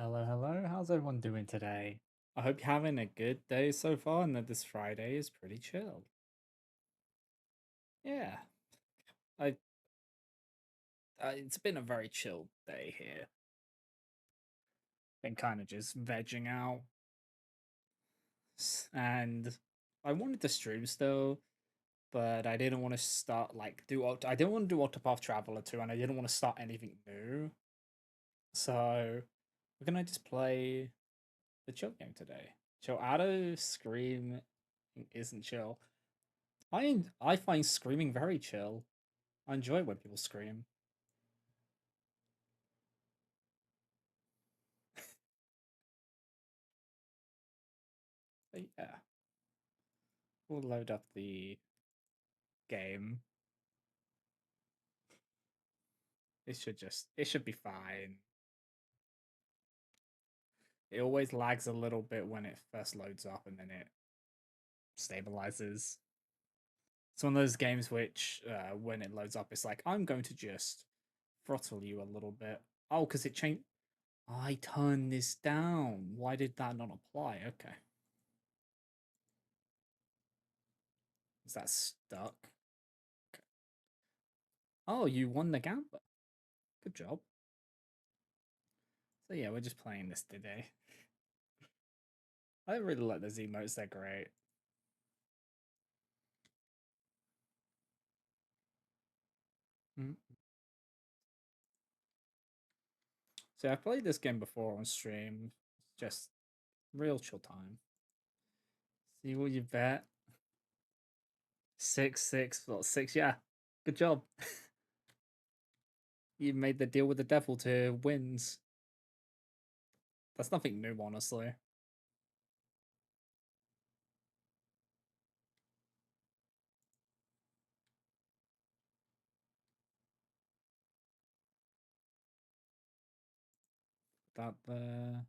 Hello, hello. How's everyone doing today? I hope you're having a good day so far and that this Friday is pretty chill. Yeah, I it's been a very chill day here. Been kind of just vegging out, and I wanted to stream still, but I didn't want to start like I didn't want to do Octopath Traveler 2, and I didn't want to start anything new. So we're gonna just play the chill game today. Chill Auto Scream isn't chill. I find screaming very chill. I enjoy when people scream. But yeah, we'll load up the game. It should be fine. It always lags a little bit when it first loads up and then it stabilizes. It's one of those games which, when it loads up, it's like, I'm going to just throttle you a little bit. Oh, because it changed. I turned this down. Why did that not apply? Okay. Is that stuck? Okay. Oh, you won the gambler. Good job. So yeah, we're just playing this today. I really like those emotes, they're great. Mm. So I've played this game before on stream. It's just real chill time. See what you bet. 6-6, well, 6, yeah. Good job. You made the deal with the devil to wins. That's nothing new, honestly. That the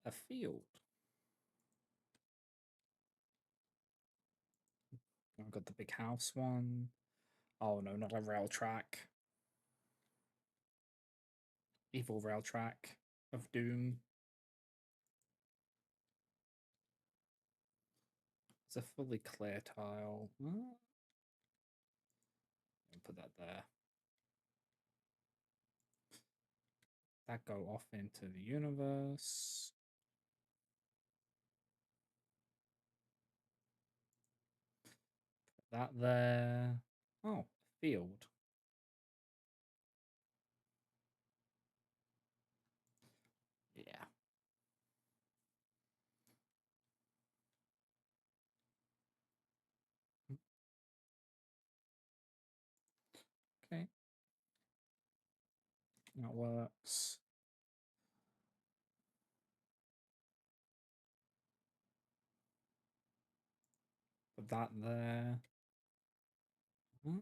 a field. I've got the big house one. Oh no, not a rail track. Evil rail track of doom. It's a fully clear tile. I'll put that there. That go off into the universe. Put that there. Oh, field. Yeah. Okay. That works. Put that there. Hmm,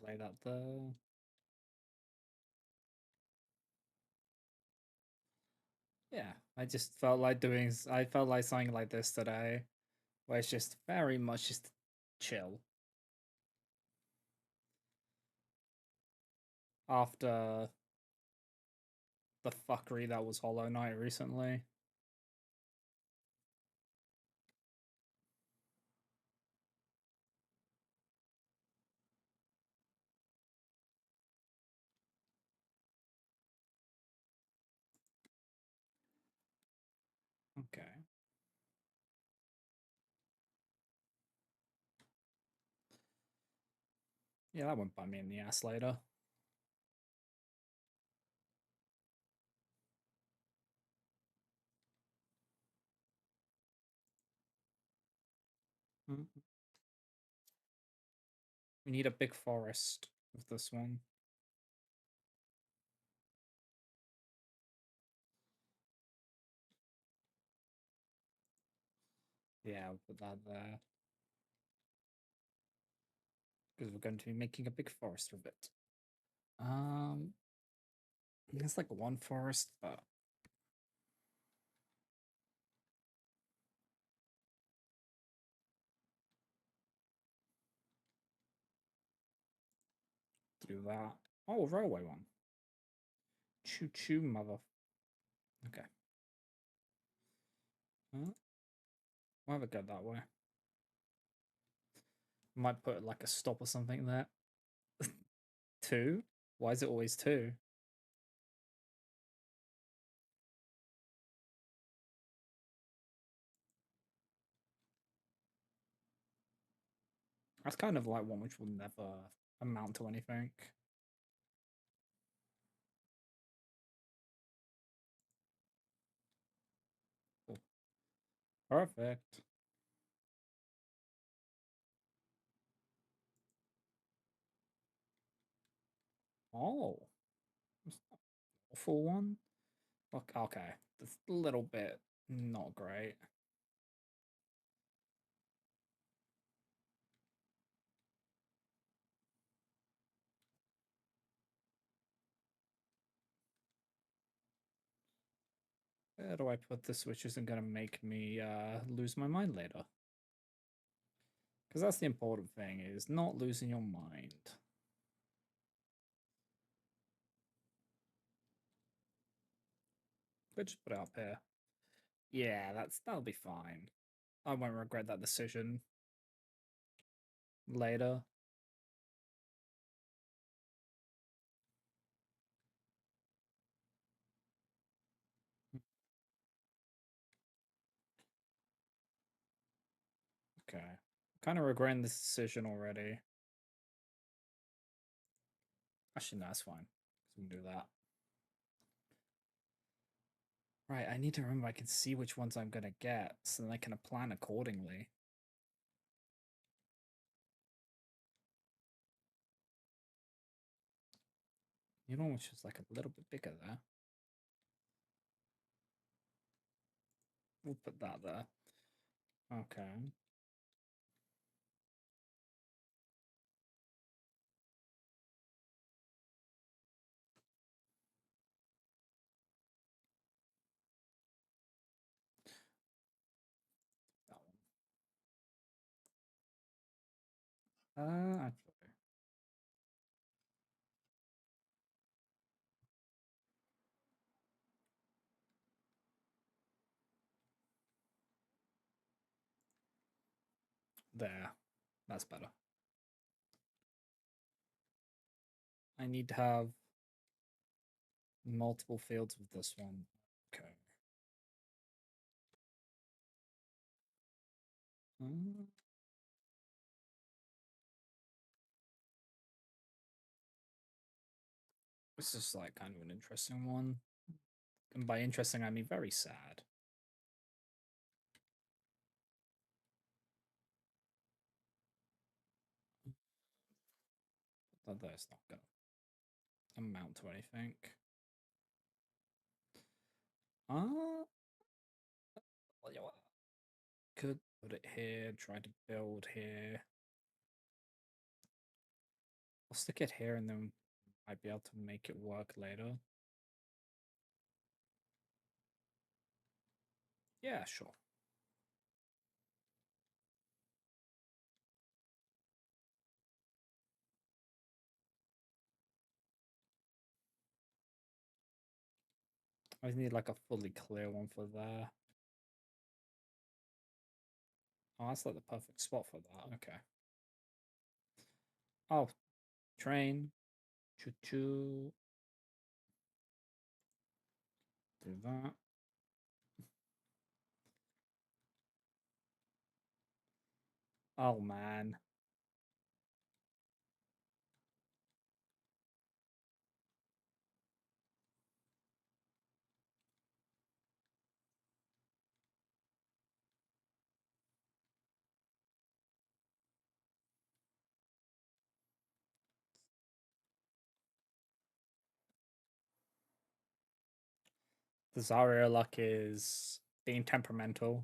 lay that there. Yeah, I just felt like I felt like something like this today, where it's just very much just chill. After the fuckery that was Hollow Knight recently. Okay. Yeah, that went by me in the ass later. Mhm. We need a big forest with this one. Yeah, I'll put that there. Because we're going to be making a big forest of it. Um, it's like one forest, but Do that. Oh, railway one. Choo choo, mother. Okay. We'll have it go that way. Might put like a stop or something there. Two? Why is it always two? That's kind of like one which will never amount to anything. Cool. Perfect. Oh, that's not an awful one. Look, okay, that's a little bit not great. Where do I put this which isn't gonna make me lose my mind later? Because that's the important thing, is not losing your mind. But just put it up here. Yeah, that'll be fine. I won't regret that decision later. Okay. Kind of regretting this decision already. Actually, no, that's fine. We can do that. Right, I need to remember I can see which ones I'm gonna get, so then I can plan accordingly. You know, which is like a little bit bigger there. We'll put that there. Okay. That one. Actually. There. That's better. I need to have multiple fields with this one. Okay. Mm, this is like kind of an interesting one. And by interesting, I mean very sad. That's not gonna amount to anything. Uh, could put it here, try to build here. I'll stick it here and then might be able to make it work later. Yeah, sure. I just need like a fully clear one for there. Oh, that's like the perfect spot for that. Okay. Oh, train. Choo choo. Do that. Oh man. The Zarya luck is being temperamental.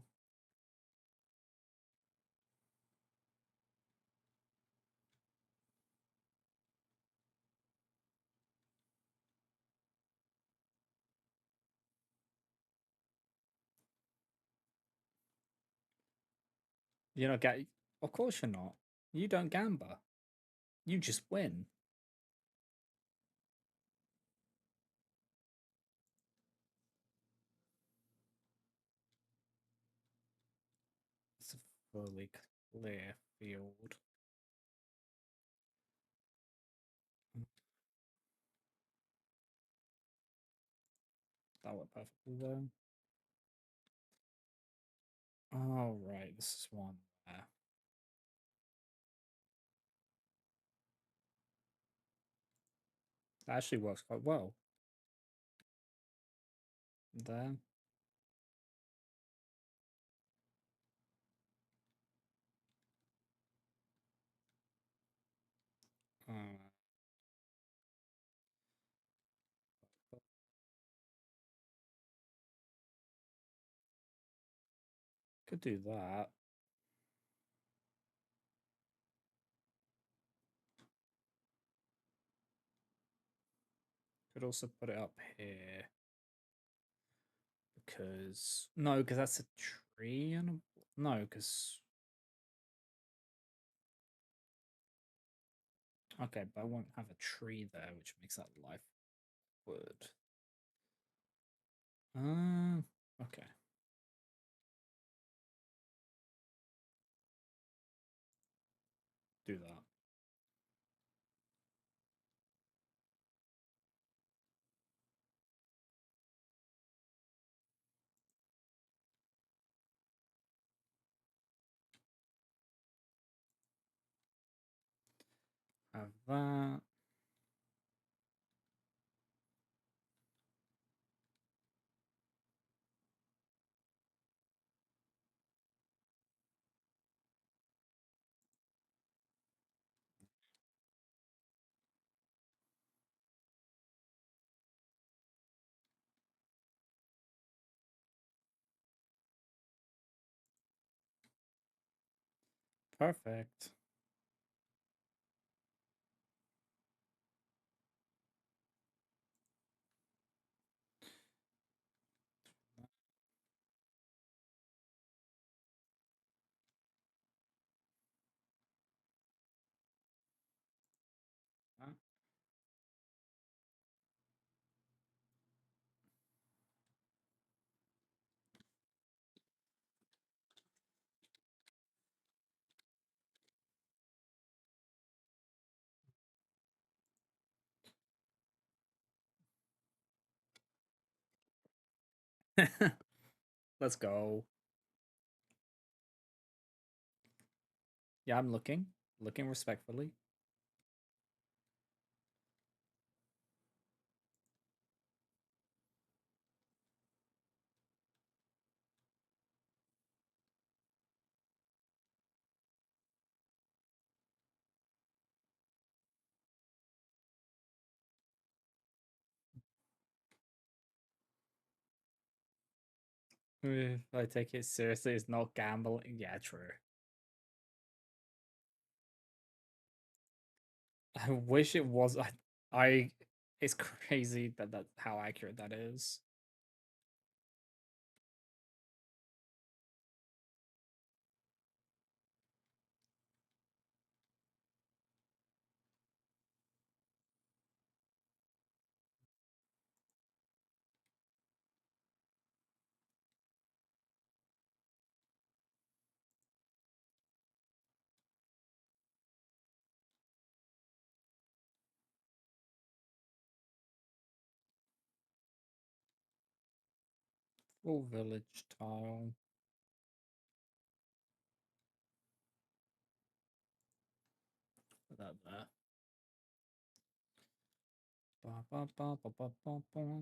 You know, get. Of course you're not. You don't gamble. You just win. fully clear field. That worked perfectly though. Oh right, this is one there. That actually works quite well. There. Uh, could do that. Could also put it up here. Because no, because that's a tree and a no, because okay, but I won't have a tree there, which makes that life wood. Okay, do that. Have that. Perfect. Let's go. Yeah, I'm looking respectfully. If I take it seriously, it's not gambling. Yeah, true. I wish it was. I it's crazy that that's how accurate that is. Full village tile. Put that there. Ba, ba, ba, ba, ba, ba, ba.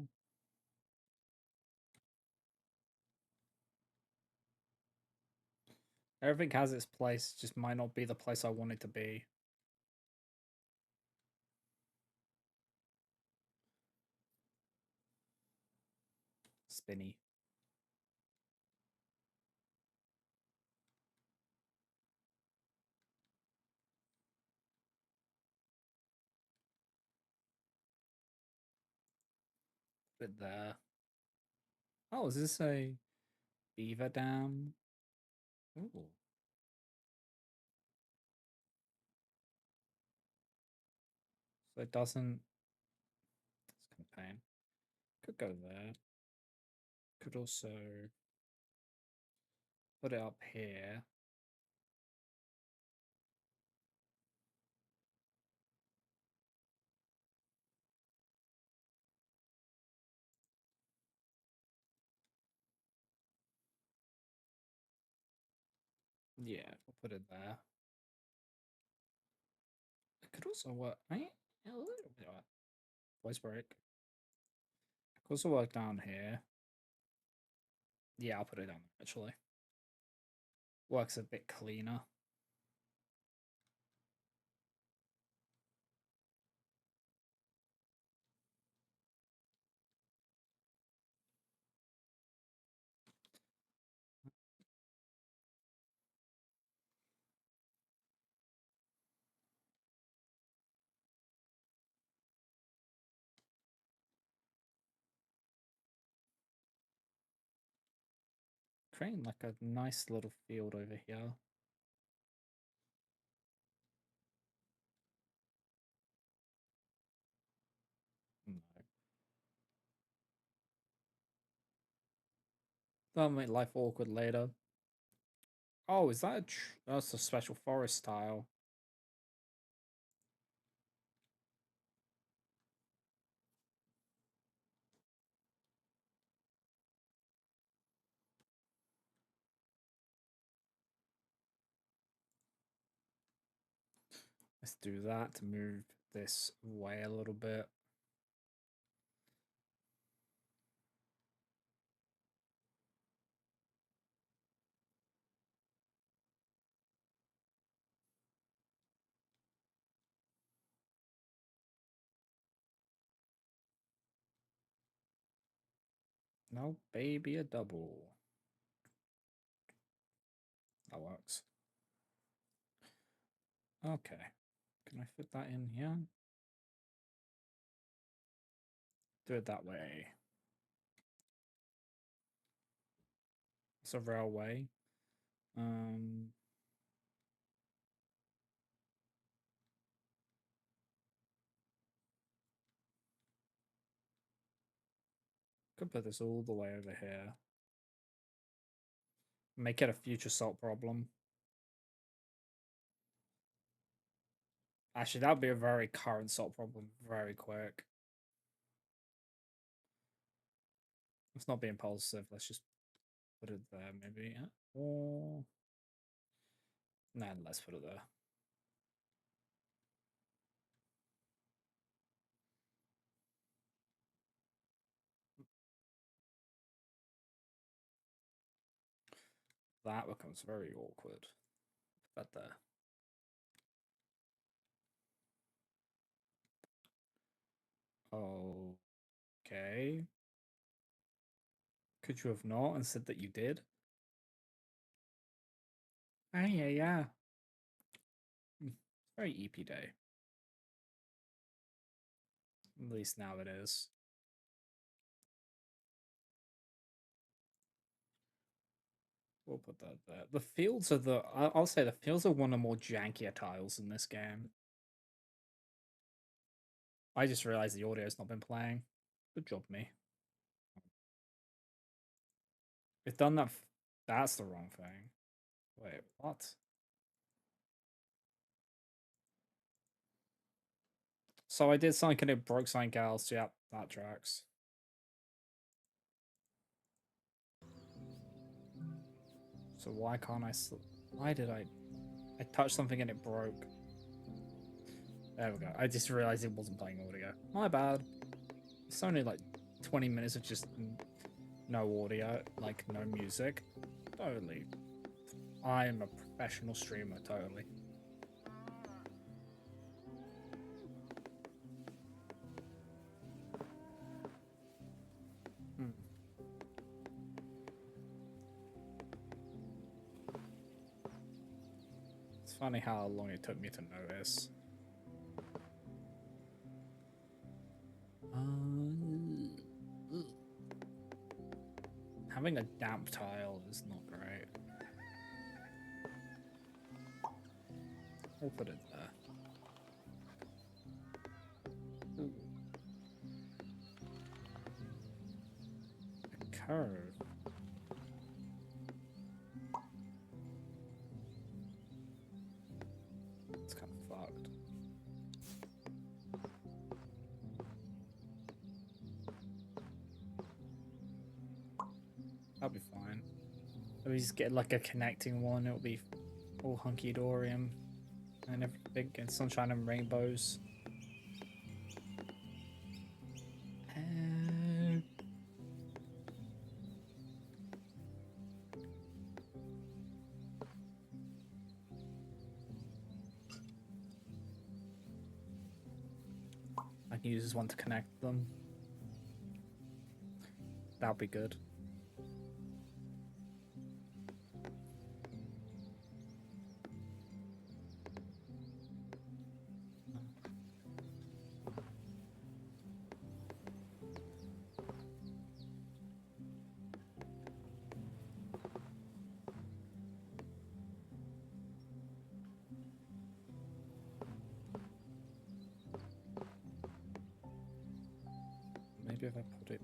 Everything has its place, just might not be the place I want it to be. Spinny. Put it there. Oh, is this a beaver dam? Ooh. So it doesn't. It's kind of pain. Could go there. Could also put it up here. Yeah, we'll put it there. It could also work. Right? Voice break. It could also work down here. Yeah, I'll put it down there, actually. Works a bit cleaner. Creating like a nice little field over here. No. That'll make life awkward later. Oh, is that that's a special forest tile. Let's do that to move this way a little bit. No, baby, a double. That works. Okay. Can I fit that in here? Do it that way. It's a railway. Um, could put this all the way over here. Make it a future salt problem. Actually, that would be a very current salt problem very quick. Let's not be impulsive. Let's just put it there, maybe. Or... Nah, let's put it there. That becomes very awkward. Put that there. Okay. Could you have not and said that you did? Ah, yeah, yeah. Very EP day. At least now it is. We'll put that there. The fields are the... I'll say the fields are one of the more jankier tiles in this game. I just realized the audio's not been playing. Good job, me. It's done that... That's the wrong thing. Wait, what? So I did something and it broke something else. Yep, that tracks. So why can't I... Why did I... I touched something and it broke. There we go. I just realized it wasn't playing audio. My bad. It's only like 20 minutes of just no audio, like no music. Totally. I am a professional streamer, totally. Hmm. It's funny how long it took me to notice. Having a damp tile is not great. We'll put it there. Ooh. A curve. It's kind of fucked. That'll be fine. If we just get like a connecting one, it'll be all hunky dory and everything, and sunshine and rainbows. I can use this one to connect them. That'll be good. Maybe if I put it...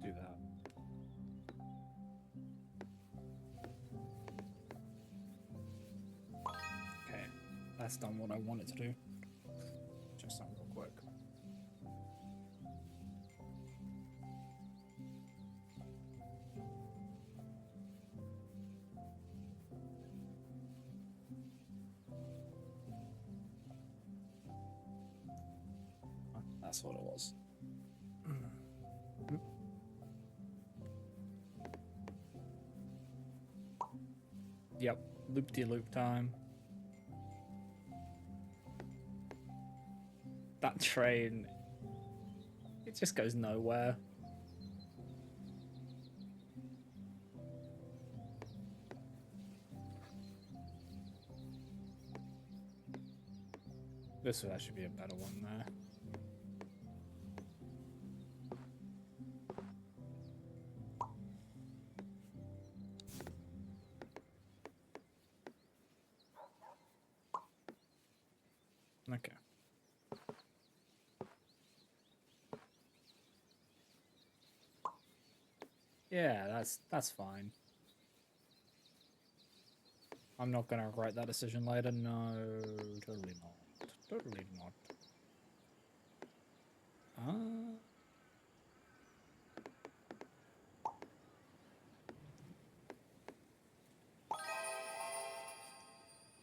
do that. Okay, that's done what I wanted to do. Just that real quick. That's what it was. Yep, loop-de-loop time. That train, it just goes nowhere. This would actually be a better one there. Okay. Yeah, that's fine. I'm not gonna regret that decision later. No, totally not. Totally not.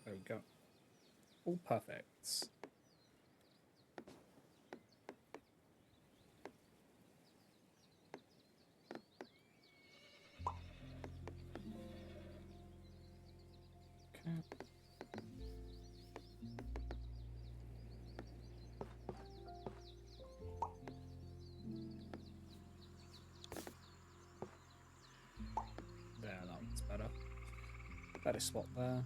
There we go. All perfects. Okay. There, that one's better. Better spot there.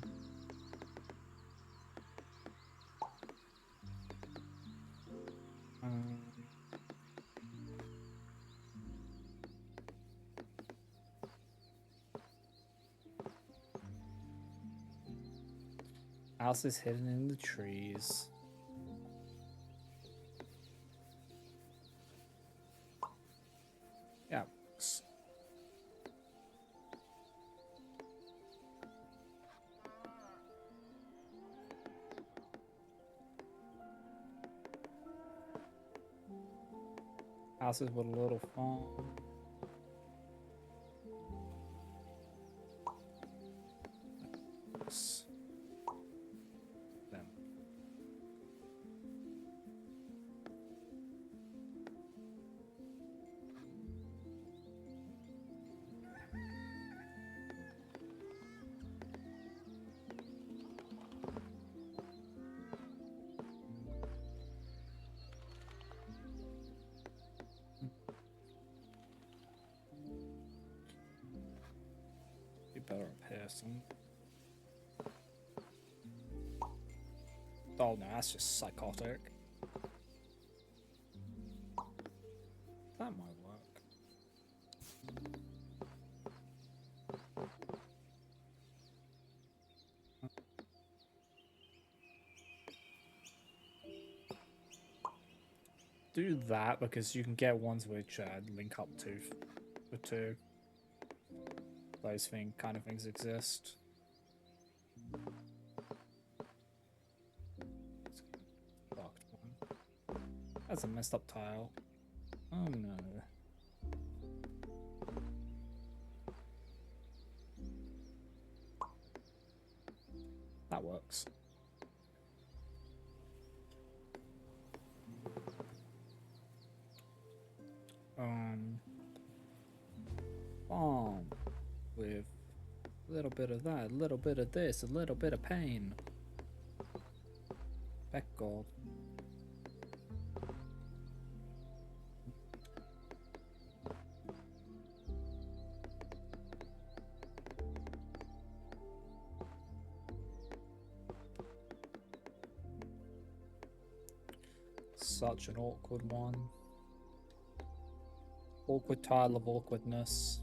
House is hidden in the trees. Yeah. Houses with a little farm. Them. Be better repair some. Oh no, that's just psychotic. That might work. Do that because you can get ones which link up to the two. Those kind of things exist. Locked one. That's a messed up tile. Oh no. That works. Farm with a little bit of that, a little bit of this, a little bit of pain. Peckle. Such an awkward one. Awkward tile of awkwardness.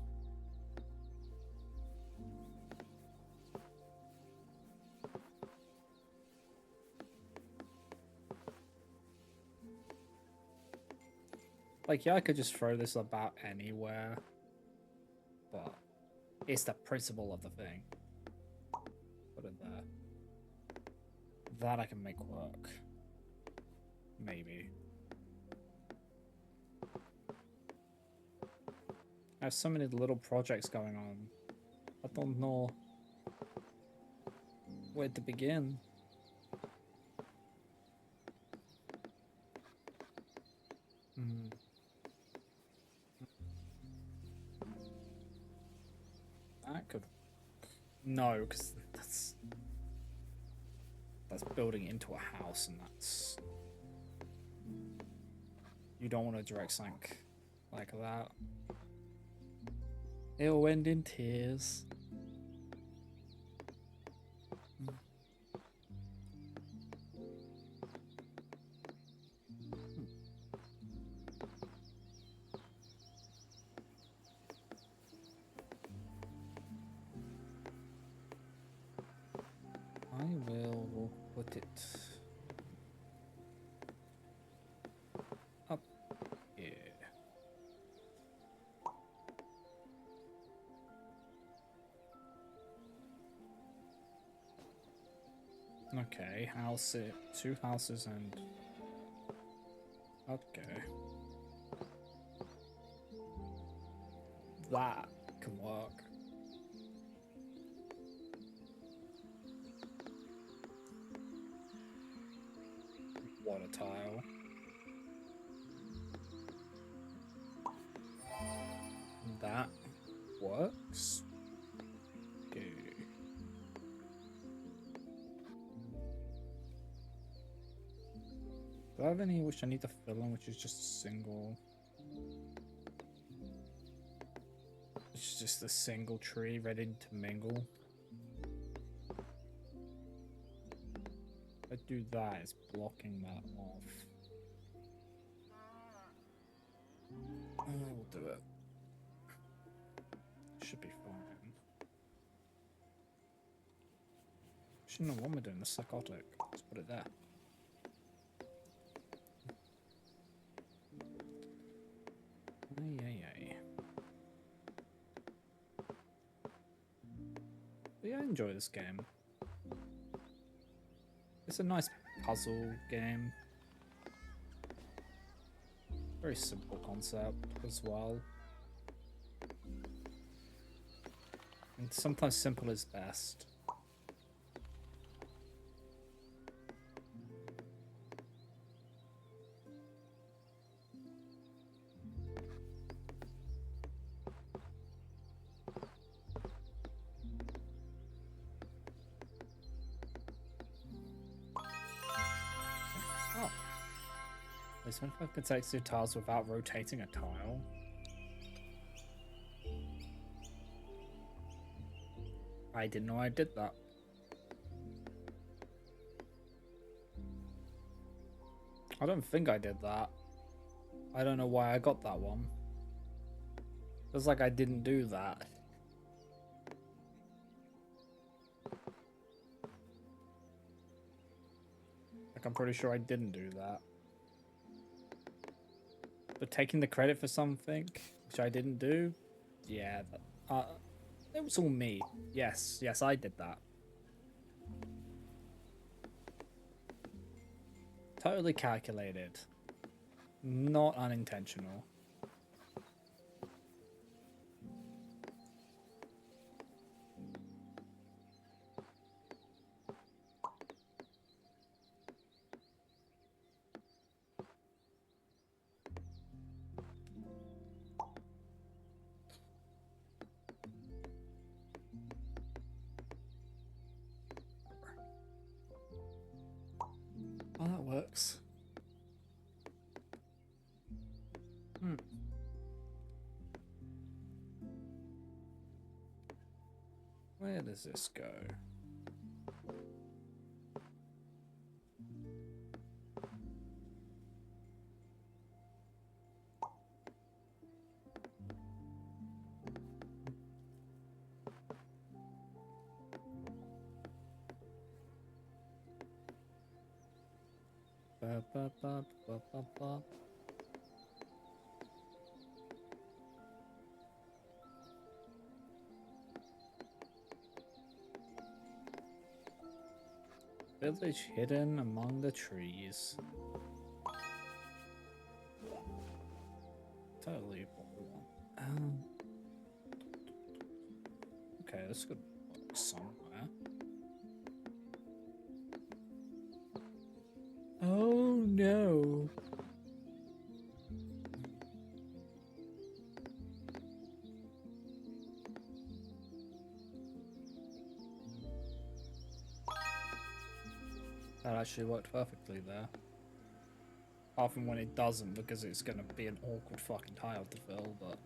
Like, yeah, I could just throw this about anywhere, but it's the principle of the thing. Put it there. That I can make work. Maybe. I have so many little projects going on. I don't know where to begin. That could... No, because that's building into a house, and that's... You don't want to direct sync like that. It'll end in tears. I will put it up here. Okay, house it. 2 houses and... Okay. That can work. Water tile. That works. Okay. Do I have any which I need to fill in, which is just a single? It's just a single tree ready to mingle. If I do that, it's blocking that off. We'll do it. Should be fine. Shouldn't know what we're doing, the psychotic. Let's put it there. Ay. But yeah, I enjoy this game. It's a nice puzzle game. Very simple concept as well. And sometimes simple is best. Placement of consecutive tiles without rotating a tile. I didn't know I did that. I don't think I did that. I don't know why I got that one. It's like I didn't do that. Like, I'm pretty sure I didn't do that. But taking the credit for something, which I didn't do, yeah, it was all me. Yes, I did that. Totally calculated. Not unintentional. Oh, that works. Hmm. Where does this go? Ba, ba, ba, ba, ba, ba. Village hidden among the trees. Totally what we want. Okay, this could work somewhere. Oh no. That actually worked perfectly there. Apart from when it doesn't, because it's going to be an awkward fucking tile to fill, but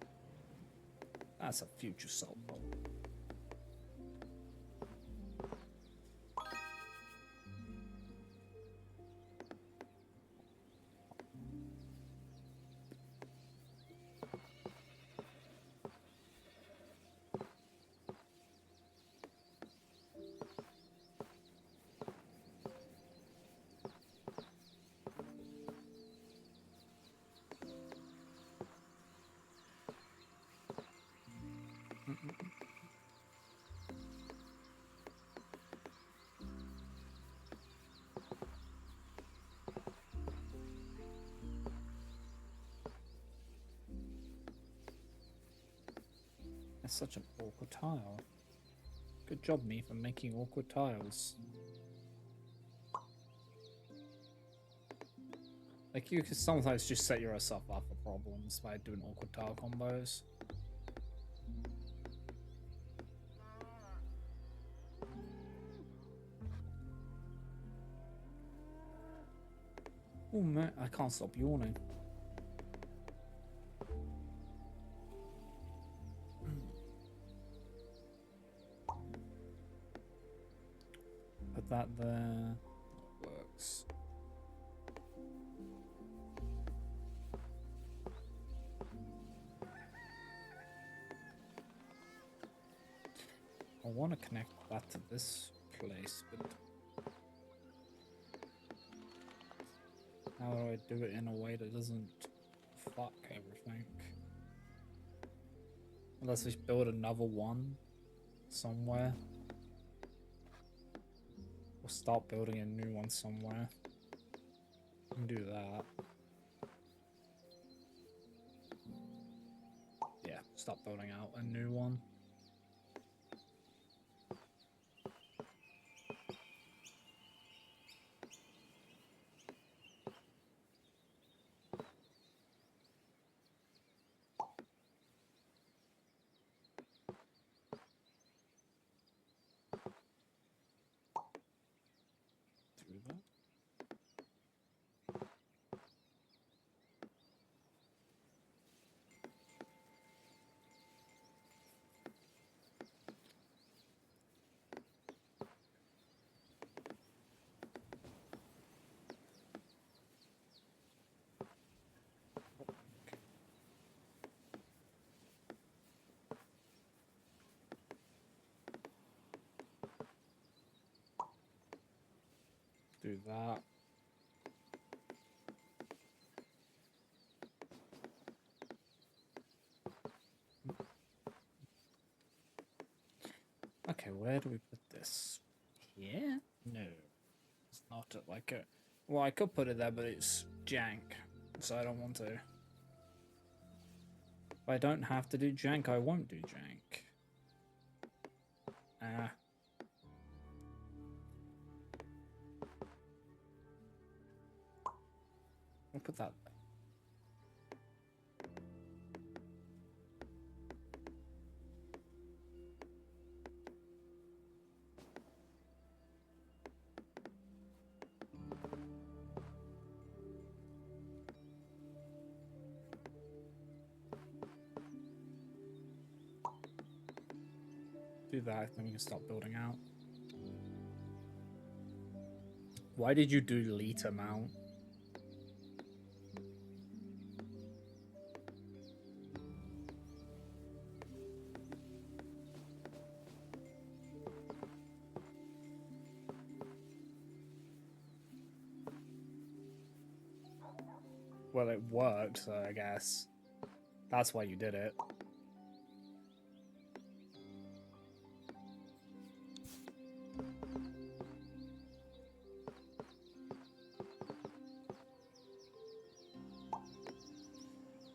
that's a future solve problem. That's such an awkward tile. Good job, me, for making awkward tiles. Like, you can sometimes just set yourself up for problems by doing awkward tile combos. Oh man, I can't stop yawning. Put that there. That works. I want to connect that to this place, but how do I do it in a way that doesn't fuck everything? Unless we build another one somewhere. Or start building a new one somewhere. We can do that. Yeah, start building out a new one. Do that. Do that. Okay, where do we put this? Here? No. It's not like a... Well, I could put it there, but it's jank. So I don't want to. If I don't have to do jank, I won't do jank. Ah. I'll put that there. Do that, then we can start building out. Why did you do liter mount? Well, it worked, so I guess that's why you did it.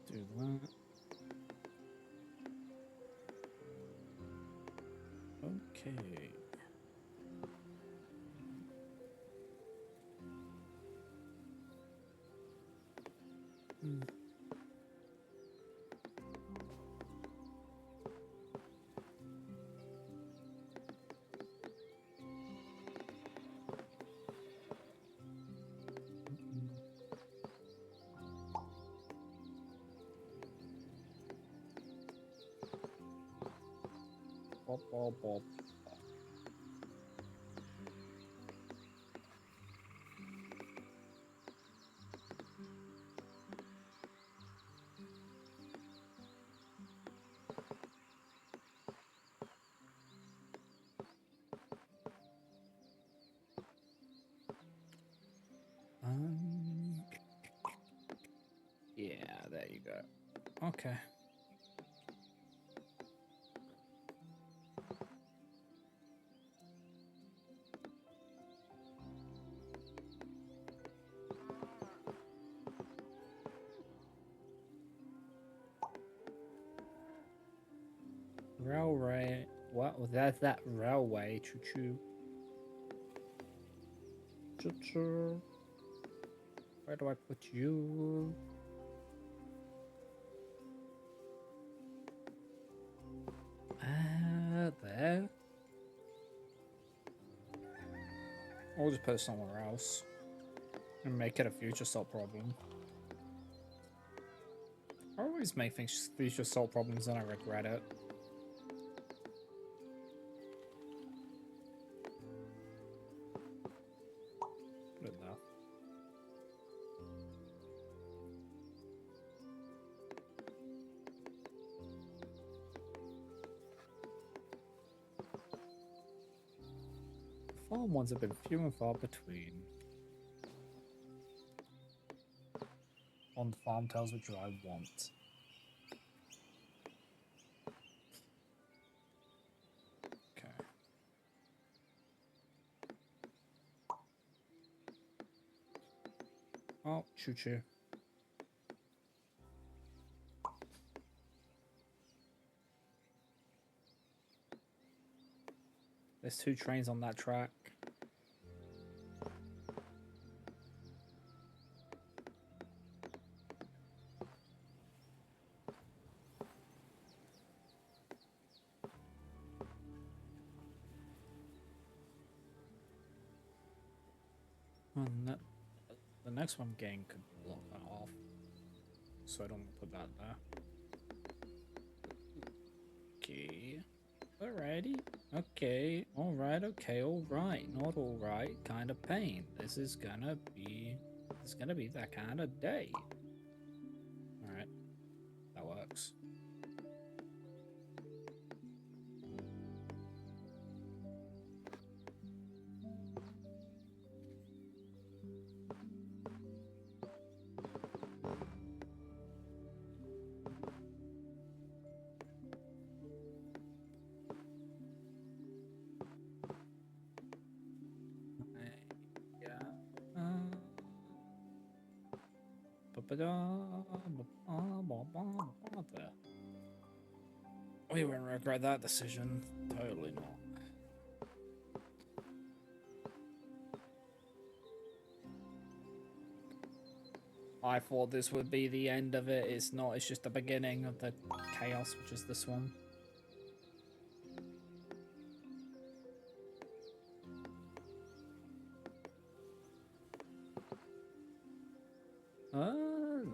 Do that. Okay. Bop, bop, bop. Yeah, there you go. Okay. Railway. What? Well, that's that railway. Choo choo. Choo choo. Where do I put you? There. I'll just put it somewhere else and make it a future salt problem. I always make things future salt problems and I regret it. Put it there. Farm ones have been few and far between. On farm tales, which I want. Okay. Oh, choo choo. There's 2 trains on that track. And the next one gang could block that off. So I don't put that there. Okay. Alrighty. Okay. Alright, okay, alright. Not alright. Kind of pain. This is gonna be that kind of day. Alright. That works. There. We won't regret that decision. Totally not. I thought this would be the end of it. It's not. It's just the beginning of the chaos, which is this one.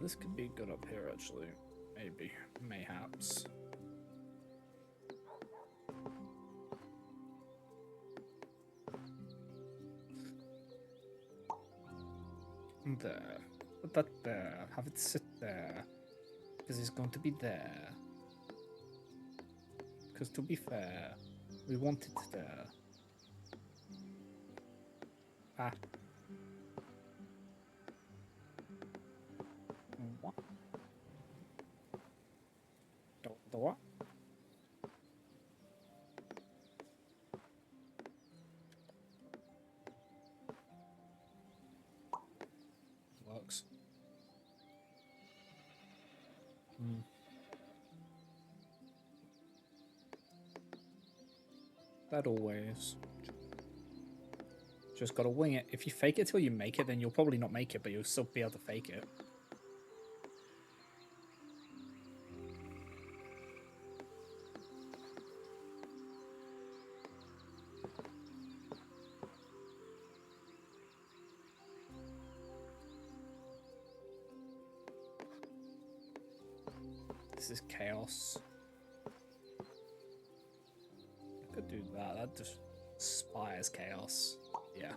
This could be good up here, actually. Maybe. Mayhaps. There. Put that there. Have it sit there. Because it's going to be there. Because to be fair, we want it there. Ah. What? The what? Works. That always. Just gotta wing it. If you fake it till you make it, then you'll probably not make it, but you'll still be able to fake it. This is chaos. I could do that. That just inspires chaos. Yeah.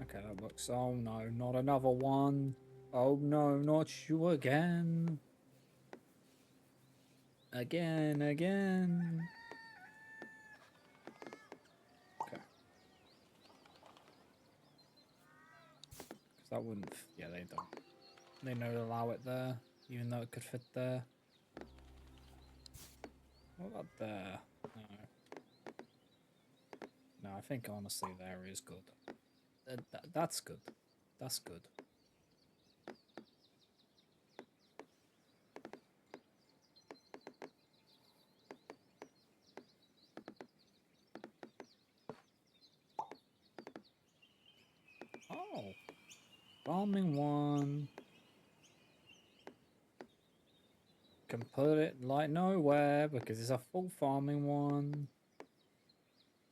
Okay, that works. Oh no, not another one. Oh no, not you again. Again. Okay. Because that wouldn't... Yeah, they don't. They don't allow it there, even though it could fit there. What about there? No. No, I think honestly there is good. That's good. That's good. Oh. Farming one. Can put it like nowhere because it's a full farming one.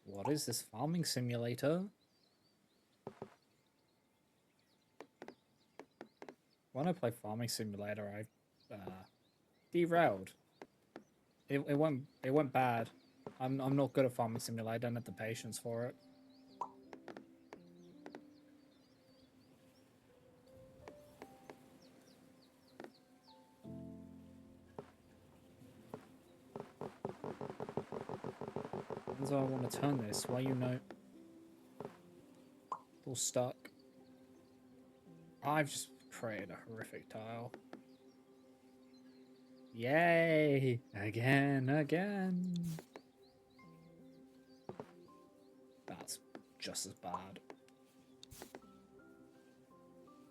What is this farming simulator? When I play Farming Simulator, I derailed. It went bad. I'm not good at Farming Simulator. I don't have the patience for it. So I want to turn this. Why you know? All stuck. I've just created a horrific tile. Yay! Again. That's just as bad.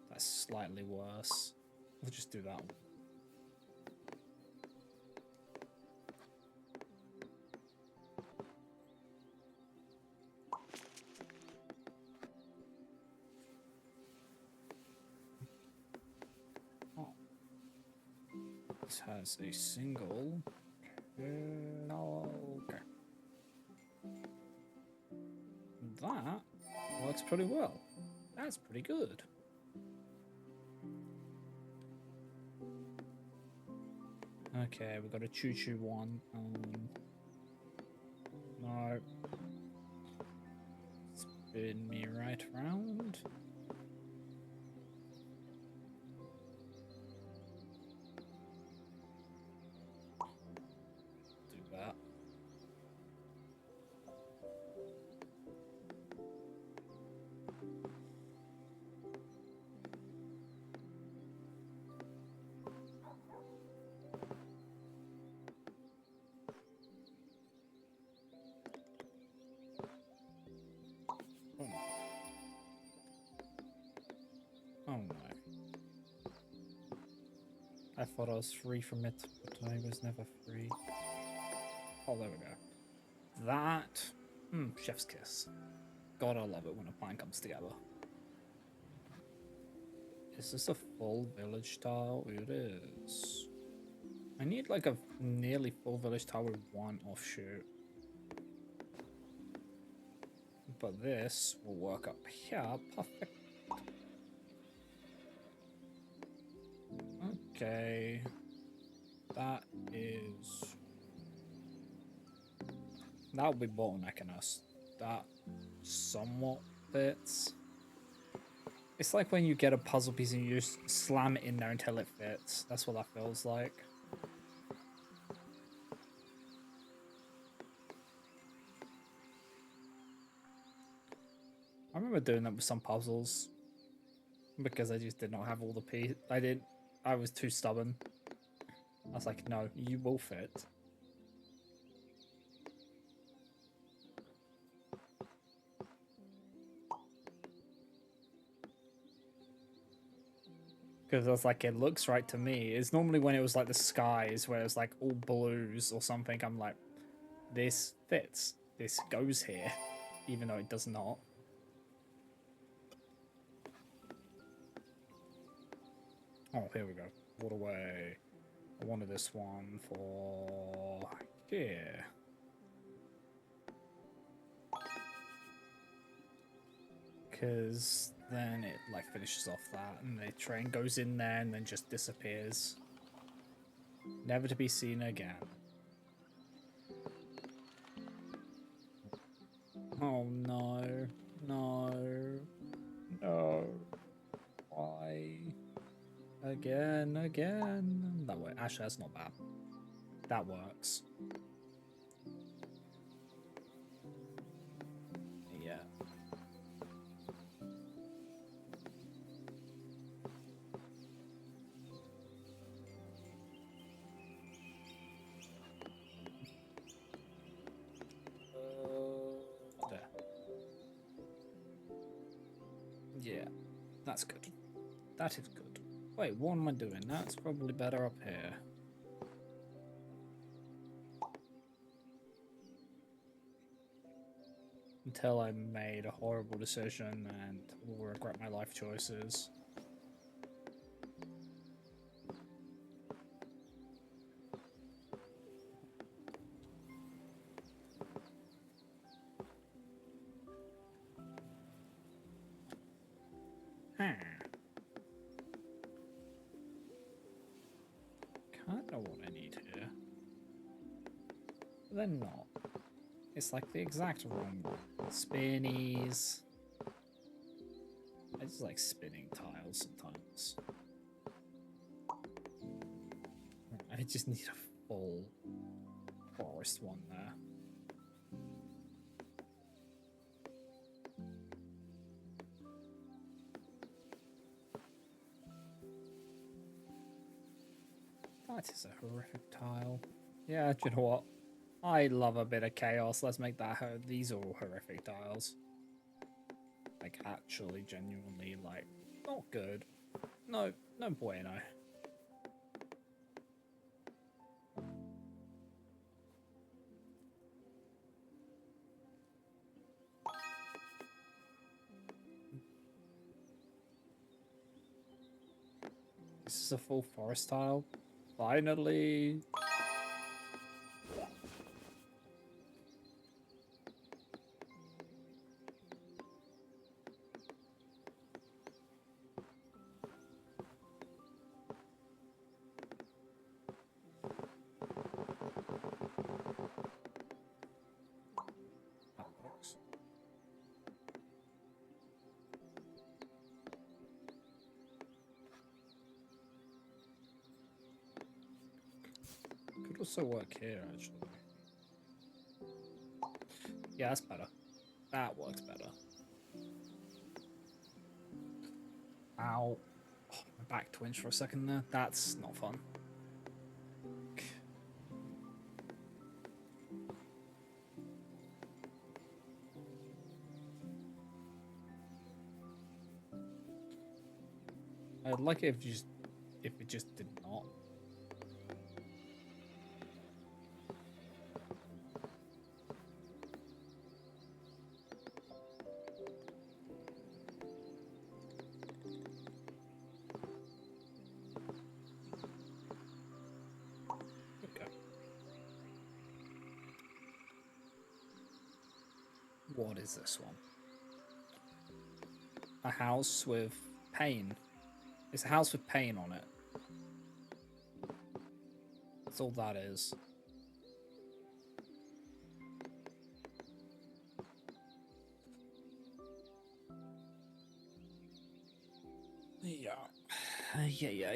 That's slightly worse. We'll just do that one. Oh. This has a single. Okay. That works pretty well. That's pretty good. Okay, we've got a choo-choo one. No. Spin me right around. I thought I was free from it, but I was never free. Oh, there we go. That... chef's kiss. God, I love it when a plan comes together. Is this a full village tile? It is. I need like a nearly full village tile with one offshoot. But this will work up here. Perfect. Okay. That is... That will be bottlenecking us. That somewhat fits. It's like when you get a puzzle piece and you just slam it in there until it fits. That's what that feels like. I remember doing that with some puzzles because I just did not have all the pieces. I was too stubborn. I was like, no, you will fit. Because I was like, it looks right to me. It's normally when it was like the skies where it's like all blues or something. I'm like, this fits. This goes here, even though it does not. Oh, here we go. Waterway. I wanted this one for here. Because then it like finishes off that and the train goes in there and then just disappears. Never to be seen again. Oh no. No. No. Why? Again. That way. Actually, that's not bad. That works. Yeah. There. Yeah. That's good. That is good. Wait, what am I doing? That's probably better up here. Until I made a horrible decision and will regret my life choices. Kind of what I need here. But then not. It's like the exact wrong one. Spinnies. I just like spinning tiles sometimes. I just need a full forest one there. That is a horrific tile. Yeah, do you know what? I love a bit of chaos. Let's make that these are all horrific tiles. Like, actually, genuinely, like, not good. No bueno. This is a full forest tile. Finally. That works. Could also work here, actually. Yeah, that's better. That works better. Ow. Oh, my back twinged for a second there. That's not fun. I'd like it if it just did not. What is this one? A house with pain. It's a house with pain on it. That's all that is. Yeah. Yeah.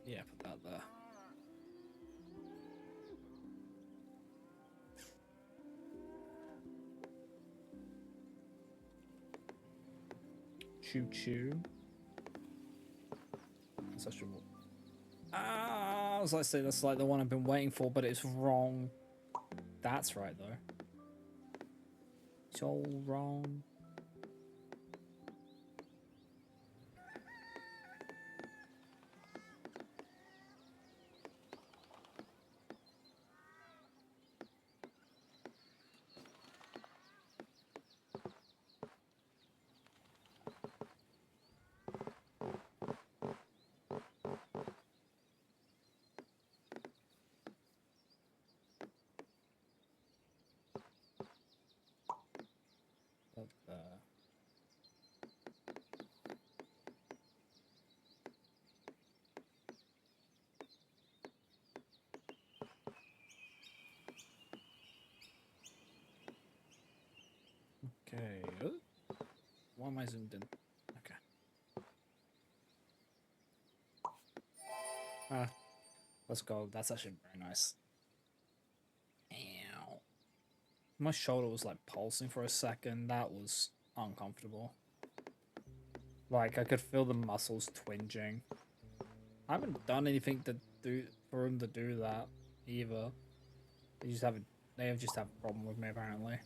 Yeah, put that there. Choo choo. That's actually what. Ah, I was like, say that's like the one I've been waiting for, but it's wrong. That's right though. It's all wrong. But, okay. Why am I zoomed in? Okay. Let's go. That's actually very nice. Ow. My shoulder was like pulsing for a second. That was uncomfortable. Like I could feel the muscles twinging. I haven't done anything to do for him to do that either. They have just have a problem with me apparently.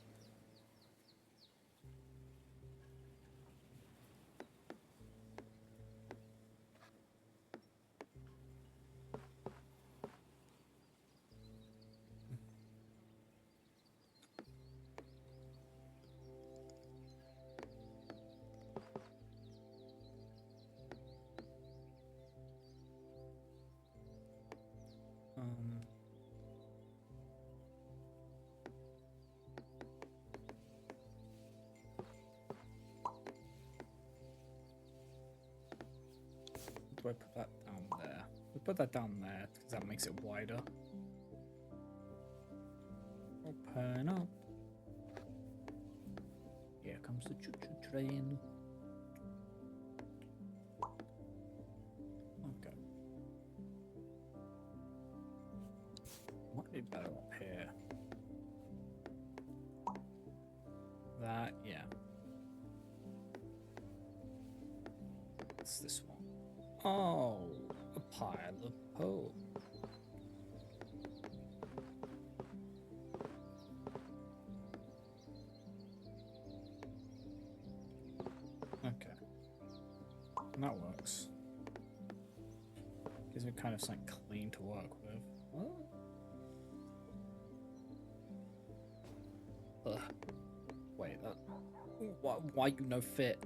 Um, do I put that down there? We put that down there because that makes it wider. Open up. Here comes the choo-choo train. Okay. Might be better up here. That, yeah. What's this one? Oh, a pile of pole. Okay. And that works. Gives me kind of something clean to work with. What? Ugh. Wait, why you no fit?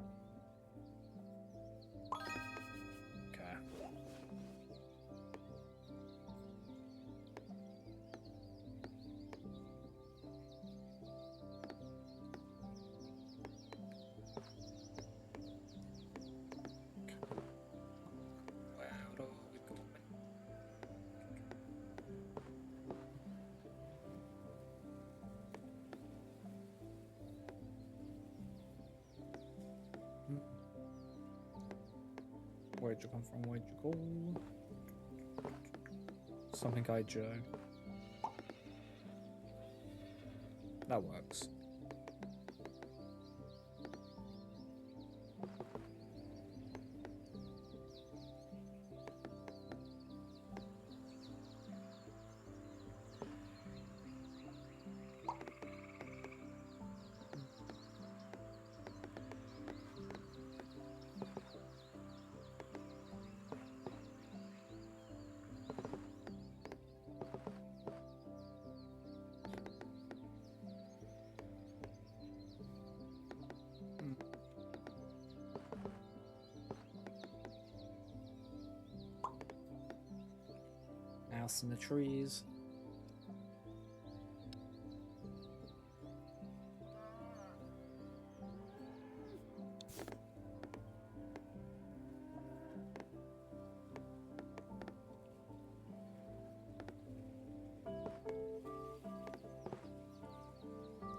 Okay. Where are we going? Where'd you come from? Where'd you go? Something I Joe. That works. house in the trees.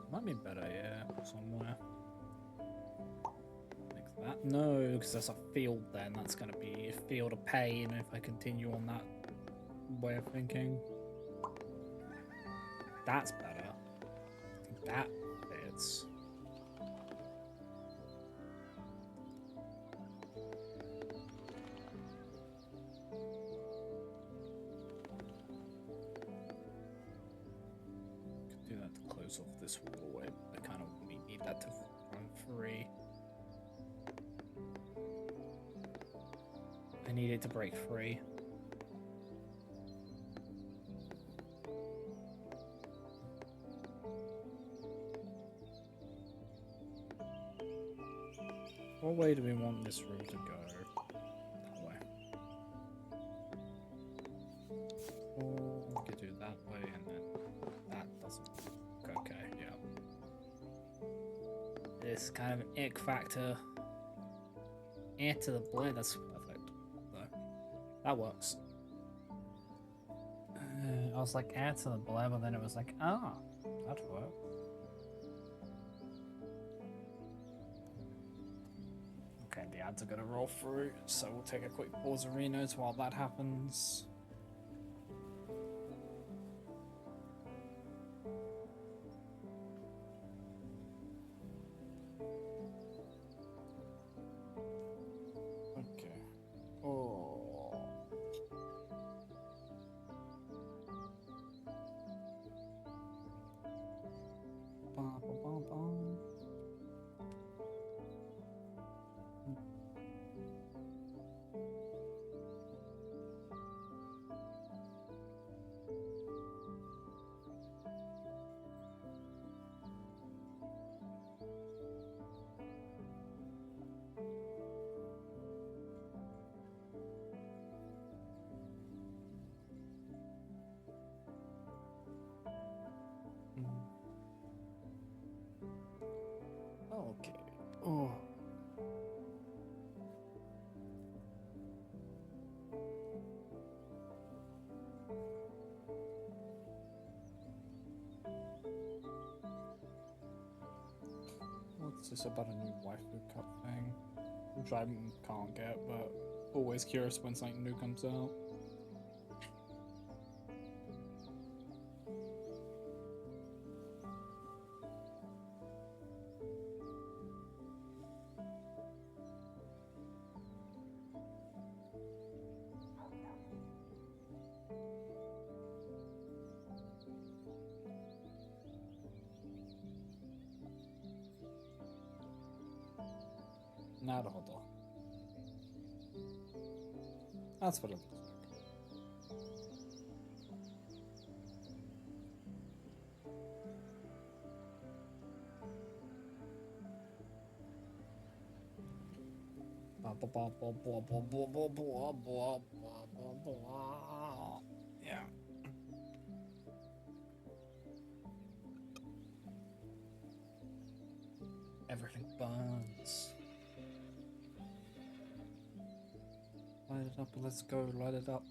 Might be better, yeah, somewhere. Like that. No, because there's a field then. That's going to be a field of pain if I continue on that way of thinking. That's better. I think that fits. Could do that to close off this wall. I kind of need that to run free. I need it to break free. What way do we want this room to go? That way. Or we could do that way and then that doesn't work. Okay, yeah. This kind of an ick factor. Air to the blade, that's perfect. Though. That works. I was like, air to the blade, but then it was like, ah, that'd work. Okay, the ads are gonna roll through, so we'll take a quick pause of Reno's while that happens. Okay. Oh. Ba, ba, ba, ba. Okay. Oh. What's this about a new waifu cup thing? Which I can't get, but always curious when something new comes out. Naruhodo. That's what it looks like. Yeah. Everything burns. Light it up, let's go, light it up.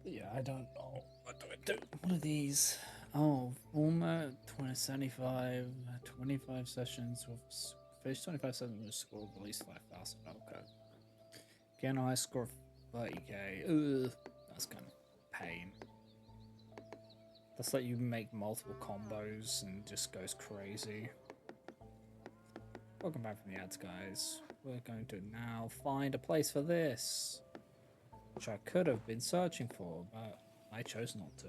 Yeah, I don't know. What do I do? What are these? Oh, former 2075, 25 sessions with finished 25 sessions with a score of at least 5,000. Okay. Again, I score of 30k. Ugh, that's kind of pain. That's like you make multiple combos and just goes crazy. Welcome back from the ads, guys. We're going to now find a place for this, which I could have been searching for, but I chose not to.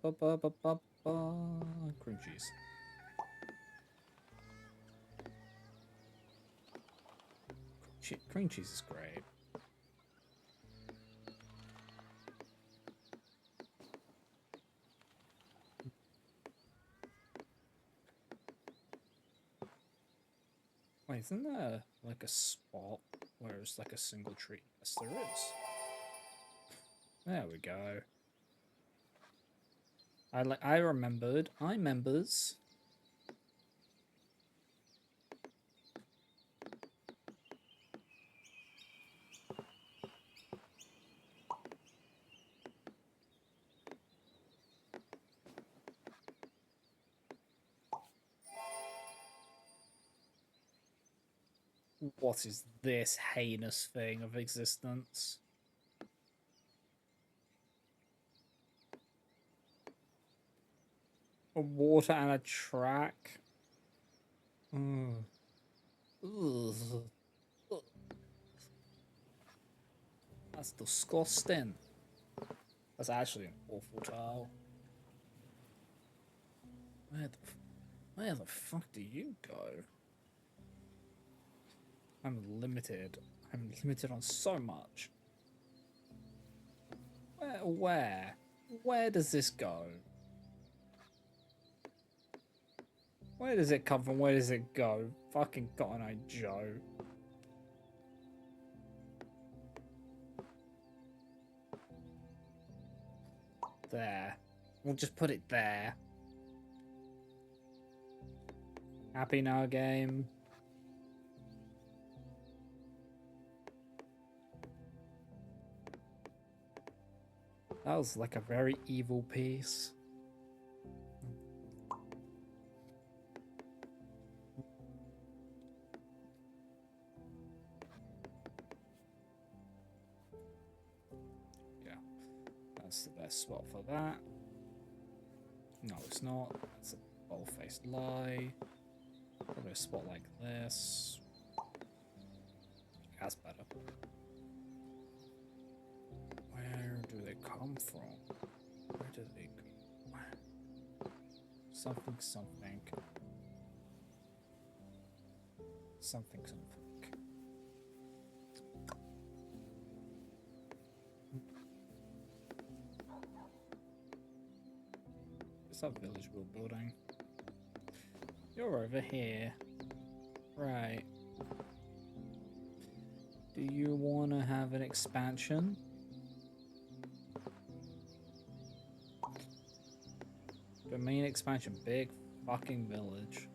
Ba ba ba ba ba. Cream cheese. Cream cheese is great. Wait, isn't there like a spot where it's like a single tree? Yes, there is. There we go. I remembered. I members. What is this heinous thing of existence? A water and a track? Mm. Ugh. Ugh. That's disgusting. That's actually an awful tile. Where the fuck do you go? I'm limited. I'm limited on so much. Where? Where does this go? Where does it come from? Where does it go? Fucking Cotton Eye Joe. There. We'll just put it there. Happy now, game. That was like a very evil piece. Yeah, that's the best spot for that. No, it's not. That's a bold-faced lie. Probably a spot like this. That's better. Where do they come from? Where do they go? Something, something. Something, something. It's that village we're building. You're over here. Right. Do you want to have an expansion? Domain expansion. Big fucking village.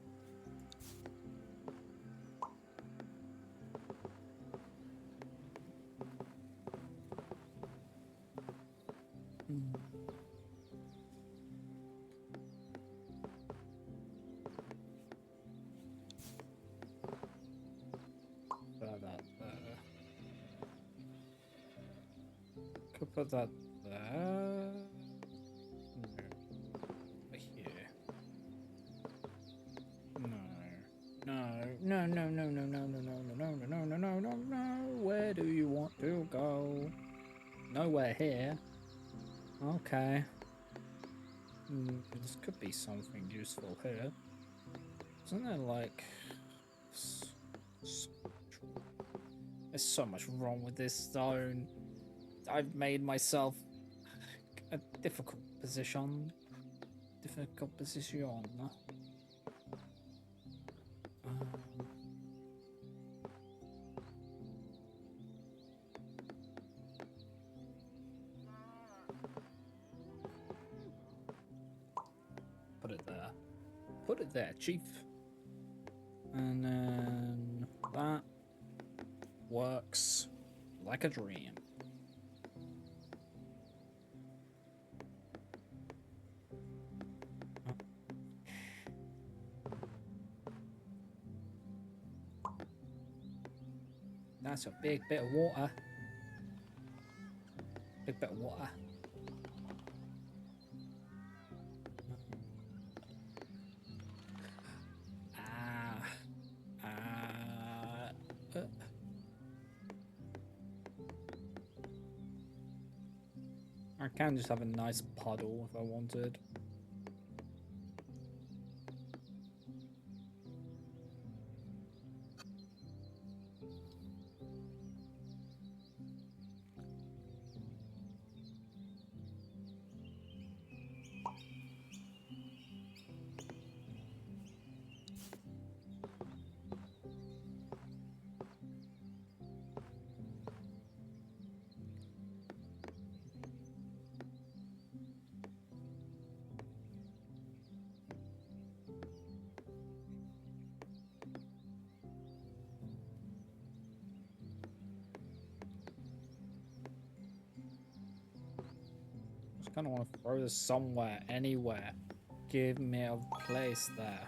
Put that there. Could put that there. Over here. No, no, no, no, no, no, no, no, no, no, no, no, no, no, no. Where do you want to go? Nowhere here. Okay. This could be something useful here. Isn't there like... There's so much wrong with this zone. I've made myself a difficult position. Difficult position. Put it there. Put it there, chief. And then that works like a dream. That's a big bit of water. Big bit of water. I can just have a nice puddle if I wanted. Just kind of want to throw this somewhere, anywhere. Give me a place there.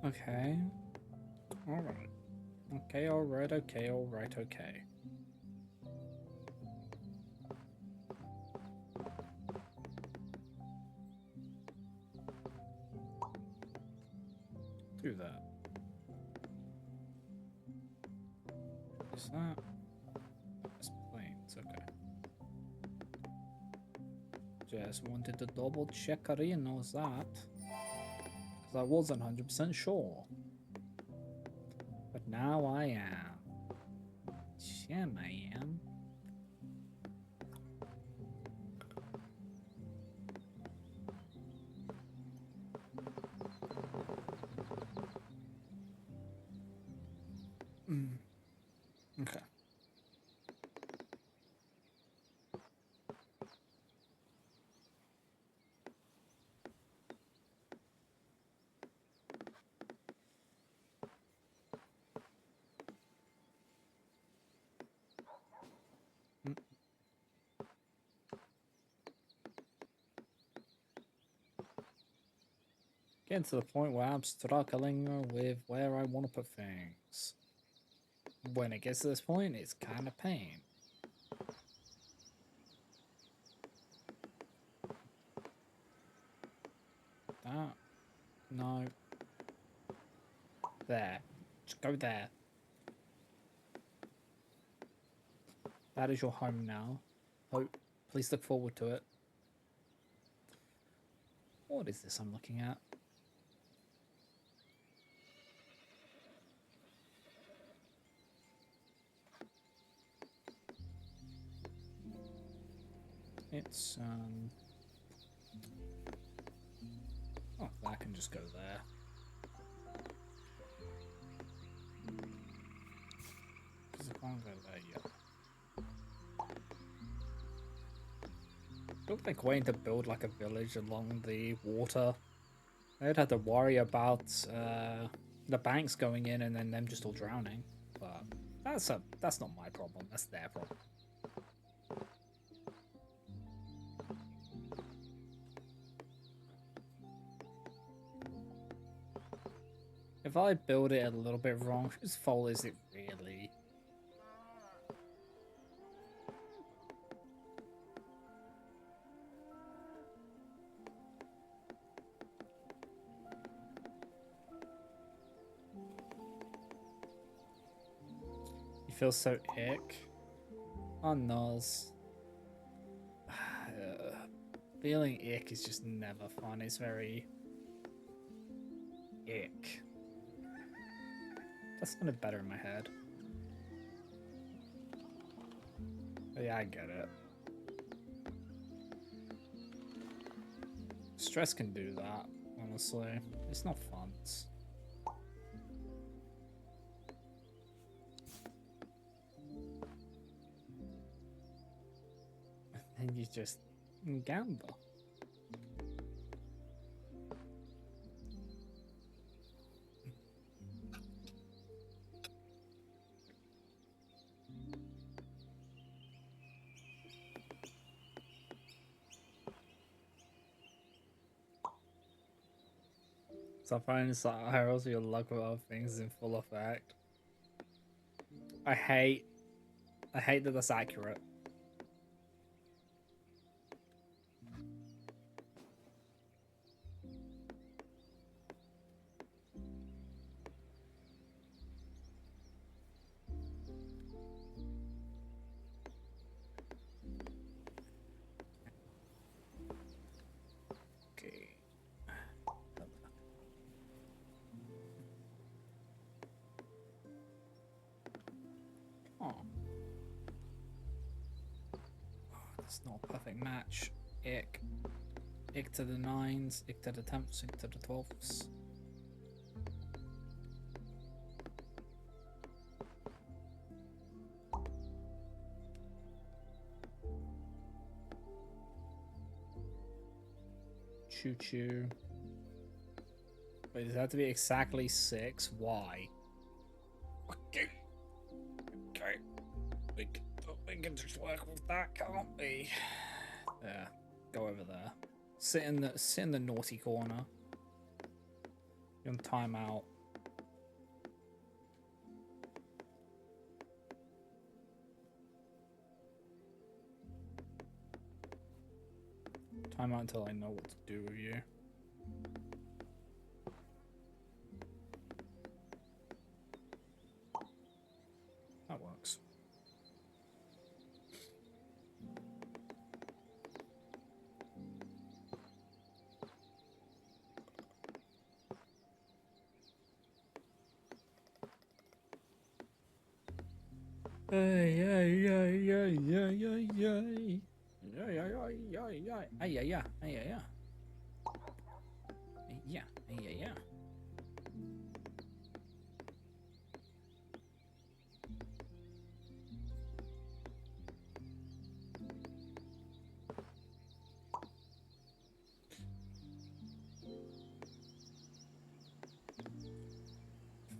Okay. Alright. Okay, alright, okay, alright, okay. Do that. Is that? That's planes, okay. Just wanted to double check Arena knows that. Because I wasn't 100% sure. But now I am. Sham I am. Okay. Getting to the point where I'm struggling with where I want to put things. When it gets to this point, it's kind of pain. That. No. There. Just go there. That is your home now. Hope. Please look forward to it. What is this I'm looking at? It's, oh, that can just go there. Because I can't go there yet. Looked like waiting to build like a village along the water. They'd have to worry about the banks going in and then them just all drowning. But that's not my problem. That's their problem. If I build it a little bit wrong, whose fault is it really? You feel so ick. Oh, Noz. Feeling ick is just never fun. It's very ick. That sounded better in my head. But yeah, I get it. Stress can do that, honestly. It's not fun. And you just gamble. Sometimes like arrows your luck with other things in full effect. I hate that that's accurate. Okay. Oh. That's not a perfect match. Ick. Ick to the 9s, ick to the 10ths, ick to the 12ths. Choo choo. Wait, does it have to be exactly 6? Why? Okay. Okay. We can just work with that, can't we? Yeah. Go over there. Sit in the naughty corner. You're on timeout. Timeout until I know what to do with you. That works. Hey, hey, hey, hey, hey, hey, hey. Yeah, yeah, yeah, yeah, yeah. Ay, yeah, yeah, ay, yeah, yeah. Yeah, ay, yeah, yeah.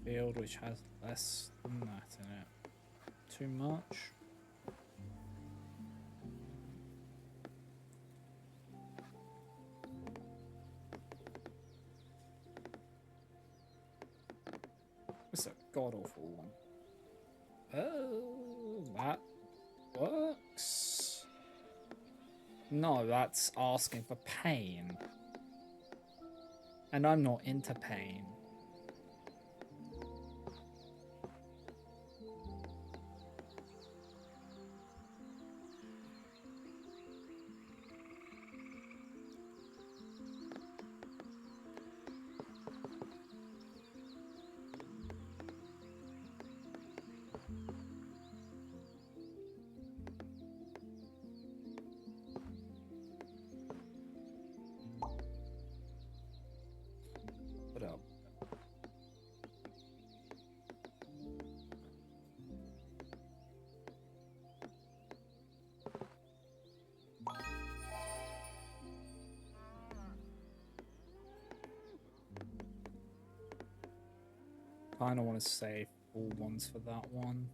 Field which has less than that in it. Too much. It's a god awful one. Oh, that works. No, that's asking for pain. And I'm not into pain. What up? Kinda want to save all ones for that one.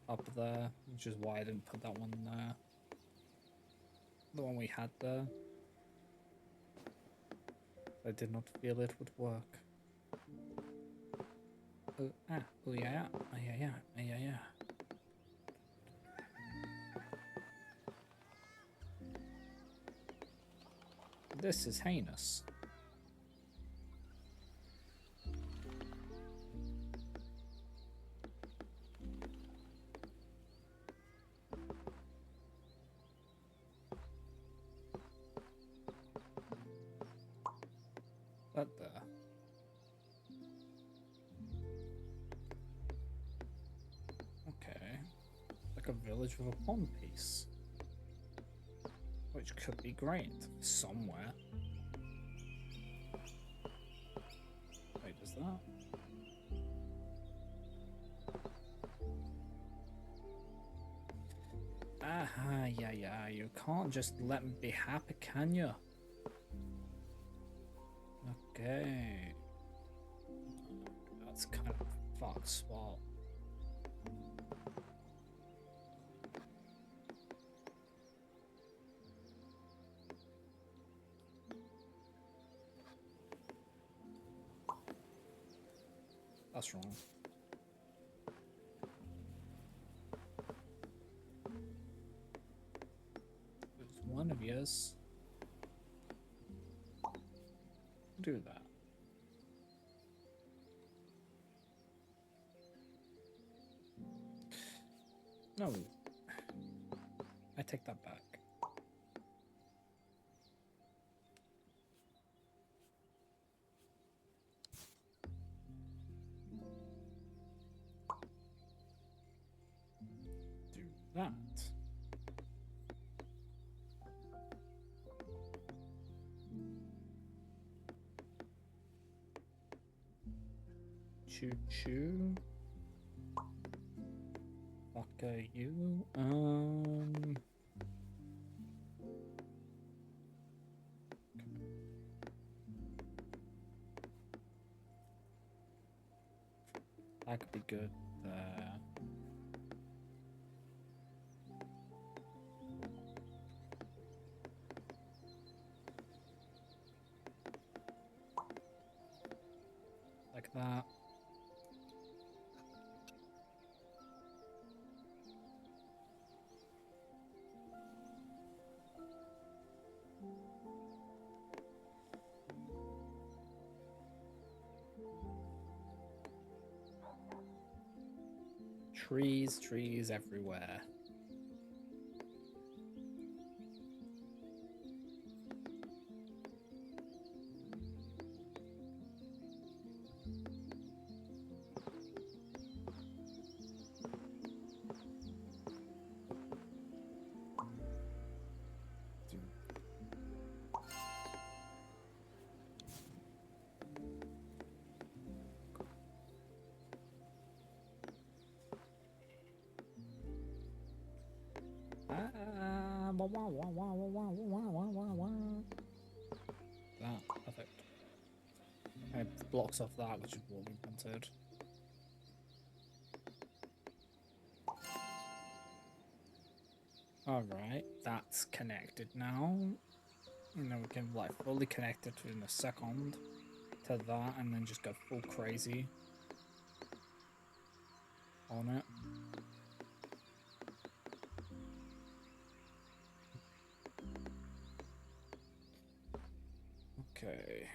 Up there, which is why I didn't put that one there. The one we had there. I did not feel it would work. Oh, oh yeah, yeah, oh yeah, yeah, oh yeah, yeah. This is heinous. That there. Okay. Like a village with a pond piece. Which could be great. Somewhere. Wait, does that? Ah, yeah, yeah. You can't just let me be happy, can you? Okay. That's kind of a fucked spot. That's wrong. It's one of yours. Do that. No. I take that back. Do that. Choo choo. Fuck are you? That could be good there. Like that. Trees everywhere. That, perfect. It blocks off that, which is what we wanted. Alright, that's connected now. And then we can like fully connect it in a second to that and then just go full crazy on it. Okay.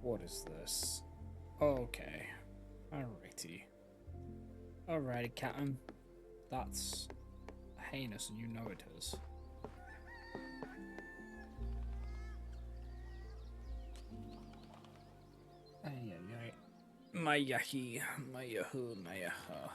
What is this? Okay. Alrighty. Alrighty, Captain. That's heinous and you know it is. Ay, ay, ay. My yahi, my yahoo, my yaha.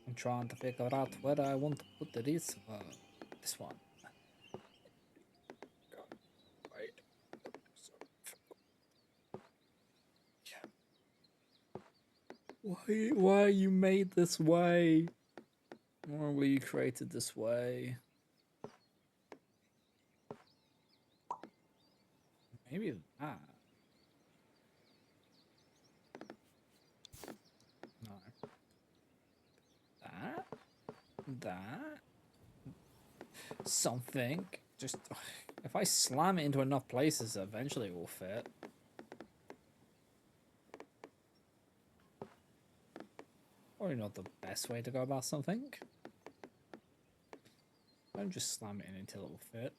I'm trying to figure out where I want to put this one. Right. Why you made this way? Why were you created this way? Maybe that. No. That? That? Something. Just if I slam it into enough places, eventually it will fit. Probably not the best way to go about something. Don't just slam it in until it will fit.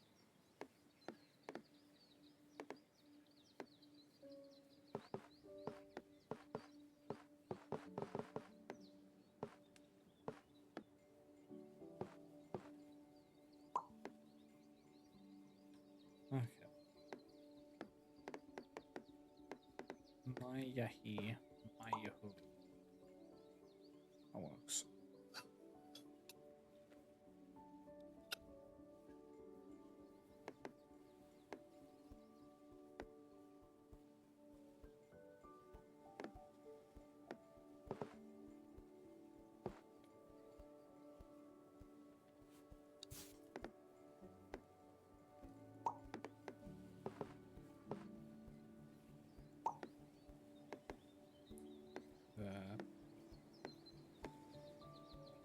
Mayahi. Mayahu. That works.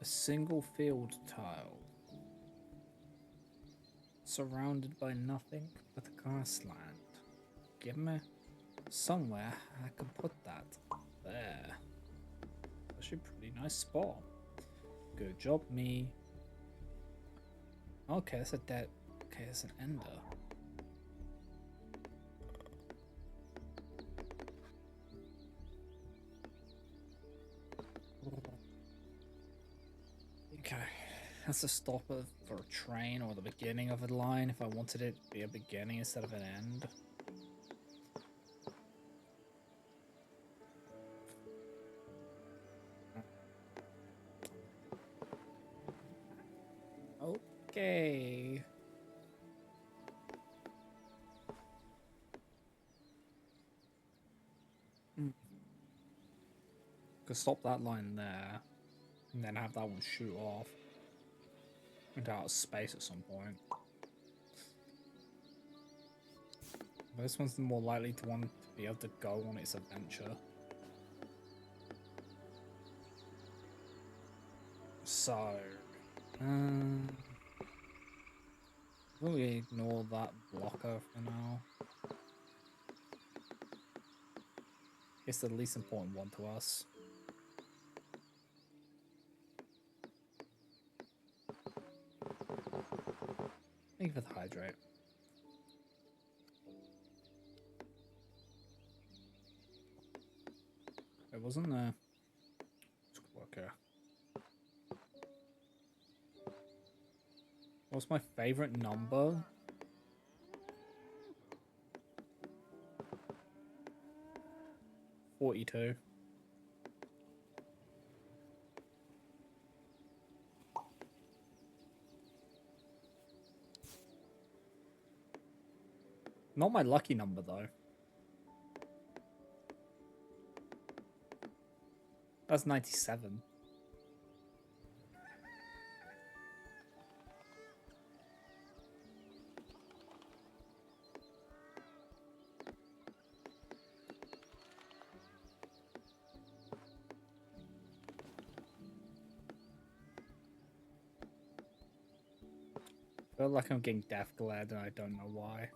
A single field tile. Surrounded by nothing but a grassland. Give me somewhere I can put that. There. Actually a pretty nice spot. Good job, me. Okay, that's a dead. Okay, that's an ender. Okay, that's a stopper for a train or the beginning of a line if I wanted it to be a beginning instead of an end. Okay. Could stop that line there, and then have that one shoot off into outer space at some point. This one's the more likely to want to be able to go on its adventure. So, will we ignore that blocker for now? It's the least important one to us. Thank you for the hydrate. It wasn't there. Let's work here. What's my favorite number? 42. Not my lucky number though. That's 97. I feel like I'm getting death glared and I don't know why.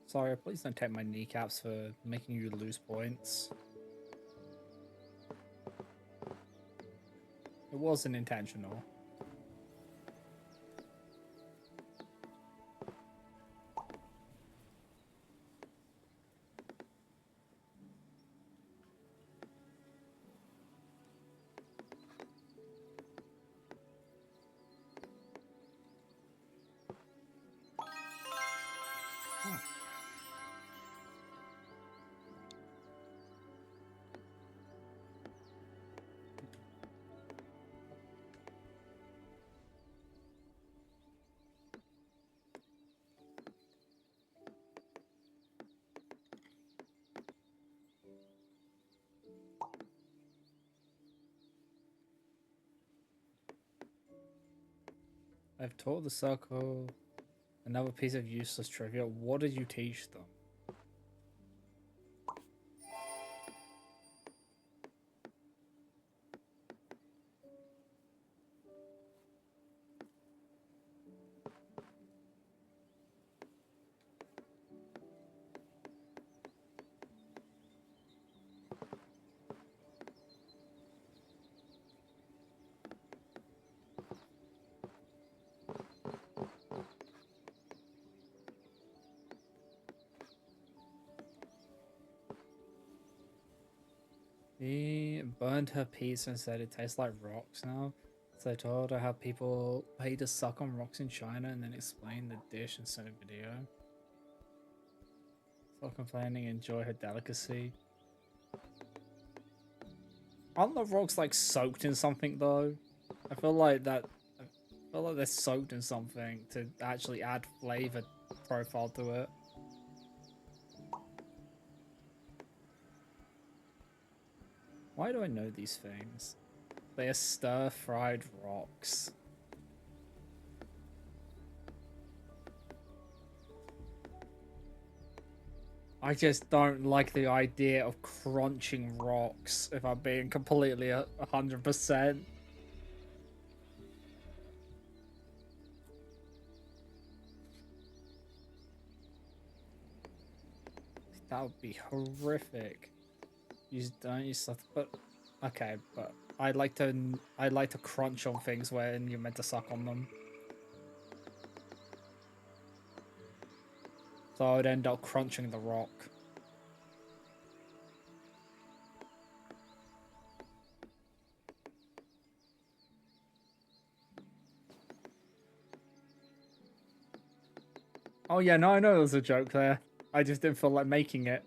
Sorry, please don't take my kneecaps for making you lose points. It wasn't intentional. I've taught the circle another piece of useless trivia. What did you teach them? She burned her pizza and said it tastes like rocks now. So I told her how people pay to suck on rocks in China and then explain the dish and sent a video. Stop complaining, enjoy her delicacy. Aren't the rocks like soaked in something though? I feel like that. I feel like they're soaked in something to actually add flavor profile to it. Why do I know these things? They are stir-fried rocks. I just don't like the idea of crunching rocks, if I'm being completely 100%. That would be horrific. You don't use stuff, but okay, but I like to crunch on things when you're meant to suck on them. So I would end up crunching the rock. Oh yeah, no, I know there was a joke there. I just didn't feel like making it.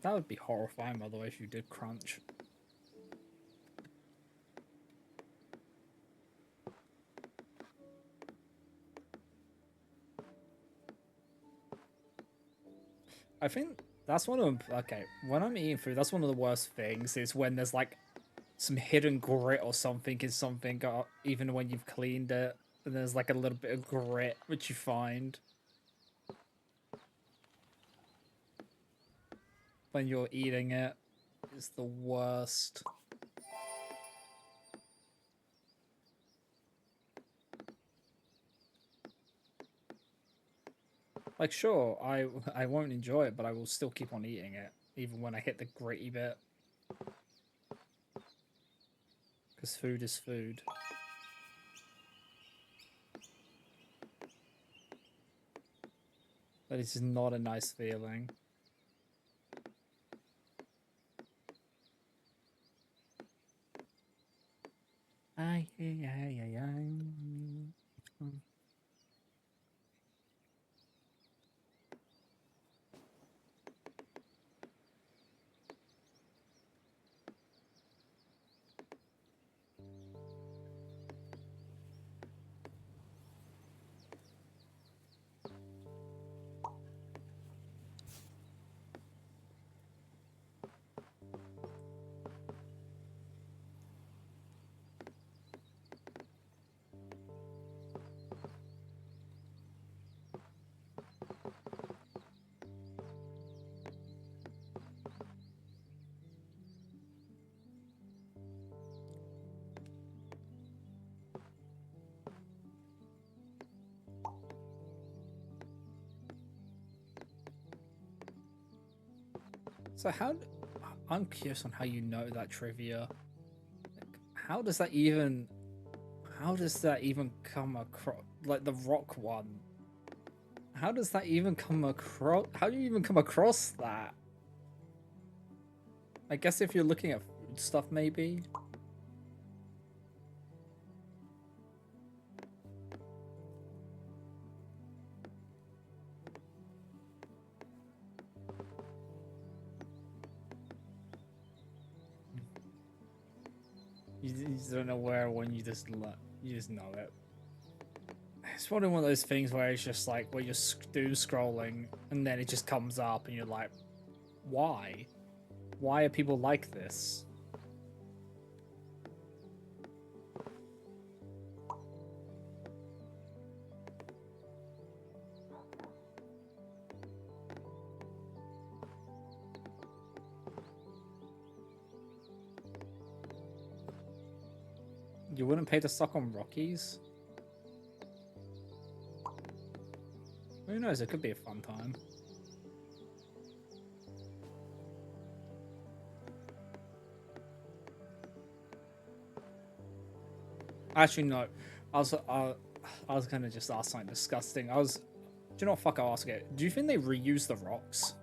That would be horrifying, by the way, if you did crunch. I think that's one of okay, when I'm eating food, that's one of the worst things is when there's like some hidden grit or something in something, even when you've cleaned it, and there's like a little bit of grit which you find when you're eating it. It's the worst. Like, sure, I won't enjoy it, but I will still keep on eating it, even when I hit the gritty bit. Because food is food. But it's not a nice feeling. Ay, ay, ay, ay, ay. So I'm curious on how you know that trivia. Like, how does that even come across? Like the rock one. How does that even come across? How do you even come across that? I guess if you're looking at food stuff, maybe. You just don't know where when you just know it. It's probably one of those things where it's just like where you're doom scrolling and then it just comes up and you're like, why? Why are people like this? You wouldn't pay to suck on Rockies? Who knows? It could be a fun time. Actually, no. I was I was gonna just ask something disgusting. Do you know what? Fuck, I'll ask it. Do you think they reuse the rocks?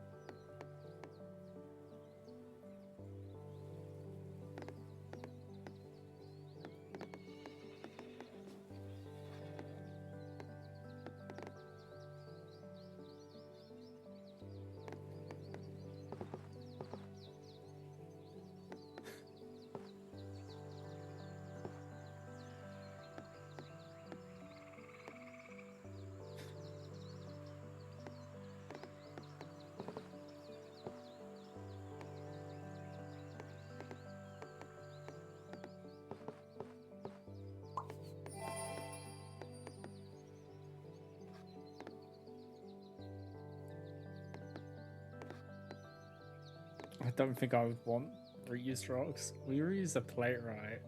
I don't think I would want reused rocks. We reuse the plate, right?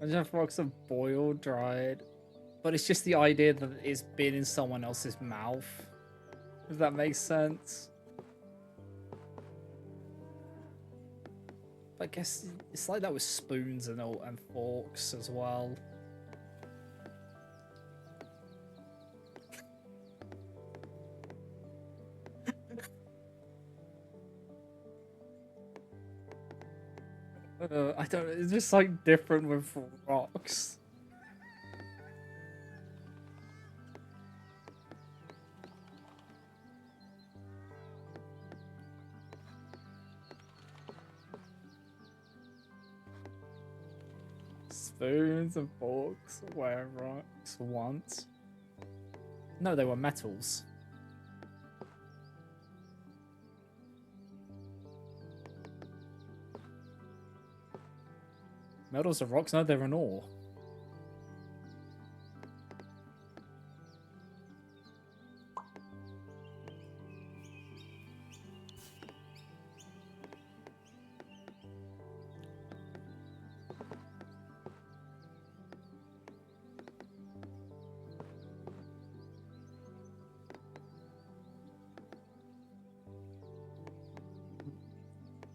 Imagine if rocks are boiled, dried. But it's just the idea that it's been in someone else's mouth. If that makes sense. But I guess it's like that with spoons and all and forks as well. I don't. It's just like different with rocks. Spoons and forks were rocks once. No, they were metals. Metals are rocks? No, they're an ore.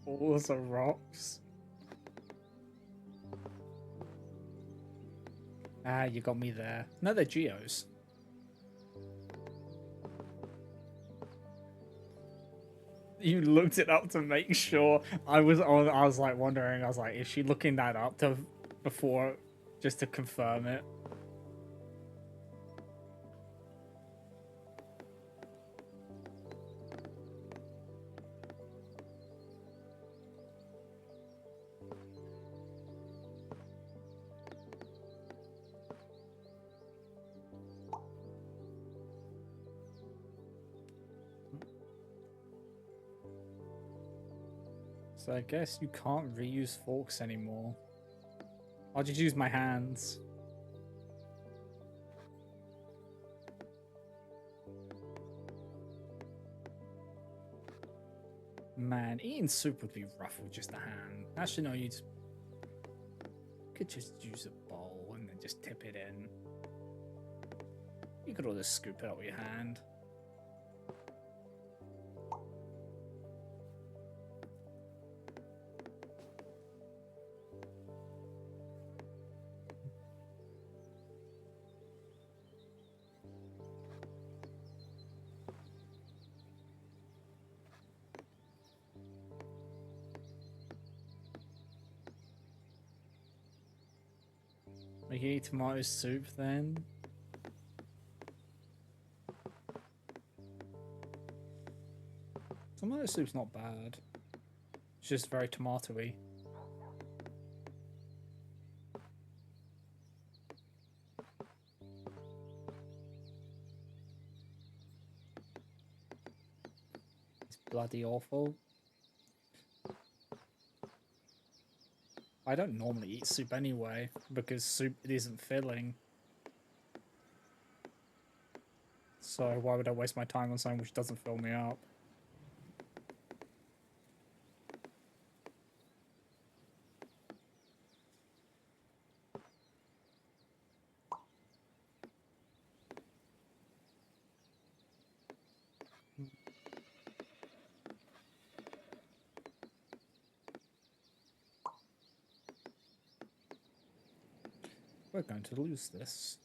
Ores are rocks. Ah, you got me there. No, they're geos. You looked it up to make sure. I was like wondering. I was like, is she looking that up to before, just to confirm it? So I guess you can't reuse forks anymore. I'll just use my hands. Man, eating soup would be rough with just a hand. Actually, no, you could just use a bowl and then just tip it in. You could all just scoop it out with your hand. We can eat tomato soup then. Tomato soup's not bad. It's just very tomatoey. It's bloody awful. I don't normally eat soup anyway, because soup isn't filling. So why would I waste my time on something which doesn't fill me up? We're going to lose this.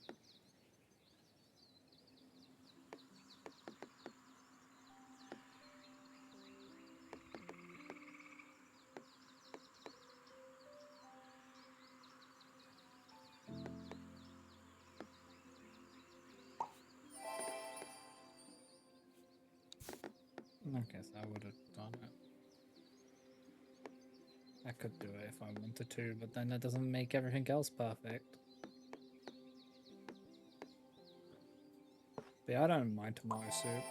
I guess I would have done it. I could do it if I wanted to, but then that doesn't make everything else perfect. But yeah, I don't mind tomato soup.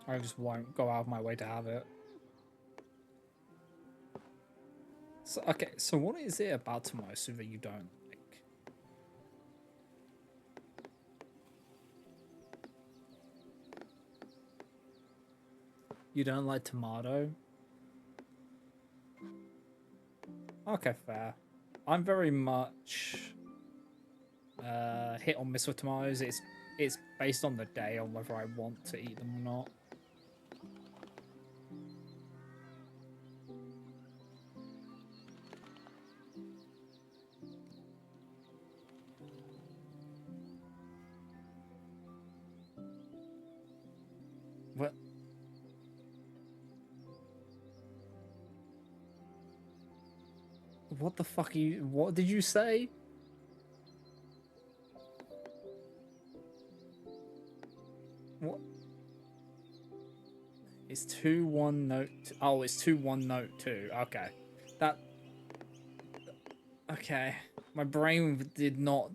I just won't go out of my way to have it. So, okay, so what is it about tomato soup that you don't like? You don't like tomato? Okay, fair. I'm very much hit or miss with tomatoes. It's based on the day on whether I want to eat them or not. What? What the fuck are you? What did you say? What? It's 2-1 note. Oh, it's 2-1 note 2. Okay, that. Okay, my brain did not.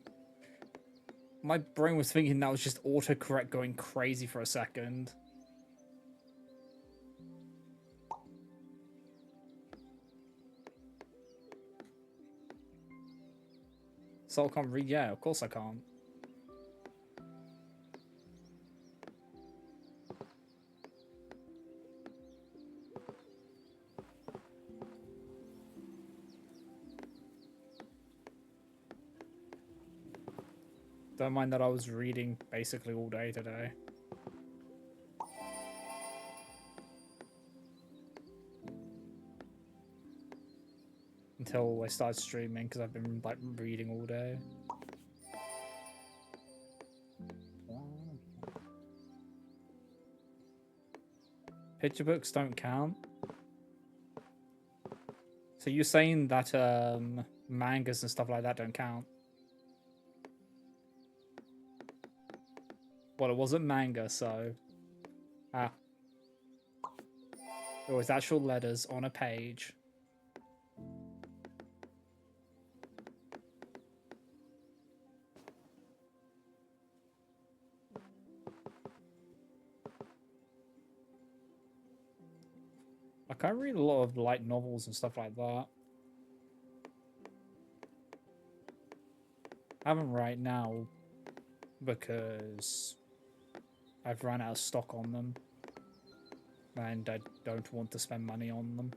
My brain was thinking that was just autocorrect going crazy for a second. So I can't read. Yeah, of course I can't. Don't mind that I was reading basically all day today. Until I started streaming because I've been like reading all day. Picture books don't count. So you're saying that mangas and stuff like that don't count? Well, it wasn't manga, so it was actual letters on a page. Like I read a lot of light novels and stuff like that. I haven't right now because I've run out of stock on them and I don't want to spend money on them.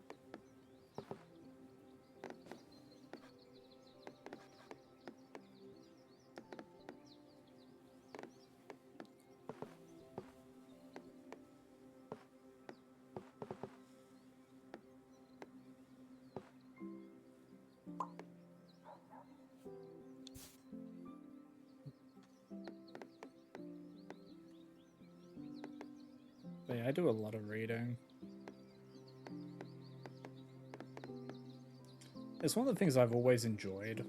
But yeah, I do a lot of reading. It's one of the things I've always enjoyed.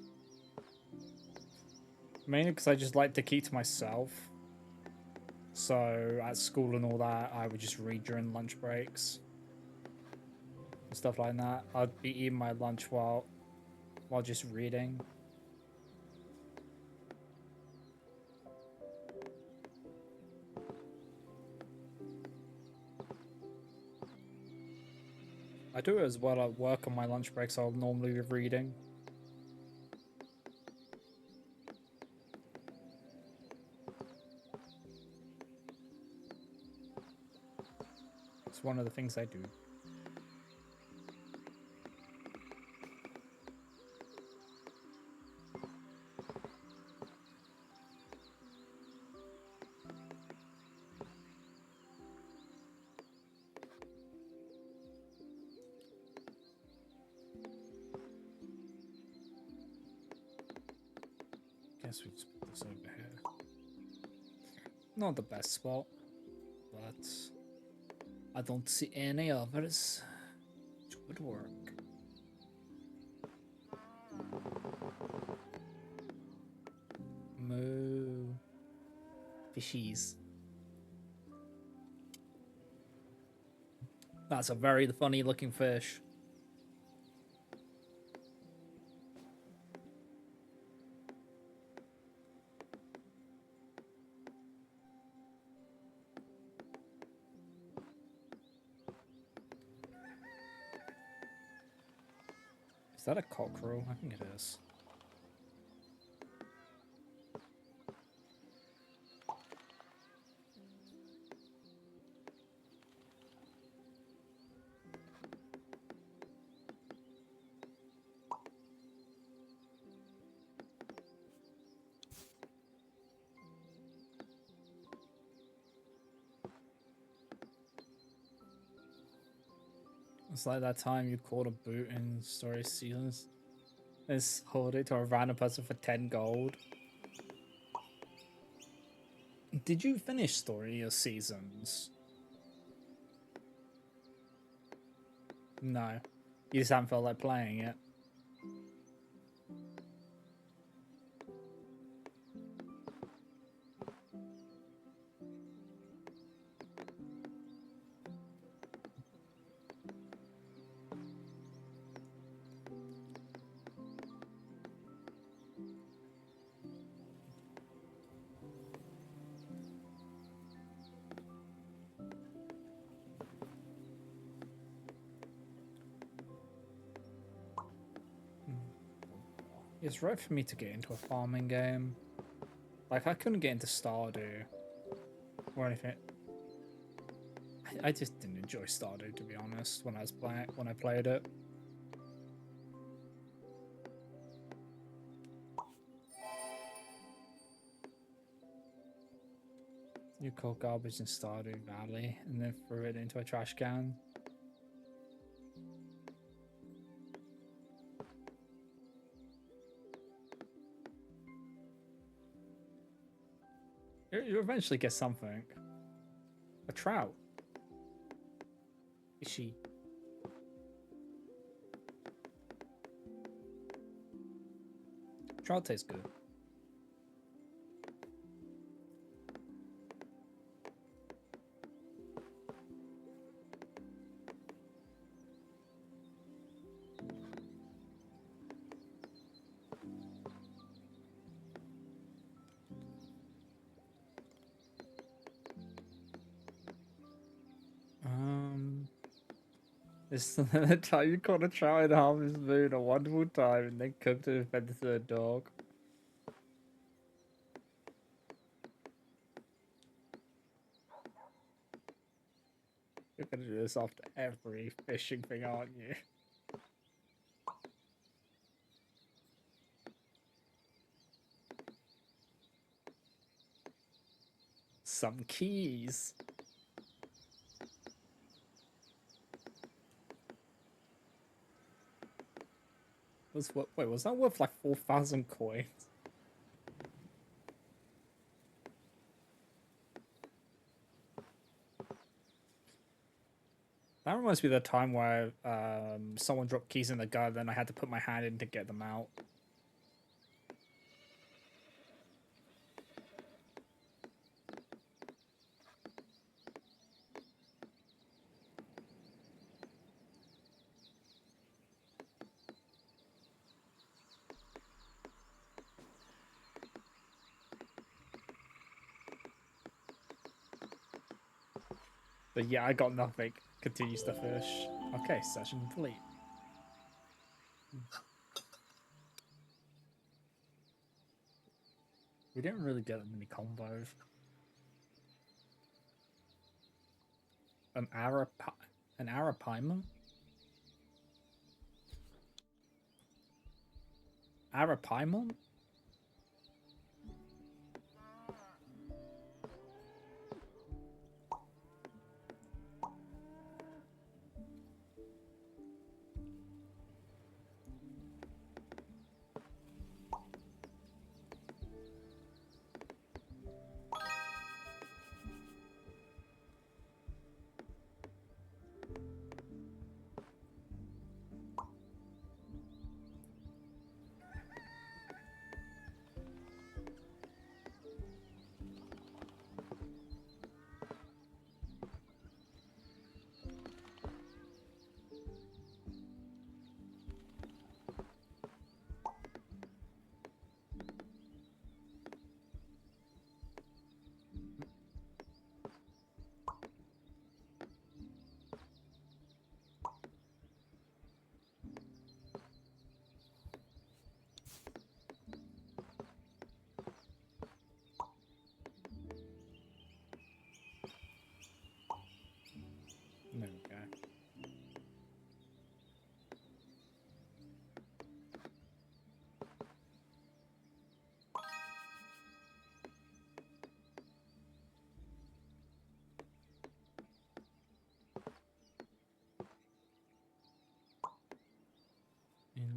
Mainly because I just like to keep to myself. So at school and all that, I would just read during lunch breaks. And stuff like that. I'd be eating my lunch while just reading. I do it as well at work on my lunch breaks. I'll normally be reading. It's one of the things I do. guess we just put this over here. Not the best spot, but I don't see any others which would work. Moo. Fishies. That's a very funny looking fish. Is that a cockerel? I think it is. It's like that time you caught a boot in Story Seasons. It's sold it to a random person for 10 gold. Did you finish Story or Seasons? No. You just haven't felt like playing it. It's right for me to get into a farming game. Like, I couldn't get into Stardew or anything. I just didn't enjoy Stardew, to be honest, when I played it. You caught garbage in Stardew Valley and then threw it into a trash can. You eventually get something. A trout. Fishy. Trout tastes good. This is the time you caught a trout in Harvest Moon, a wonderful time, and then cooked it and fed it to a dog. You're gonna do this after every fishing thing, aren't you? Some keys. Wait, was that worth like 4,000 coins? That reminds me of the time where someone dropped keys in the gutter, then I had to put my hand in to get them out. But yeah, I got nothing. Continues to fish. Okay, session complete. We didn't really get that many combos. An Arapaima? Arapaimon?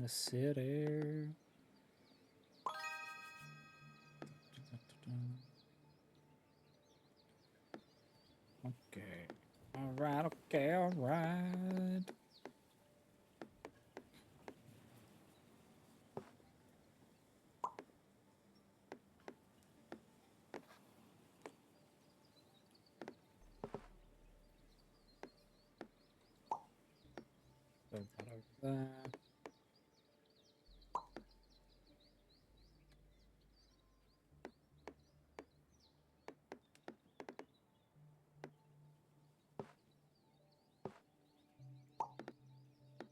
the city. Okay. Alright, okay, alright. Put that over there.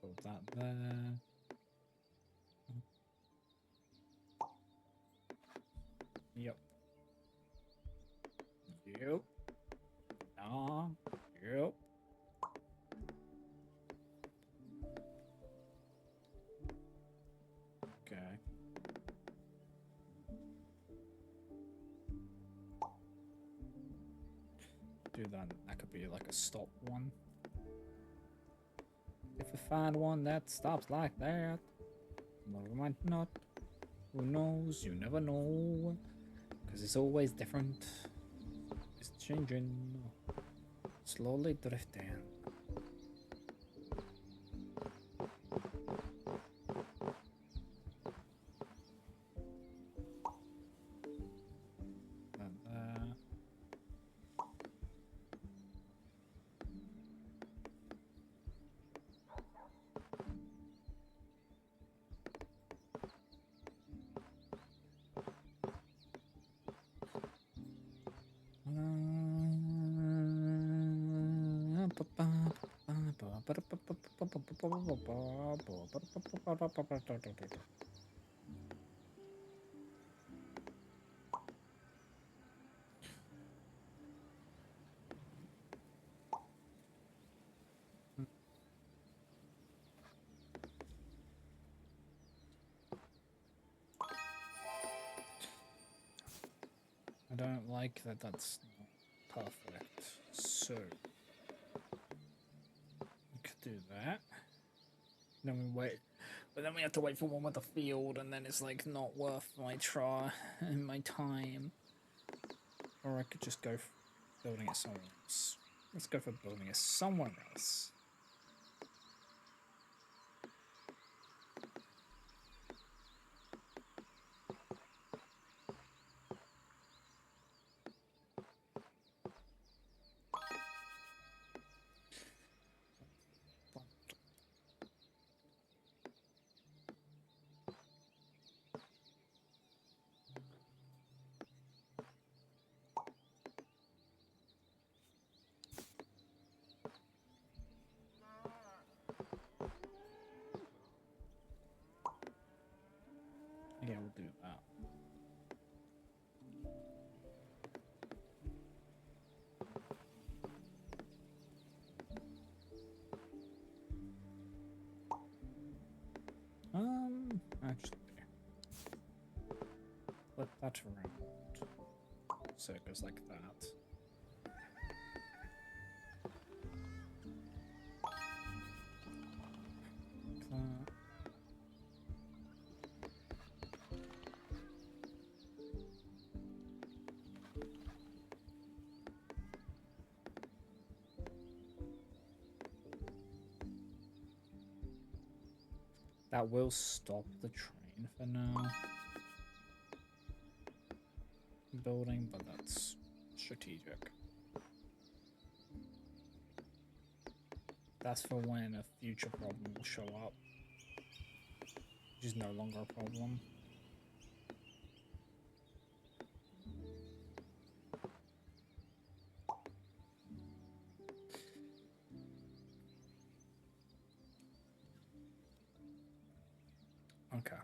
Put that there. Yep. Yep. Ah. Yep. Okay. Do that. That could be like a stop one. If I find one that stops like that, well, it might not. Who knows? You never know. Because it's always different. It's changing. Slowly drifting. I don't like that that's not perfect. So we could do that. Then we wait. But then we have to wait for one with the field, and then it's like not worth my try and my time. Or I could just go for building it somewhere else. Let's go for building it somewhere else. Yeah, we'll do that. Actually, flip that around so it goes like that. That. That will stop the train for now. Building, but that's strategic. That's for when a future problem will show up, which is no longer a problem. Okay.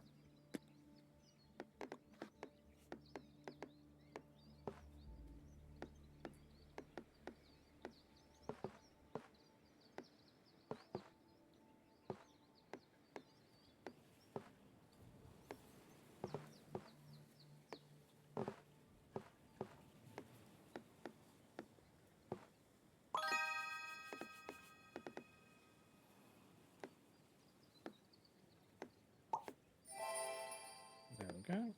go.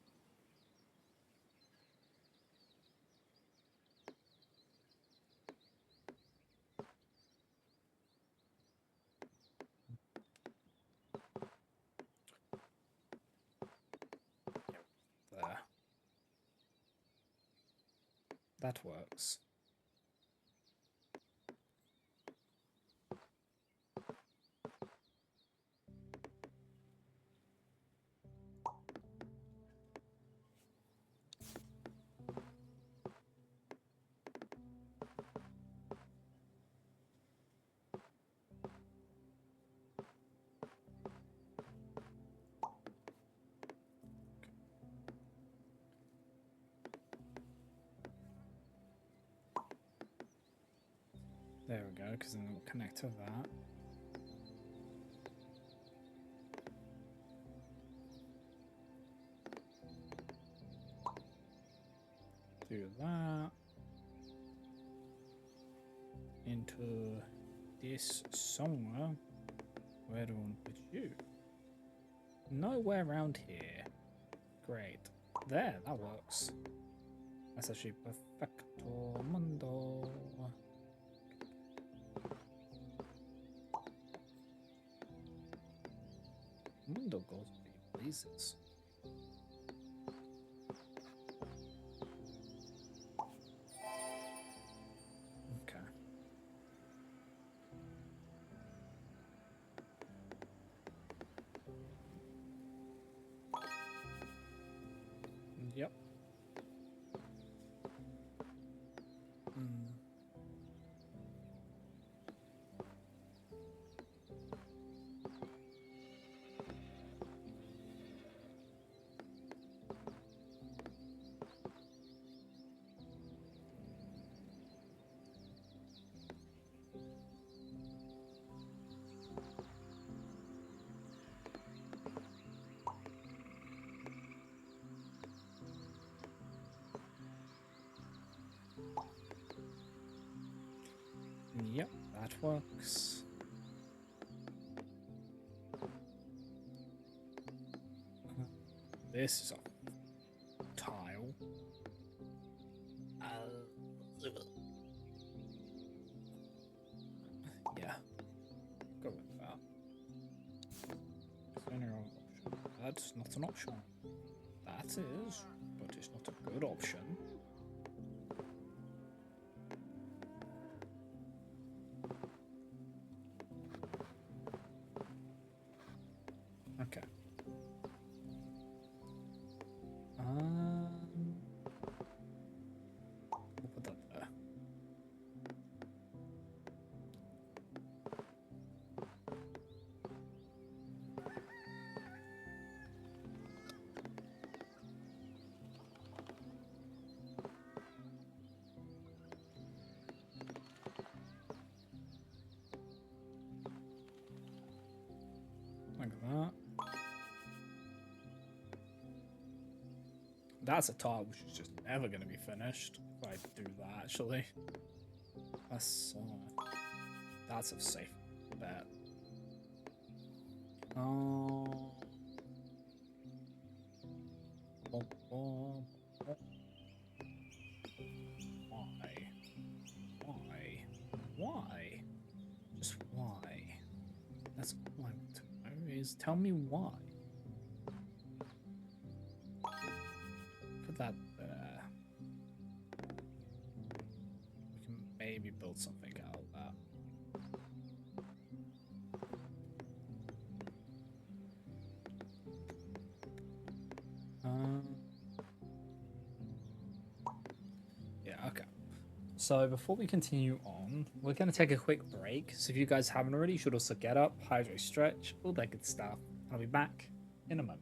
There. That works. There we go, because then it will connect to that. Do that. Into this somewhere. Where do I want to put you? Nowhere around here. Great. There, that works. That's actually perfecto mundo. Mundo goes to places. Okay. Yep. Yep, that works. This is a tile. Yeah, go with that. That's not an option. That is, but it's not a good option. Okay. We'll put that there. Like that. That's a tile which is just never going to be finished if I do that, actually. That's a safe bet. Why? Just why? That's all I want to know is tell me why. Put that there. We can maybe build something out of that. Yeah, okay. So before we continue on, we're going to take a quick break. So if you guys haven't already, you should also get up, hydrate, stretch, all that good stuff. I'll be back in a moment.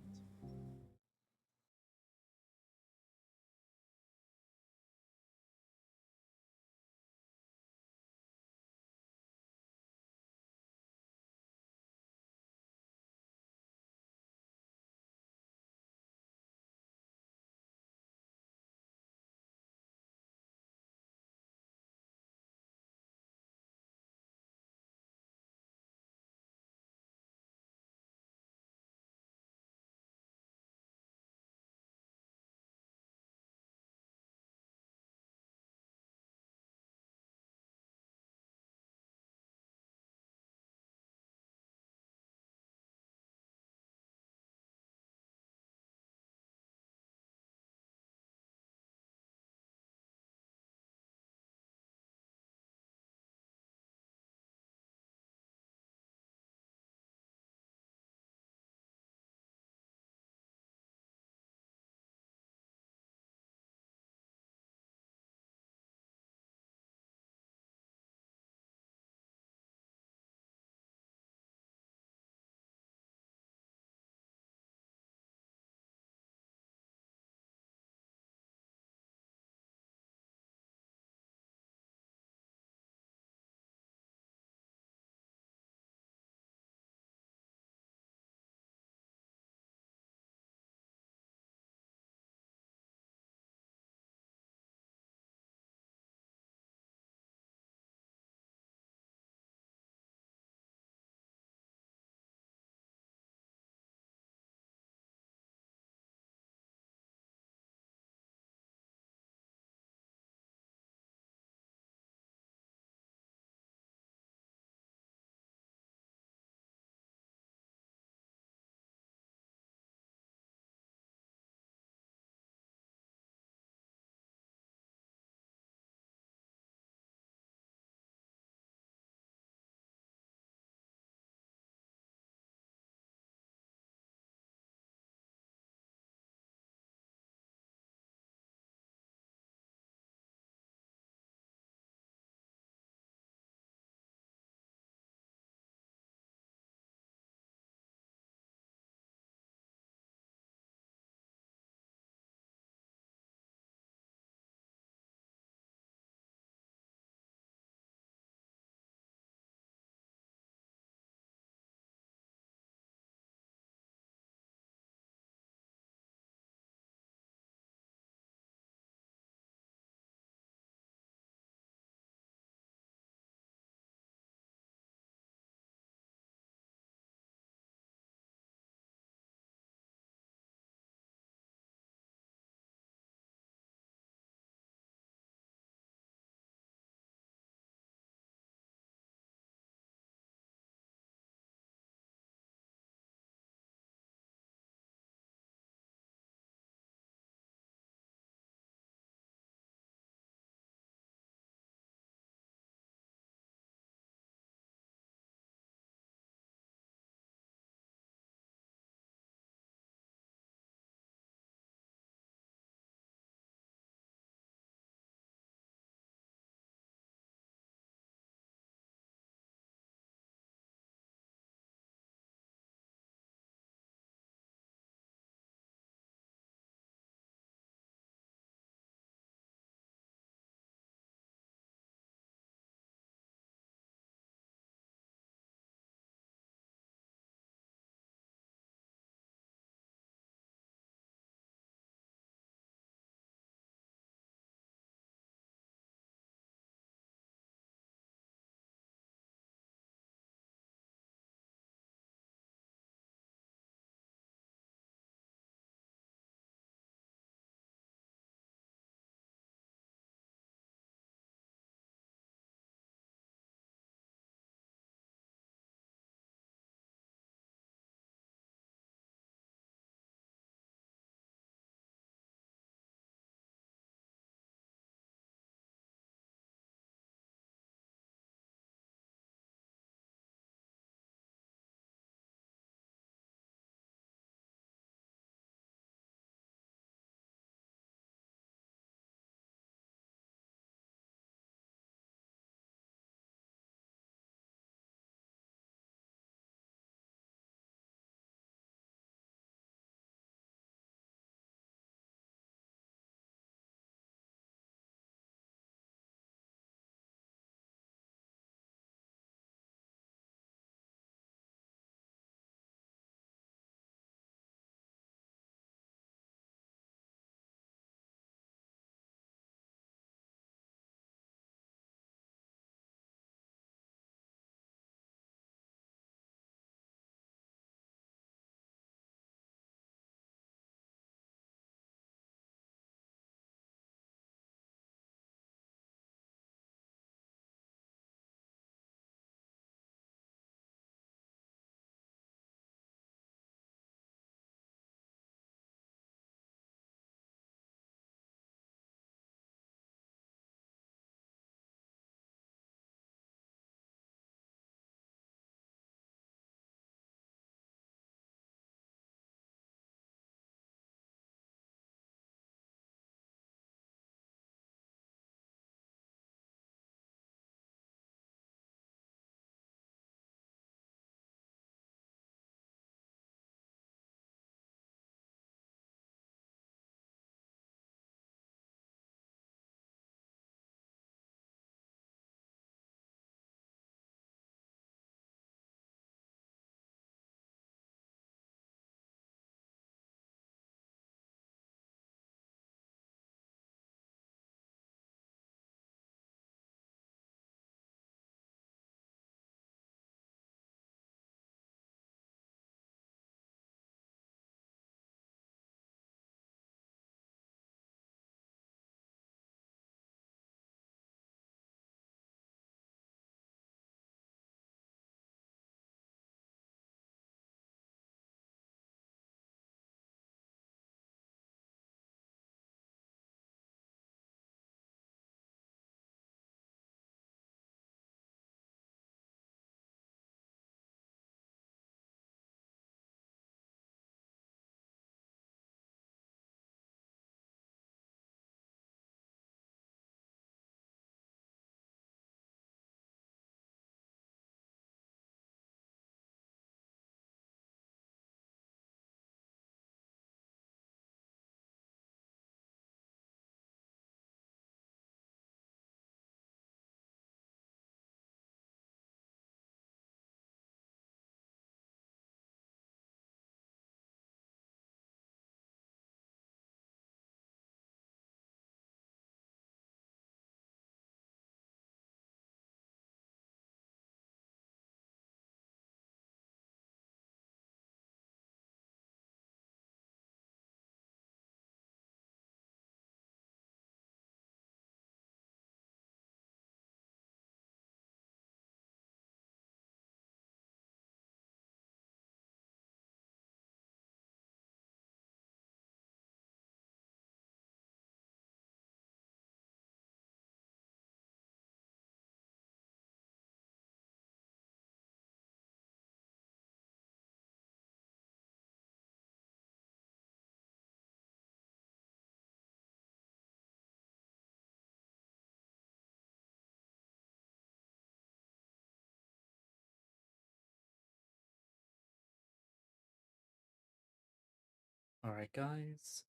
Alright, guys.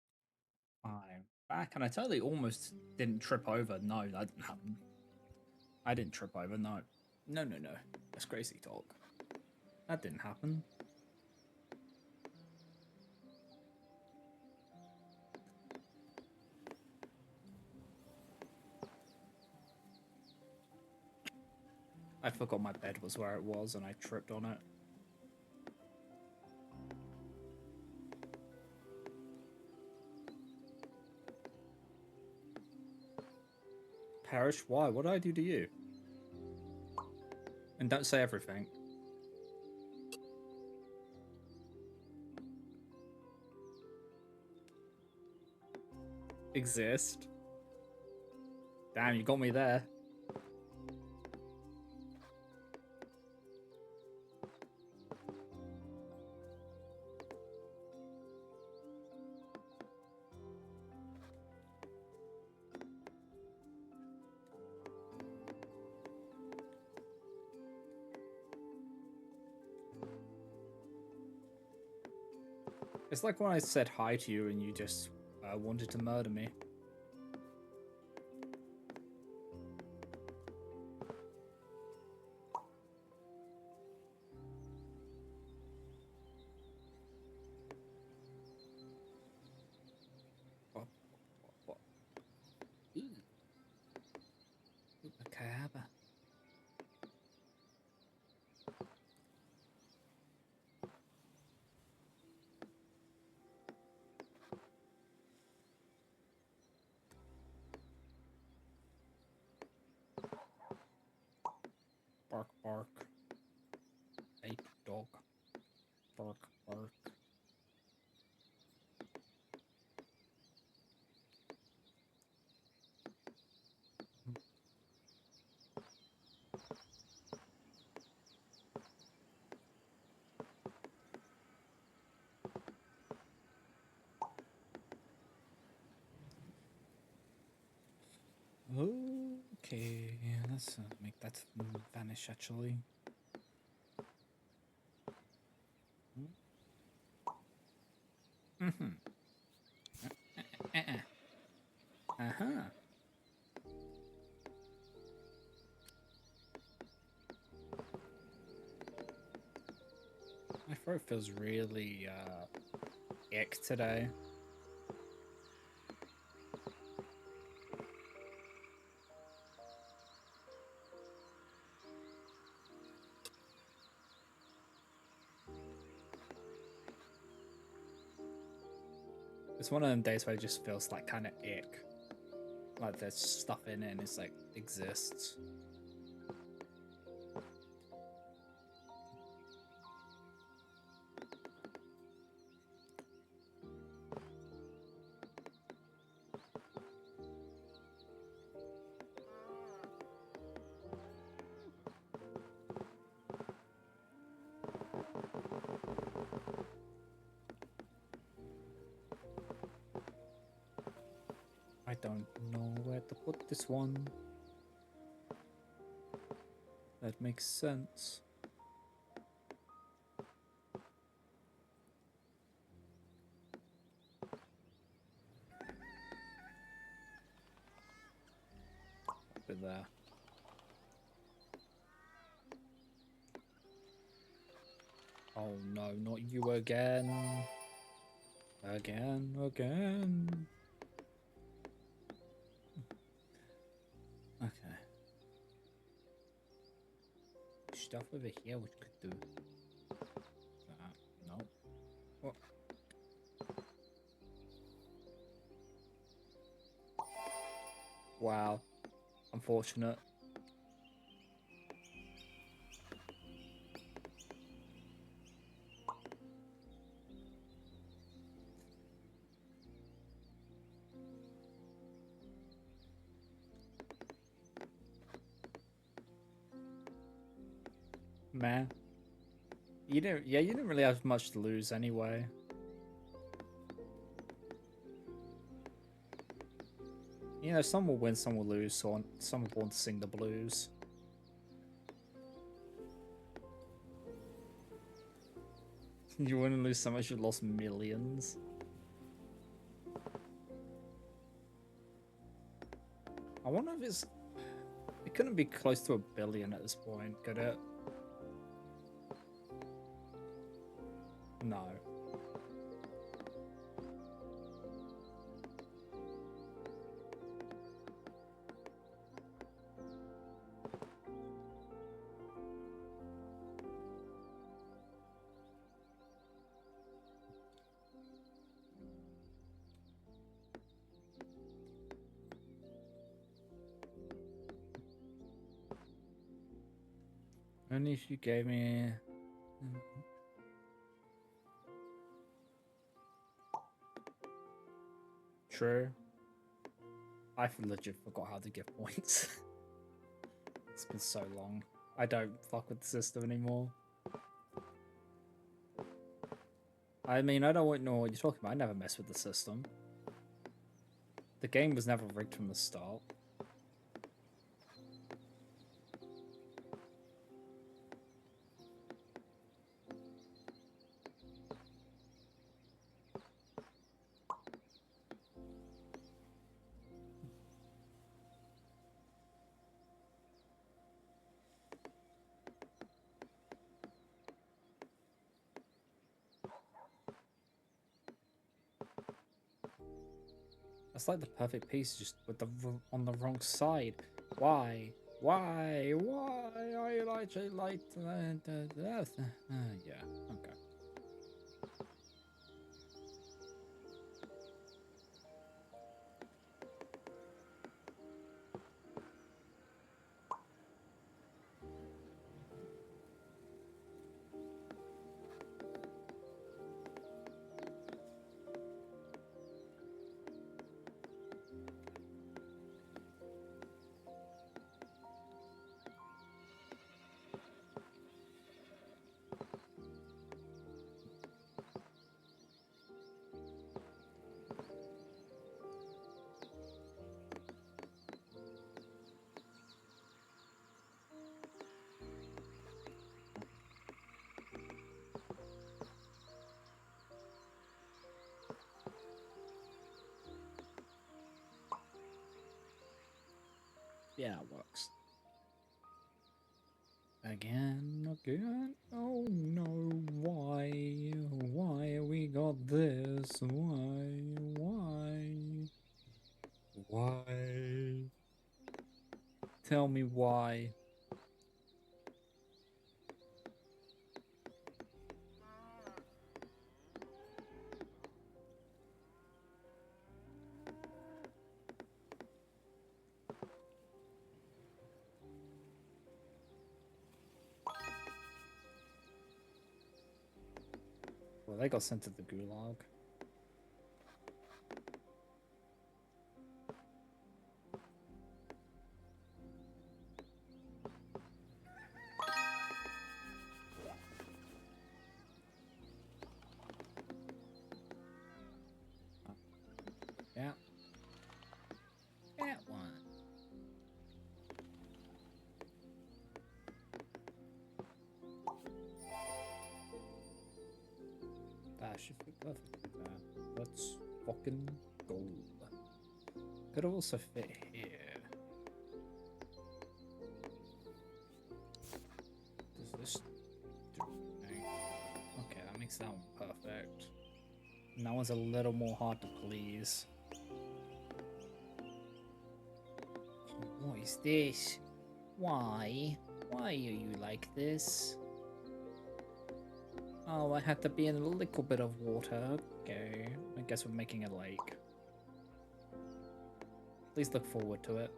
I'm back, and I totally almost didn't trip over. No, that didn't happen. I didn't trip over, no. No, no, no. That's crazy talk. That didn't happen. I forgot my bed was where it was, and I tripped on it. Perish? Why? What did I do to you? And don't say everything. Exist. Damn, you got me there. It's like when I said hi to you and you just wanted to murder me. What? What? Ooh. Ooh, a cab. Bark, bark. Hey, dog. Bark, bark. Okay, let's make that vanish actually. Mm-hmm. Uh-huh. My throat feels really ick today. It's one of them days where it just feels like kind of ick. Like there's stuff in it and it's like exists. I don't know where to put this one. That makes sense. Up in there. Oh no, not you again. Again. Okay. Stuff over here which could do. No. What? Wow. Unfortunate. Man. You didn't really have much to lose anyway. You know, some will win, some will lose, so some are born to sing the blues. You wouldn't lose so much, you lost millions. I wonder if it's... It couldn't be close to 1 billion at this point, could it? No. Only if you gave me... True. I legit forgot how to give points. It's been so long. I don't fuck with the system anymore. I mean, I don't know what you're talking about. I never mess with the system. The game was never rigged from the start. That's like the perfect piece, just with the on the wrong side. Why? Why? Why are you like yeah. Okay. Yeah, it works. Again. Oh no, why? Why we got this? Why? Why? Tell me why. Well, they got sent to the gulag. Yeah. That one. That should fit perfectly there. Let's fucking go. Could also fit here. Does this do anything? Okay, that makes that one perfect. And that one's a little more hard to please. What is this? Why? Why are you like this? Oh, I had to be in a little bit of water. Okay, I guess we're making a lake. Please look forward to it.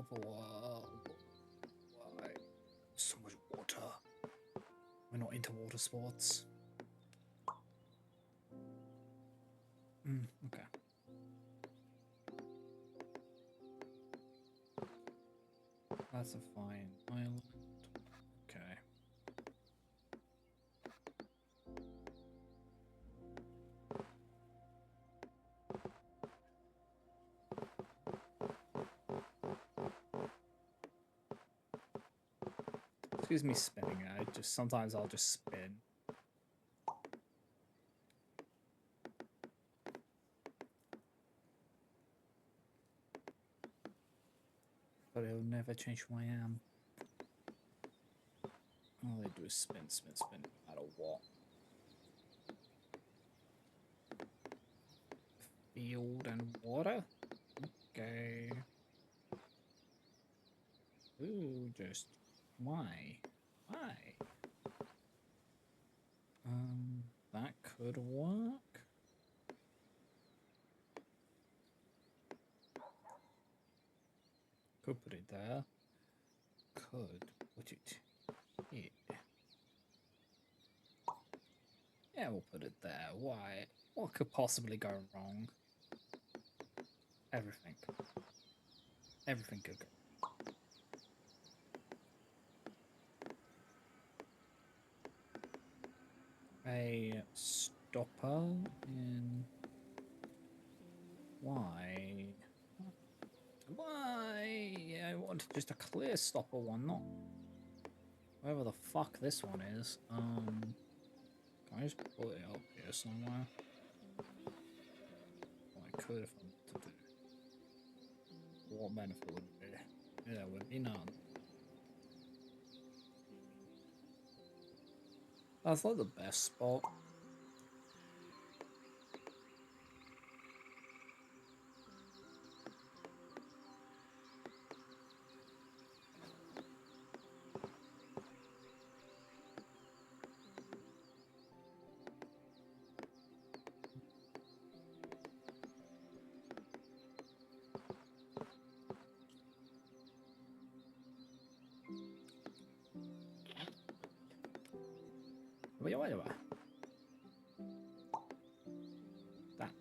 Why? So much water. We're not into water sports. Okay. That's a fine island. Okay. Excuse me spinning. Sometimes I'll just spin. But it'll never change who I am. All they do is spin, spin, spin, no matter what. Field and water? Okay. Ooh, just why? Why? That could work. Could put it there. Could put it here. Yeah, we'll put it there. Why? What could possibly go wrong? Everything. Everything could go. A stopper in... Why? Why? I want just a clear stopper one, not wherever the fuck this one is. Can I just put it up here somewhere? Well, I could if I wanted to. What benefit would it be? There would be none. That's like the best spot. Wait. That.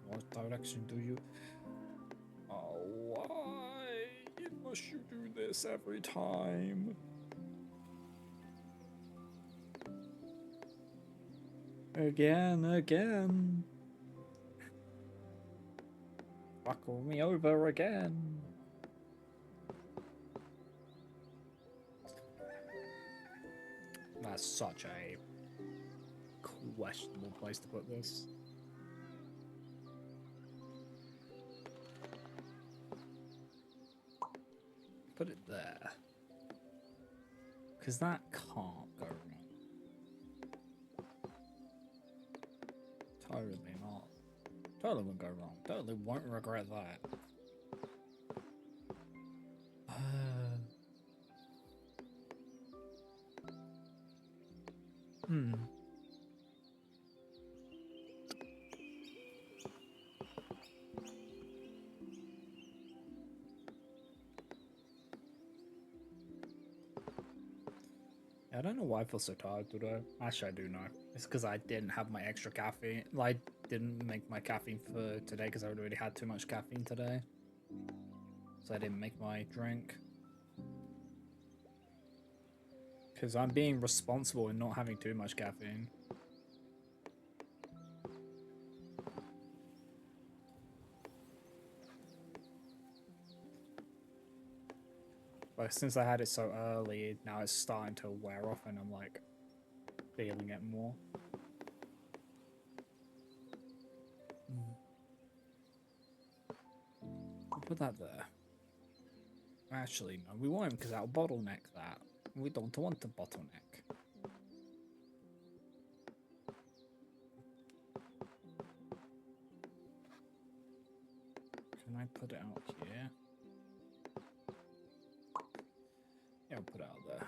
What direction do you... Oh, why must you do this every time? Again. Buckle me over again. That's such a questionable place to put this. Put it there. Because that can't go wrong. Totally not. Totally won't go wrong. Totally won't regret that. I don't know why I feel so tired today. Actually, I do know. It's because I didn't have my extra caffeine. Like, didn't make my caffeine for today because I already had too much caffeine today. So I didn't make my drink. Because I'm being responsible in not having too much caffeine. But since I had it so early, now it's starting to wear off and I'm like feeling it more. We'll put that there. Actually, no, we won't because that'll bottleneck that. We don't want to bottleneck. Can I put it out here? Yeah, I'll put it out there.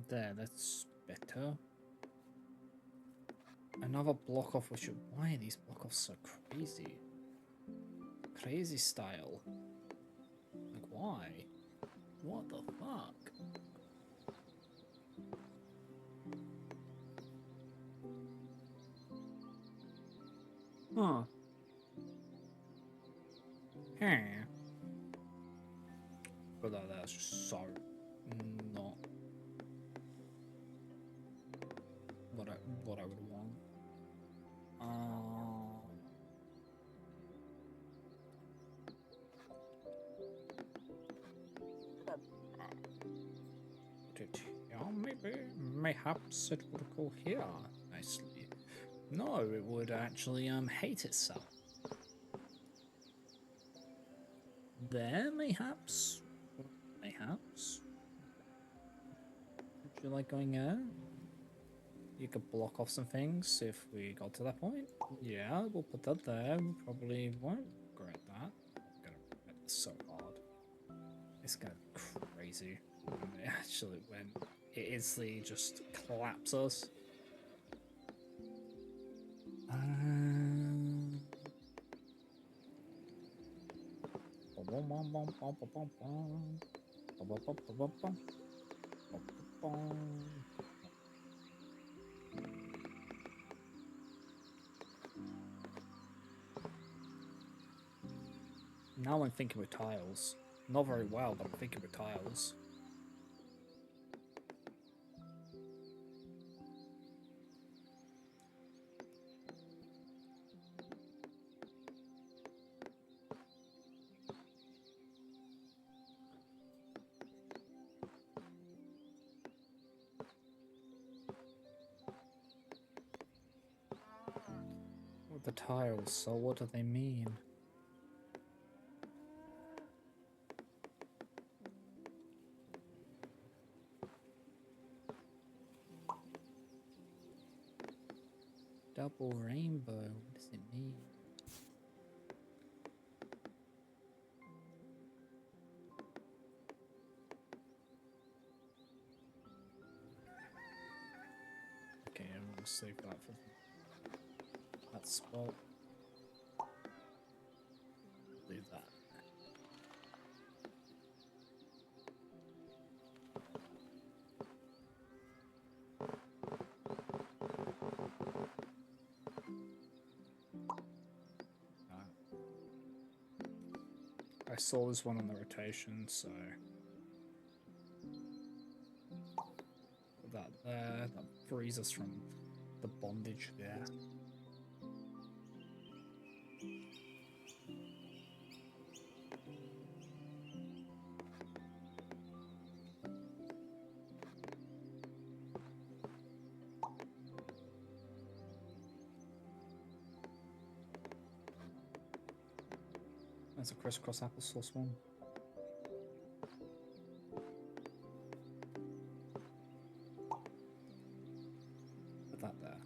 There, that's better. Another block off, which why are these block offs so crazy? Crazy style. Like why? What the fuck? Huh. Huh. But that's just so not what I would want. Yeah, mayhaps it would go here nicely. No, it would actually hate itself. There, mayhaps. Mayhaps. Would you like going there? You could block off some things if we got to that point. Yeah, we'll put that there. We probably won't regret that. I'm gonna regret this so hard. It's gonna be crazy. It actually went. It instantly just collapses. Now I'm thinking with tiles. Not very well, but I'm thinking with tiles. With the tiles, so what do they mean? Double rainbow, what does it mean? Okay, I'm gonna save that for that spot. Leave that. I saw this one on the rotation, so put that there. That frees us from the bondage there. There's a crisscross applesauce one. Put that there.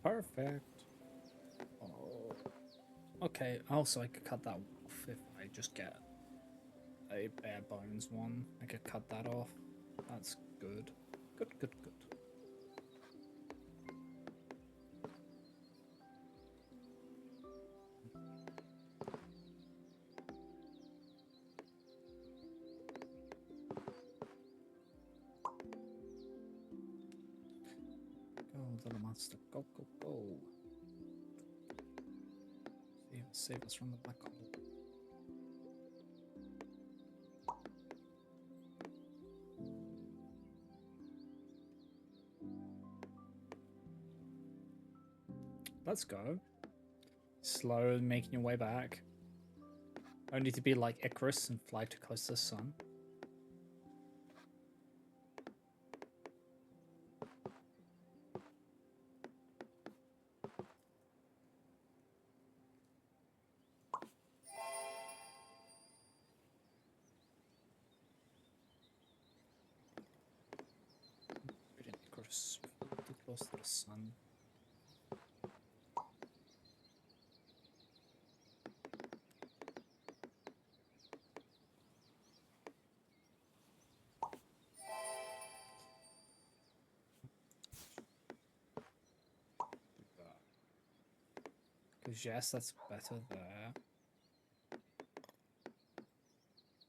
Perfect. Oh. Okay, also I could cut that off if I just get a bare bones one. I could cut that off. That's good. Good, good, good. Go, little monster. Go, go, go. Save us from the black hole. Let's go. Slow, making your way back. Only to be like Icarus and fly too close to the sun. Icarus, too close to the sun. Because yes, that's better there.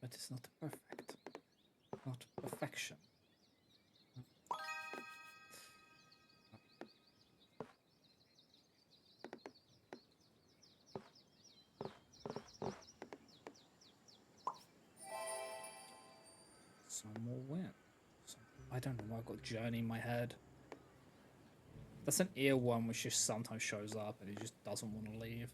But it's not perfect. Not perfection. Some will win. I don't know why I've got Journey in my head. That's an earworm which just sometimes shows up and he just doesn't want to leave.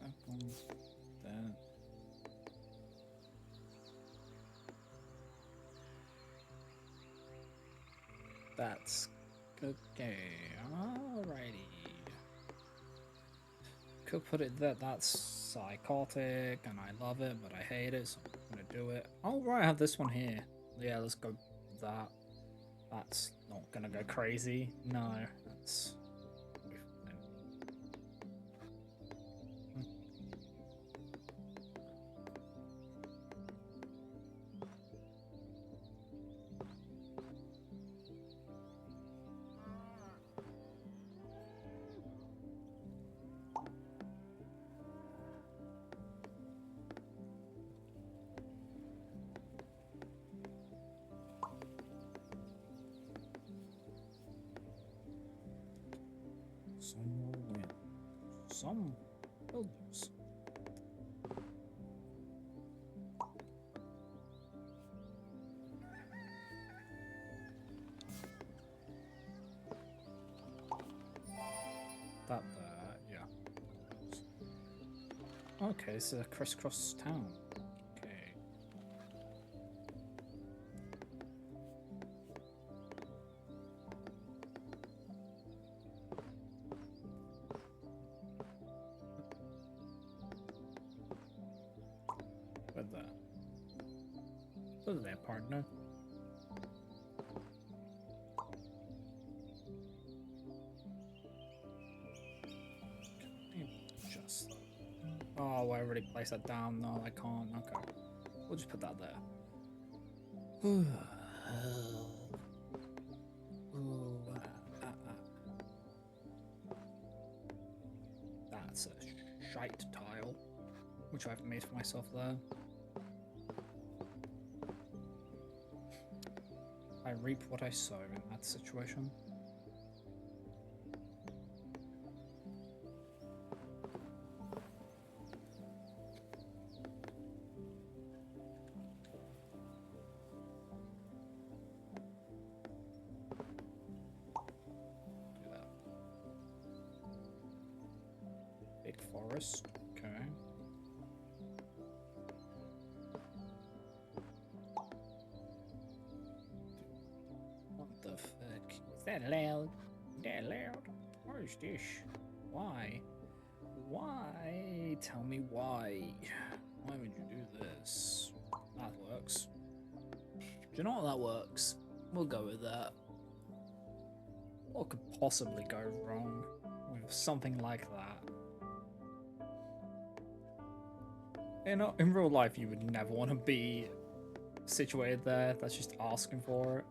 That one there. That's okay. Alrighty. Could put it that that's psychotic and I love it, but I hate it, so I'm gonna do it. Oh right, I have this one here. Yeah, let's go with that. That's not gonna go crazy. No, that's some will win. Some will lose. That there, yeah. Okay, it's a crisscross town. Okay. But there. What's there, partner? Just. Oh, I already placed that down. No, I can't. Okay. We'll just put that there. Ooh, That's a shite tile, which I've made for myself there. I reap what I sow in that situation. Do that. Big forest. Okay. What the fuck? Is that loud? Is that loud? What is this? Why? Why? Tell me why. Why would you do this? That works. Do you know what that works? We'll go with that. What could possibly go wrong with something like that? In real life, you would never want to be situated there. That's just asking for it.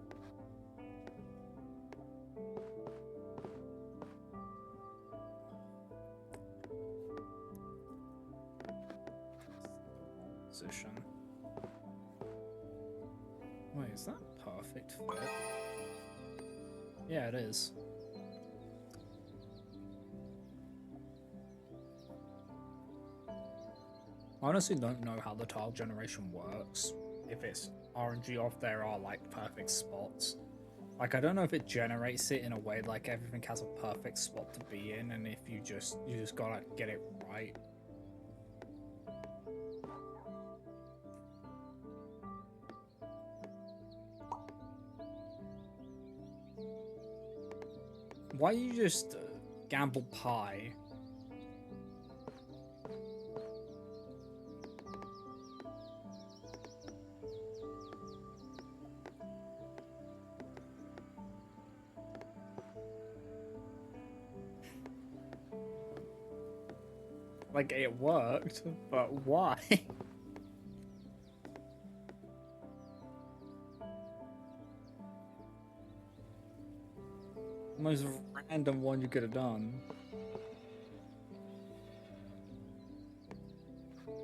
Position. Wait, is that perfect fit? Yeah, it is. I honestly don't know how the tile generation works. If it's RNG or if there are like perfect spots. Like I don't know if it generates it in a way like everything has a perfect spot to be in, and if you just gotta get it right. Why you just gamble pie? Like, it worked, but why? Most random one you could have done.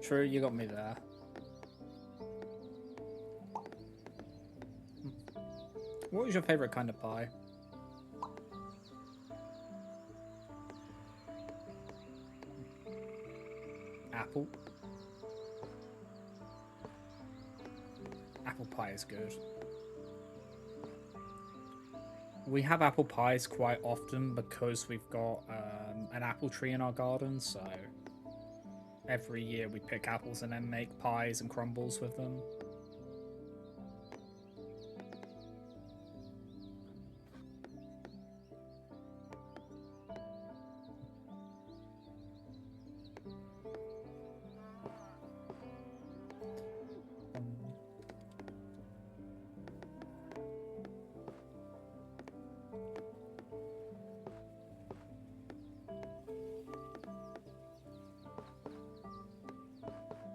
True, you got me there. What was your favorite kind of pie? Apple? Apple pie is good. We have apple pies quite often because we've got an apple tree in our garden, so every year we pick apples and then make pies and crumbles with them.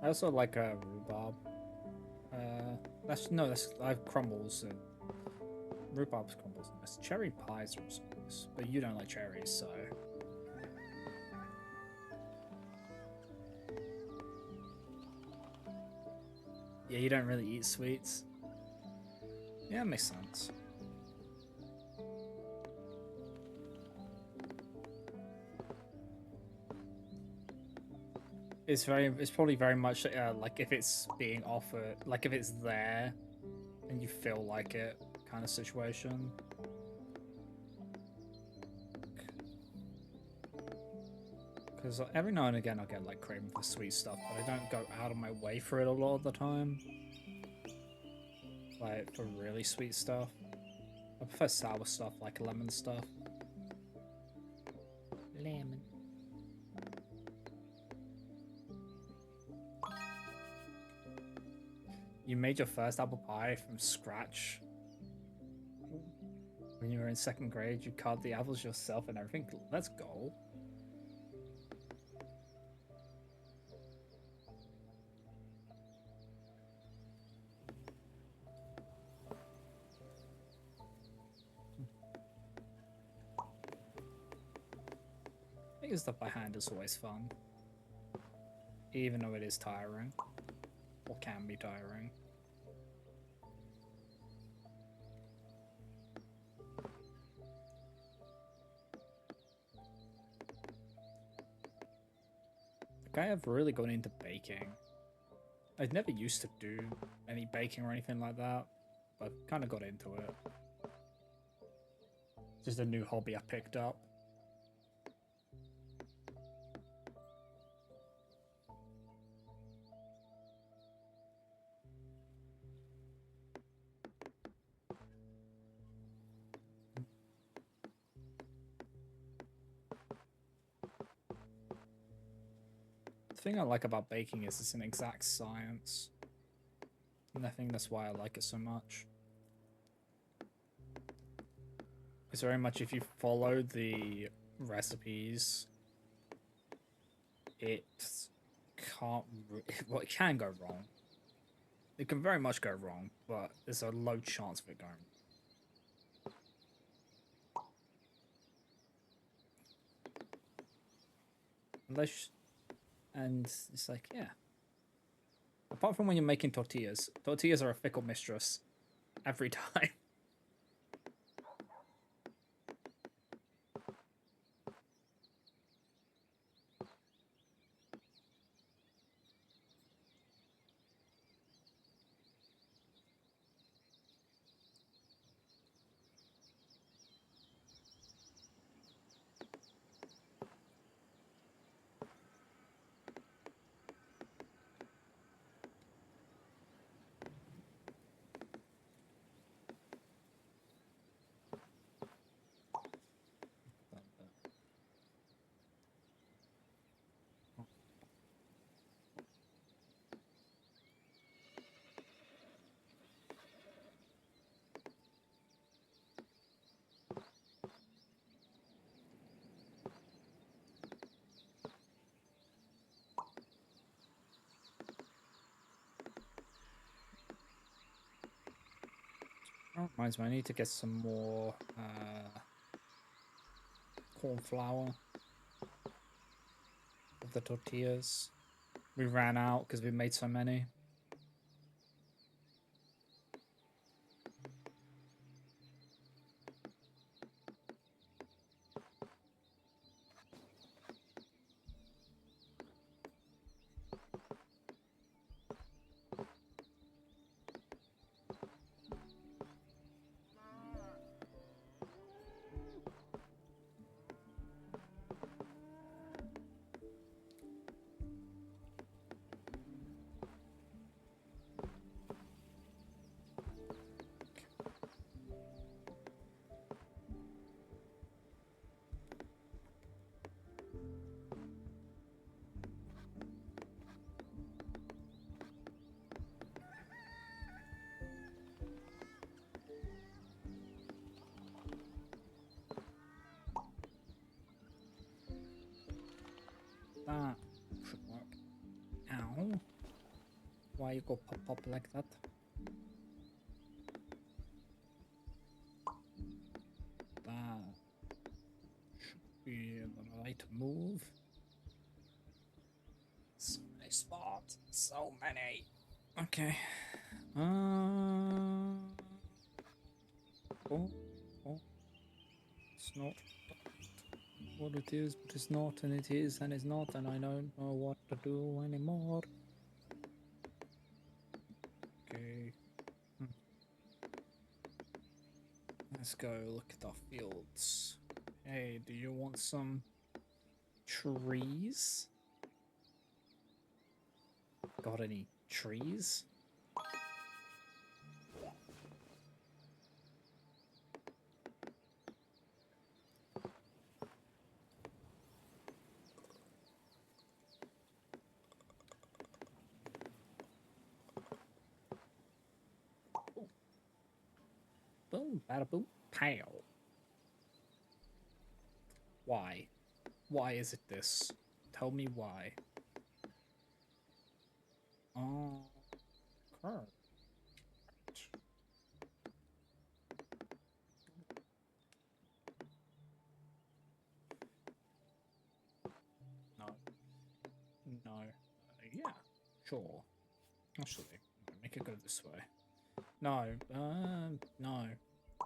I also like rhubarb. That's I have crumbles and rhubarb's crumbles. Nice. Cherry pies are also nice, but you don't like cherries, so yeah, you don't really eat sweets. Yeah, it makes sense. It's probably very much like if it's being offered, like if it's there and you feel like it kind of situation. Because every now and again I'll get like craving for sweet stuff, but I don't go out of my way for it a lot of the time. Like for really sweet stuff. I prefer sour stuff like lemon stuff. Lemon. You made your first apple pie from scratch when you were in second grade. You carved the apples yourself and everything. Let's go. Making stuff by hand is always fun, even though it is tiring, or can be tiring. Like I have really gone into baking. I'd never used to do any baking or anything like that, but kind of got into it. Just a new hobby I picked up. The thing I like about baking is it's an exact science. And I think that's why I like it so much. It's very much if you follow the recipes, it can't. Well, it can go wrong. It can very much go wrong, but there's a low chance of it going wrong. Unless, and it's like, yeah. Apart from when you're making tortillas, tortillas are a fickle mistress every time. Oh, reminds me, I need to get some more corn flour of the tortillas. We ran out because we made so many. That should work. Ow. Why you go pop like that? That should be the right move. So many spots. So many. Okay. Oh, oh. It's not what it is, but it's not, and it is, and it's not, and I don't know what to do anymore. Okay. Let's go look at our fields. Hey, do you want some trees? Got any trees? Ooh. Boom, bada boom, pow. Why? Why is it this? Tell me why. Oh, current. No. No. Yeah, sure. Actually, make it go this way. No. No.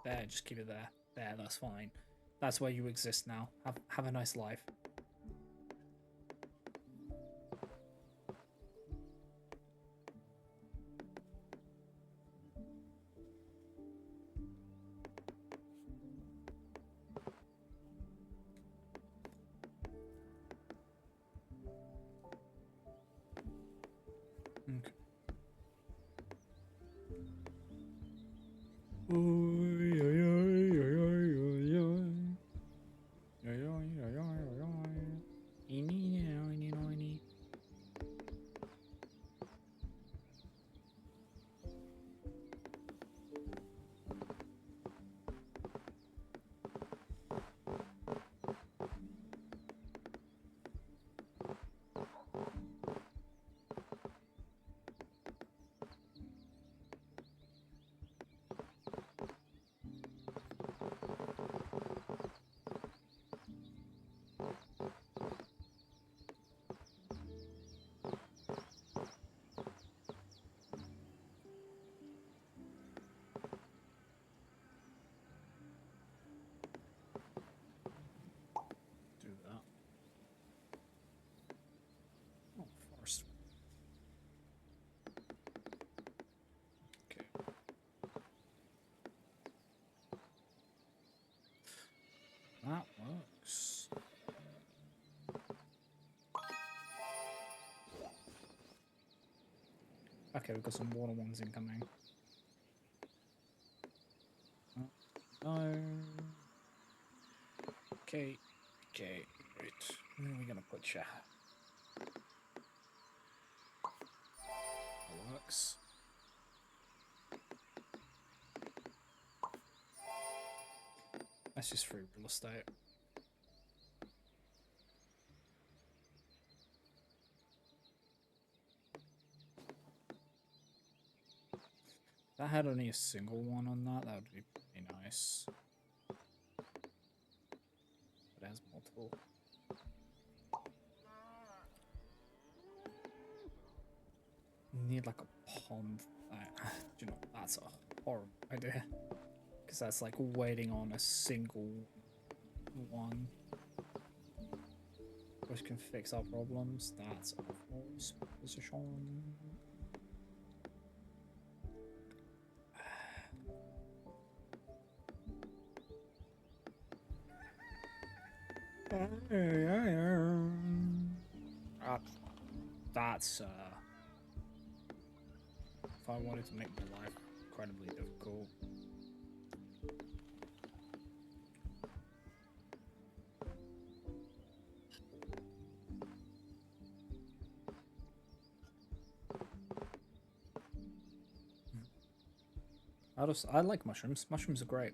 There, just keep it there. There, that's fine. That's where you exist now. Have a nice life. Okay. Do that. Oh, forest. Okay. That works. Okay, we've got some water ones incoming. No. Okay. Okay. Right. Where are we gonna put you? That works. That's just free real estate. If that had only a single one on that, that would be pretty nice. But it has multiple. Need like a pond. You know, that's a horrible idea. Because that's like waiting on a single one. Which can fix our problems. That's a false position. That's if I wanted to make my life incredibly difficult. I like mushrooms. Mushrooms are great.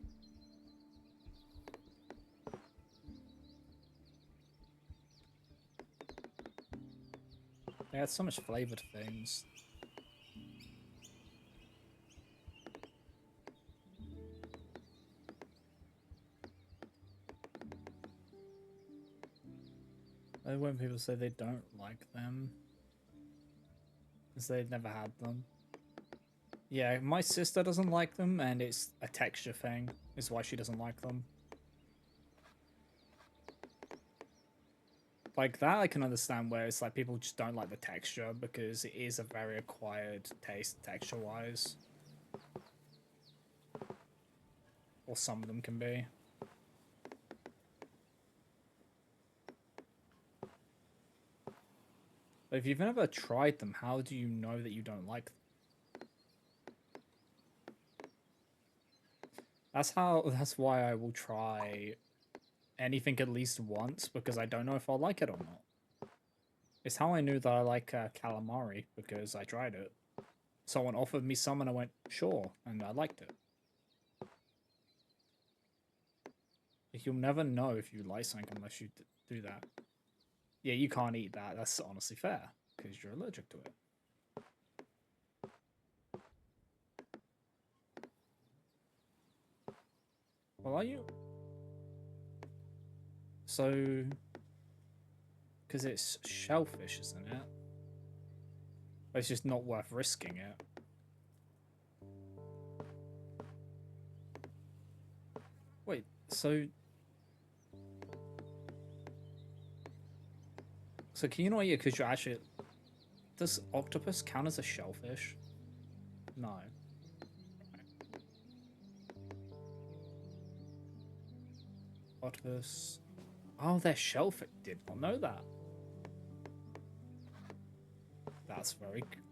They add so much flavor to things. And when people say they don't like them, because they've never had them. Yeah, my sister doesn't like them, and it's a texture thing, is why she doesn't like them. Like that I can understand, where it's like people just don't like the texture because it is a very acquired taste texture-wise. Or some of them can be. But if you've never tried them, how do you know that you don't like them? That's why I will try anything at least once, because I don't know if I'll like it or not. It's how I knew that I like calamari, because I tried it. Someone offered me some and I went, sure, and I liked it. You'll never know if you like something unless you do that. Yeah, you can't eat that. That's honestly fair, because you're allergic to it. Well, are you? So, because it's shellfish, isn't it? It's just not worth risking it. Wait, so... So can you not eat it because you're actually... Does octopus count as a shellfish? No. Octopus... Oh, they're shellfish. Did not know that.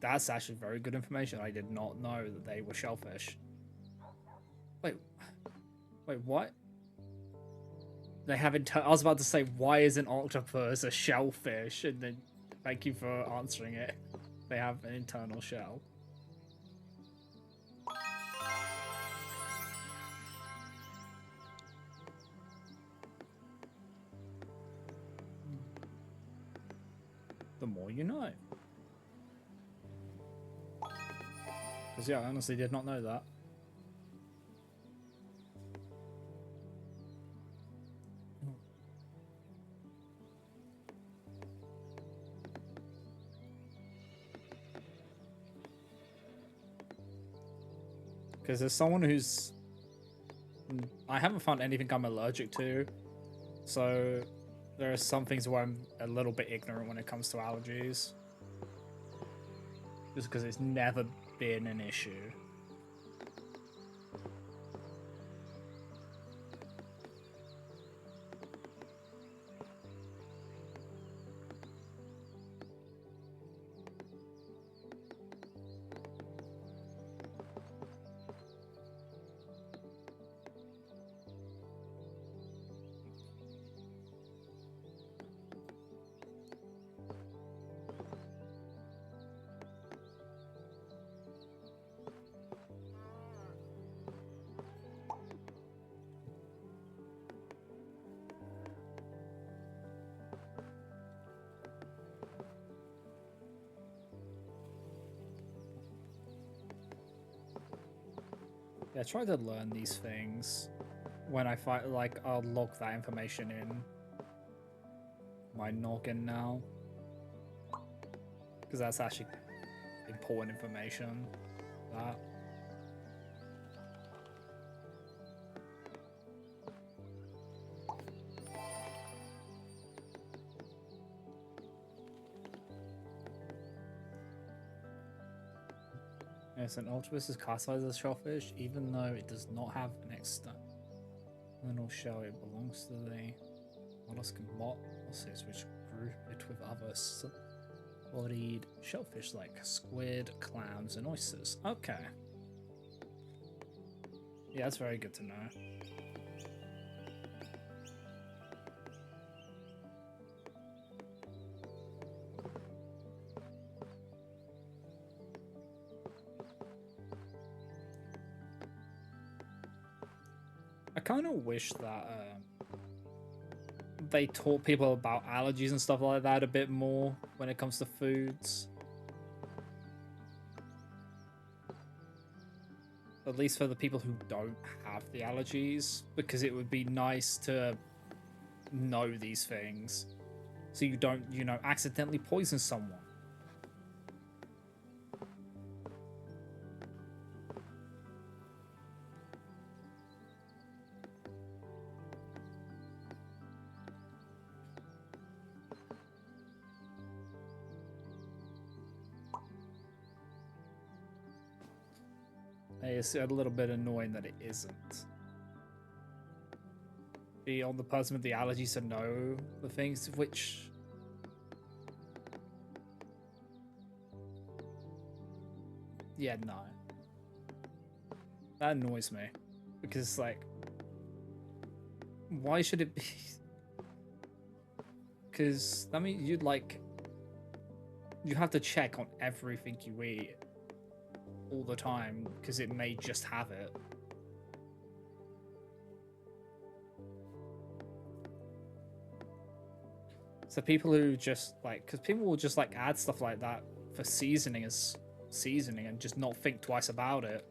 That's actually very good information. I did not know that they were shellfish. Wait, what? They have I was about to say, why is an octopus a shellfish? And then, thank you for answering it. They have an internal shell. The more you know. Because yeah, I honestly did not know that. Because there's someone who's... I haven't found anything I'm allergic to. So there are some things where I'm a little bit ignorant when it comes to allergies. Just because it's never been an issue. Yeah, try to learn these things when I find, like, I'll log that information in my noggin now, because that's actually important information. That. Yes, an octopus is classified as shellfish, even though it does not have an external shell. It belongs to the mollusk and mosses, which group it with other bodied shellfish like squid, clams, and oysters. Okay. Yeah, that's very good to know. I kind of wish that they taught people about allergies and stuff like that a bit more when it comes to foods. At least for the people who don't have the allergies, because it would be nice to know these things so you don't, you know, accidentally poison someone. It's a little bit annoying that it isn't. Be on the person with the allergies to know the things, which... Yeah, no. That annoys me. Because, like... Why should it be... Because, I mean, you'd, like... You have to check on everything you eat all the time, because it may just have it. So people who just, like... Because people will just, like, add stuff like that for seasoning as seasoning and just not think twice about it.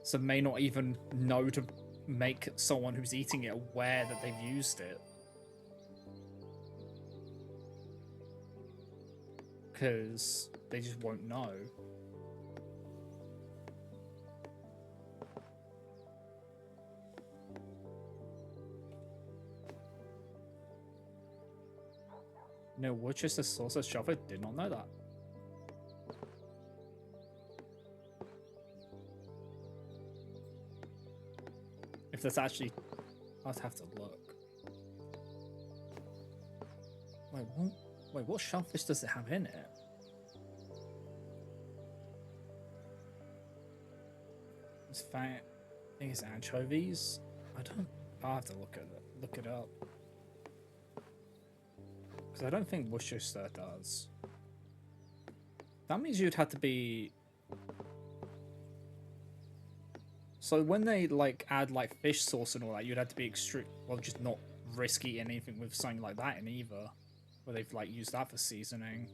So may not even know to make someone who's eating it aware that they've used it. Because they just won't know. No, Worcester sauce at shellfish? Did not know that. If that's actually... I'd have to look. Wait, what? Wait, what shellfish does it have in it? It's fat. I think it's anchovies. I don't... I'll have to look it up. Because I don't think Worcester does. That means you'd have to be... So when they, like, add, like, fish sauce and all that, you'd have to be extreme... Well, just not risk eating anything with something like that in either. Where they've, like, used that for seasoning.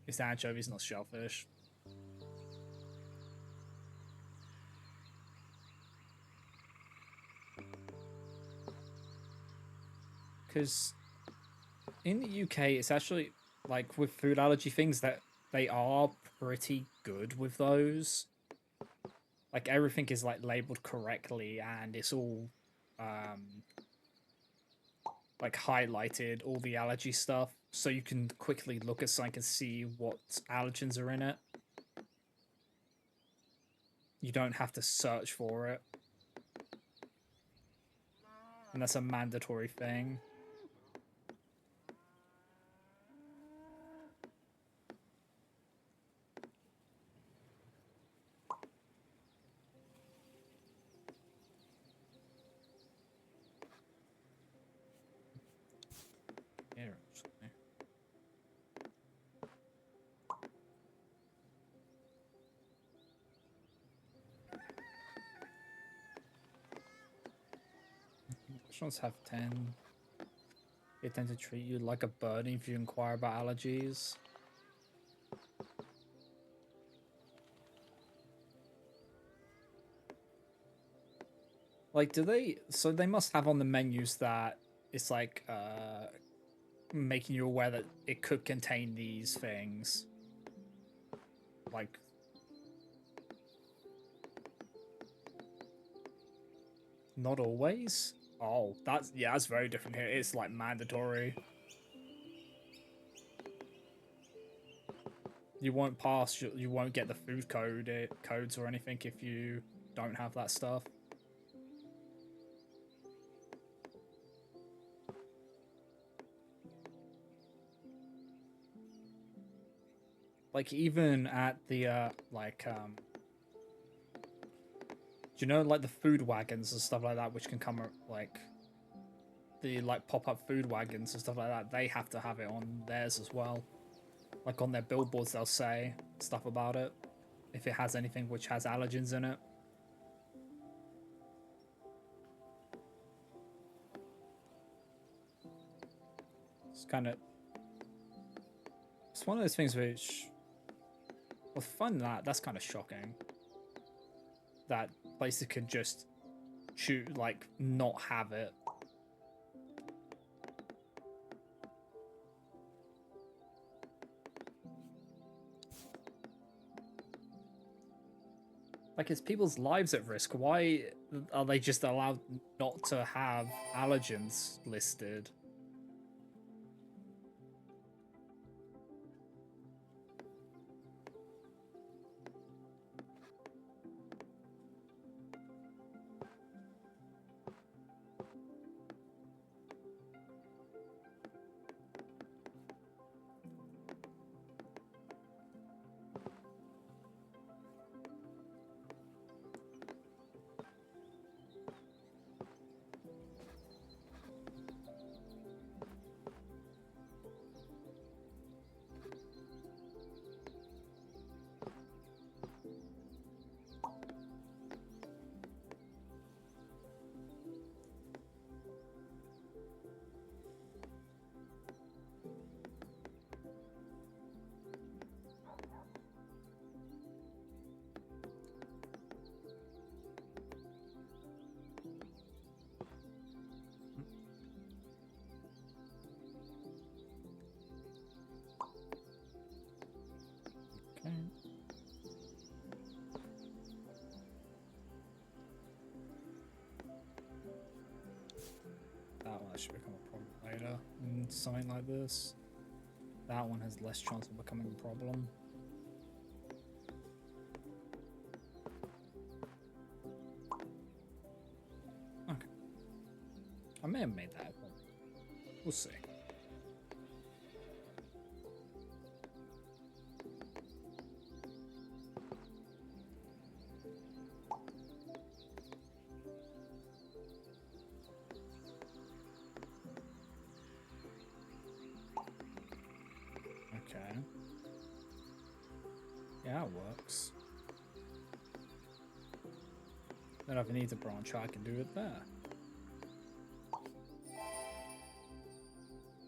It's anchovies, not shellfish. Because in the UK, it's actually, like, with food allergy things, that they are pretty good with those. Like, everything is, like, labeled correctly, and it's all, like, highlighted, all the allergy stuff, so you can quickly look at something and see what allergens are in it. You don't have to search for it. And that's a mandatory thing. Here, actually. Which ones have 10? They tend to treat you like a bird if you inquire about allergies. Like, do they? So they must have on the menus that it's like making you aware that it could contain these things. Like, not always. Oh, that's yeah, that's very different here. It's like mandatory. You won't pass. You won't get the food codes or anything if you don't have that stuff. Like even at the do you know like the food wagons and stuff like that, which can come like the like pop-up food wagons and stuff like that, they have to have it on theirs as well. Like on their billboards, they'll say stuff about it if it has anything which has allergens in it. It's kind of it's one of those things which, well, fun that's kind of shocking. That places can just choose like not have it. Like, it's people's lives at risk. Why are they just allowed not to have allergens listed? Okay. That one should become a problem later. And something like this. That one has less chance of becoming a problem. Okay. I may have made that a problem. We'll see. Okay. Yeah, it works. Then if I need to branch, I can do it there.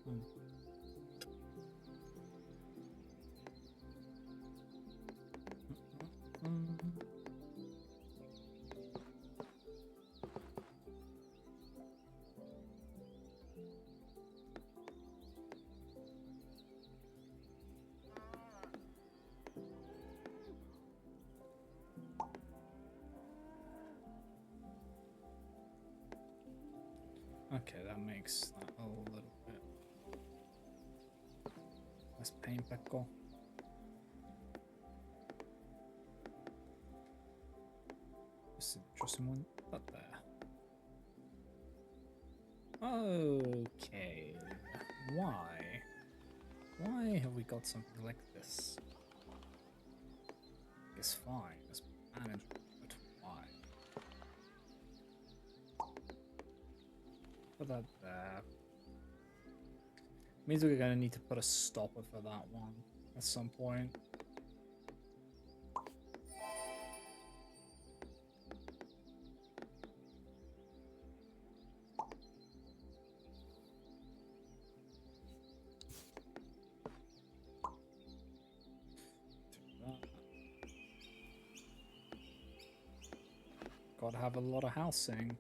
Hmm. Okay, that makes that a little bit less pain pickle. This is an interesting one. Up there. Okay. Why? Why have we got something like this? It's fine. It's manageable, but why? Put that there. Means we're gonna need to put a stopper for that one at some point. Gotta have a lot of housing.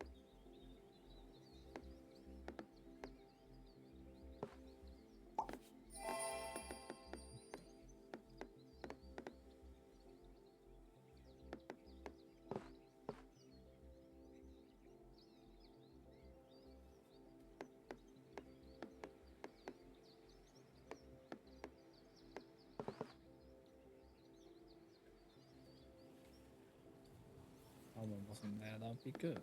wasn't there, that would be good.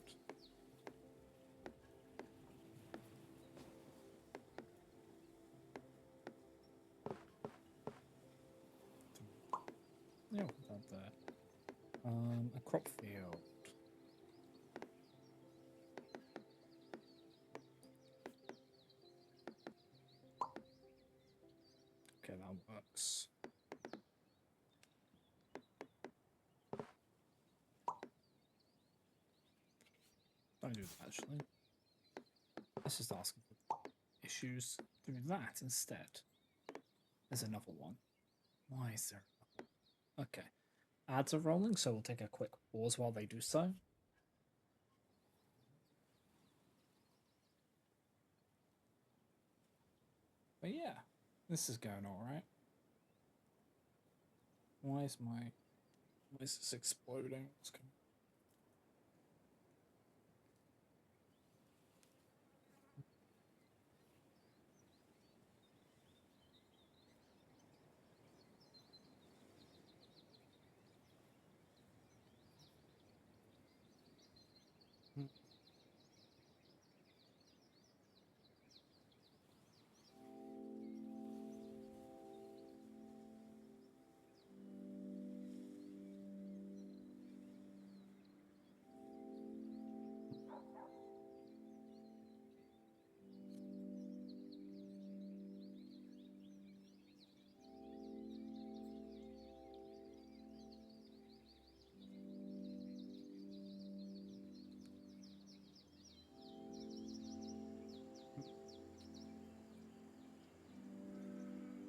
Yeah, put that there. A crop field. Okay, that works. Don't do that, actually. Let's just ask for issues. Do that instead. There's another one. Why is there another one? Okay. Ads are rolling, so we'll take a quick pause while they do so. But yeah, this is going alright. Why is this exploding? What's going on?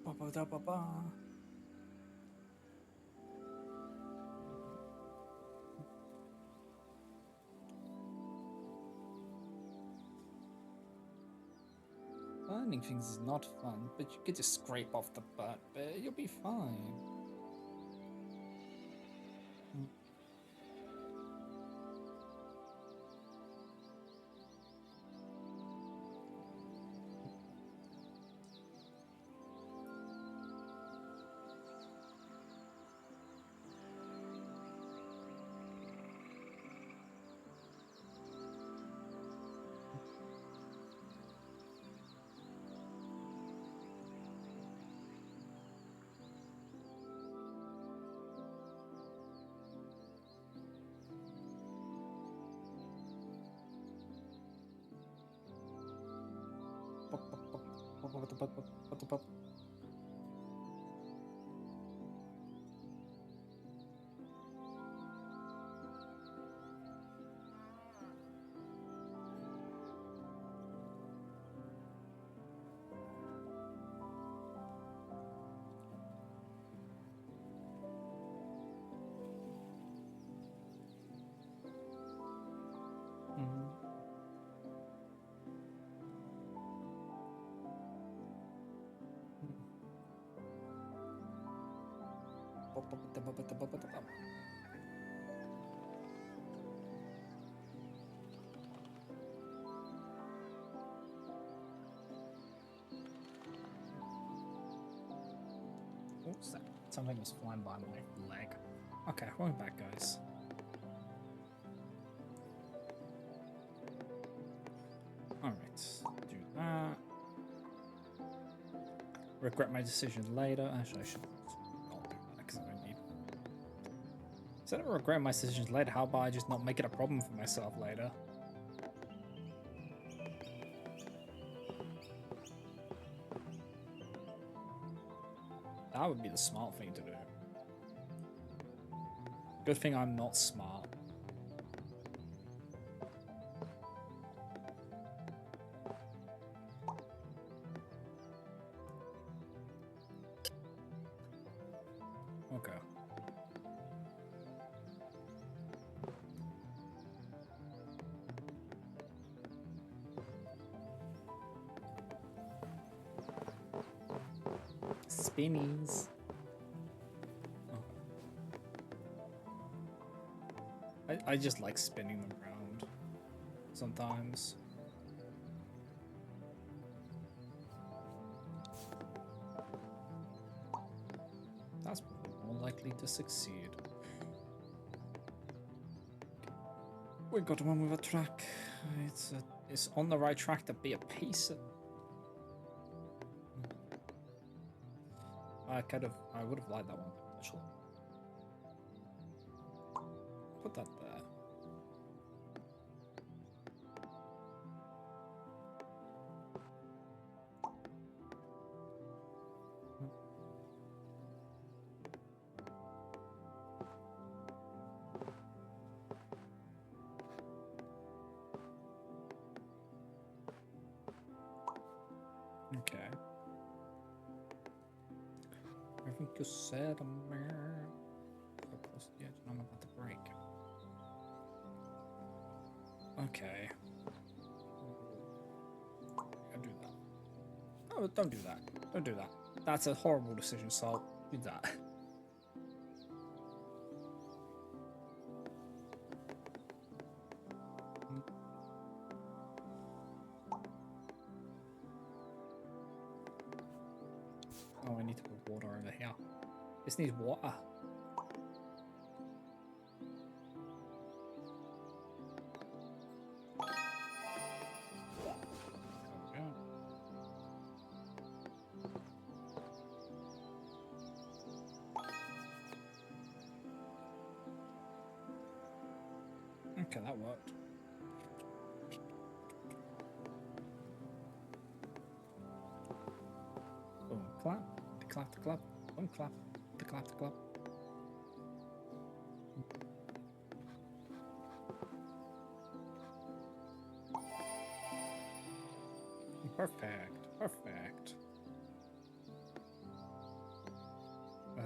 Ba ba da ba ba. Burning things is not fun, but you get to scrape off the burnt bit. You'll be fine. What's that? Something was flying by my leg. Okay, welcome back, guys. Alright, do that. Regret my decision later. Actually, I should not do that because I don't need. Instead of regret my decisions later, how about I just not make it a problem for myself later? That would be the smart thing to do. Good thing I'm not smart. Okay. Spinnies. I just like spinning them around sometimes. That's probably more likely to succeed. We got one with a track. It's on the right track to be a piece. I would have liked that one actually. Put that there. Okay. I think you said a mare. So close to the edge, and I'm about to break. Okay. I'll do that. No, don't do that. Don't do that. That's a horrible decision, Salt. Do that. Oh, I need to put water over here. This needs water. Okay, that worked. Boom, clap, the clap, the clap, boom, clap, the clap, the clap. Perfect, perfect.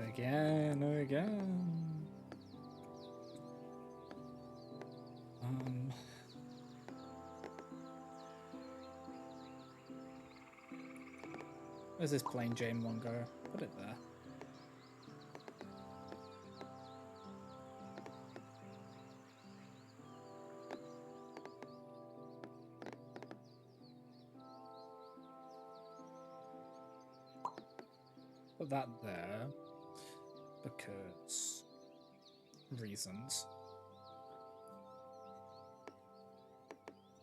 Again, again. Where's this plain Jane one go? Put it there. Put that there. Because reasons.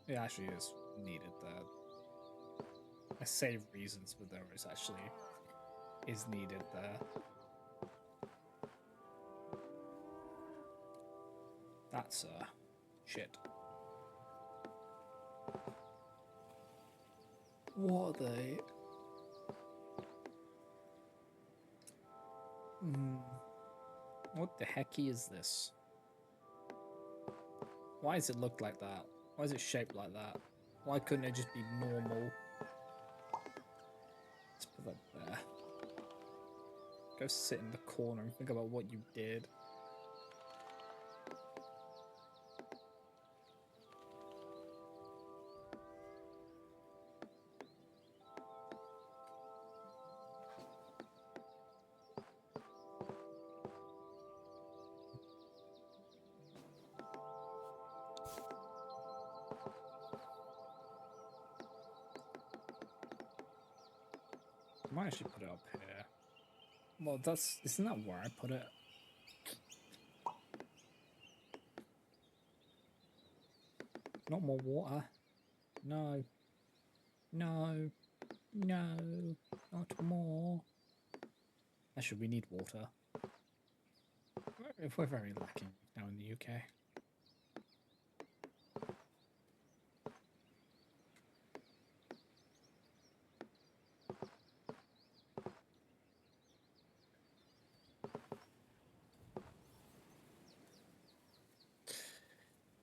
It actually is needed there. I say reasons, but there is actually needed there. That's shit. What are they? What the hecky is this? Why does it look like that? Why is it shaped like that? Why couldn't it just be normal? Let's put that there. Go sit in the corner and think about what you did. I might actually put it up here. Well, isn't that where I put it? Not more water. No. No. No. Not more. Actually, we need water. We're very lacking now in the UK.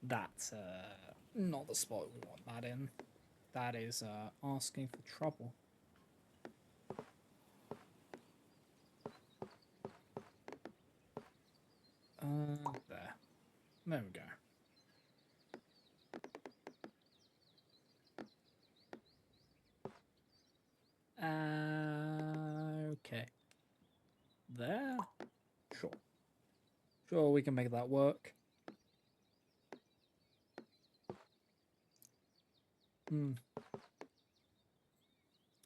That's not the spot we want that in. That is asking for trouble. There. There we go. Okay. There? Sure. Sure, we can make that work.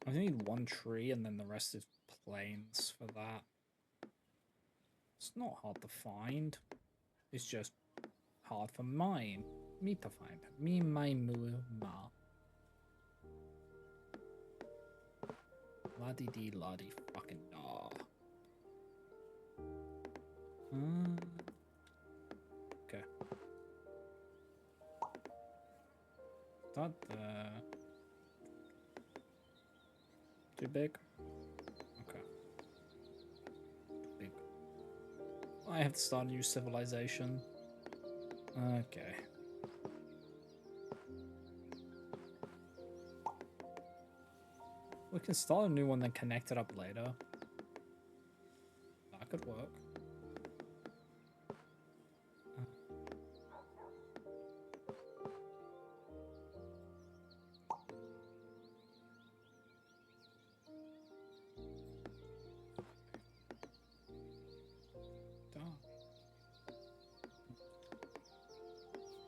I need one tree and then the rest is plains for that. It's not hard to find. It's just hard for mine. Me to find. Me, my, moo, ma. La-di-dee, la-di fucking da. Okay. Not too big. Okay. Big. I have to start a new civilization. Okay. We can start a new one, then connect it up later. That could work.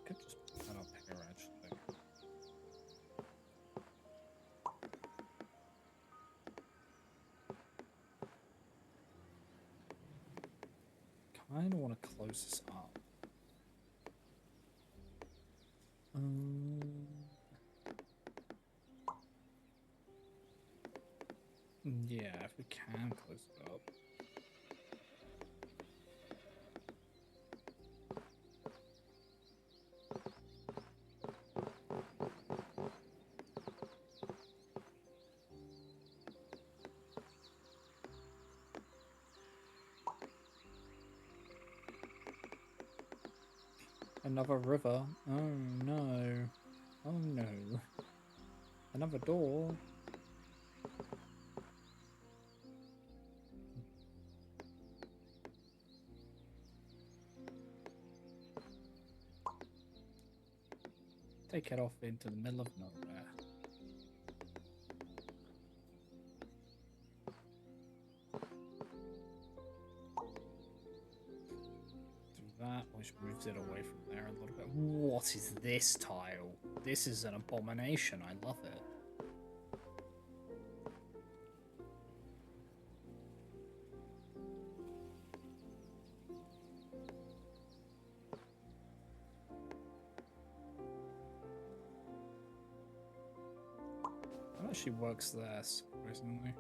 Could just put that up here, actually. Kind of want to close this up. Yeah, if we can close it up. Another river. Oh no. Oh no. Another door. Take it off into the middle of nowhere. Do that, which moves it away from there a little bit. What is this tile? This is an abomination. I love it. That actually works there, surprisingly.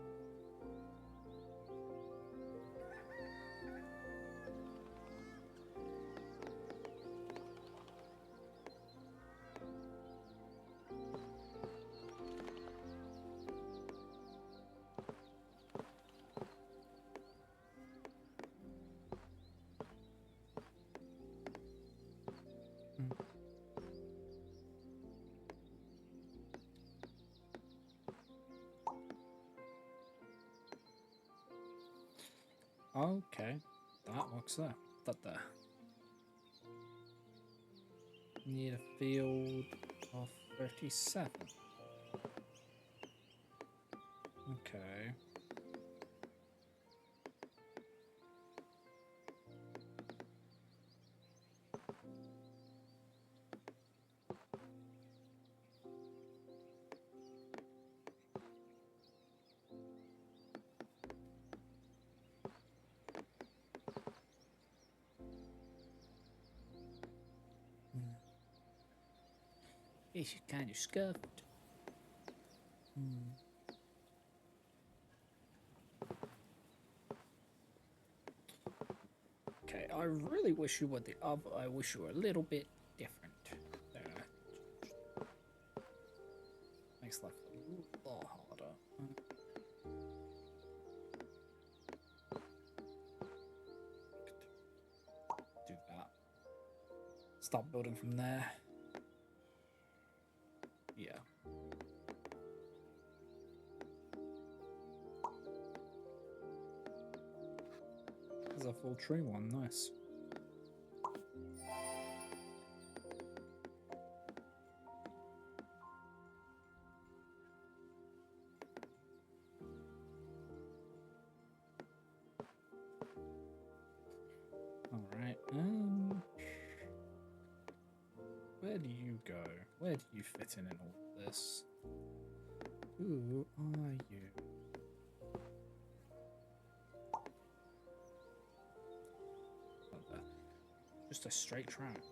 Okay, that works there. That there. Need a field of 37. Okay. It's kind of scuffed. Okay, I really wish you were the other. I wish you were a little bit different. There. Makes life a lot harder. Do that. Start building from there. Yeah. There's a full tree one. Nice. All right. Where do you go? Where do you fit in all of this? Who are you? Just a straight track.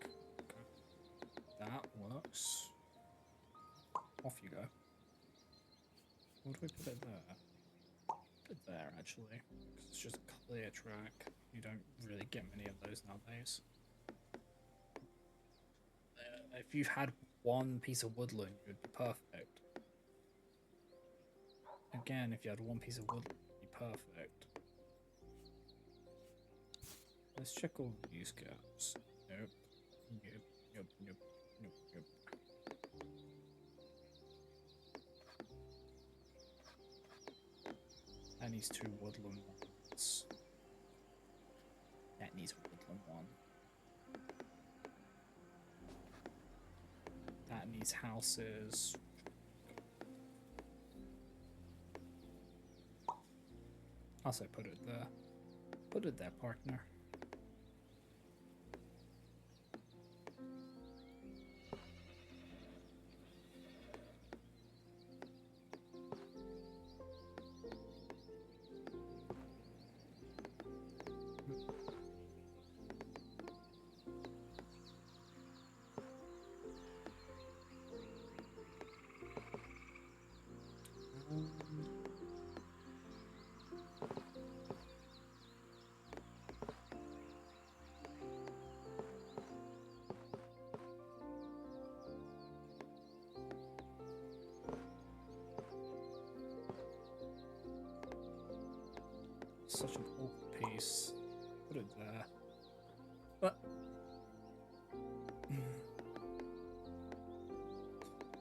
Okay. That. What do we put it there? Put it there, actually. Because it's just a clear track. You don't really get many of those nowadays. If you had one piece of woodland, it would be perfect. Again, if you had one piece of woodland, it would be perfect. Let's check all these gaps. Nope. Nope. Nope. Nope. Nope. Nope. That needs 2 woodland ones. That needs a woodland one. That needs houses. I'll say put it there. Put it there, partner. Such an awkward piece. Put it there. But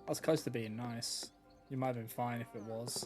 I was close to being nice. You might have been fine if it was.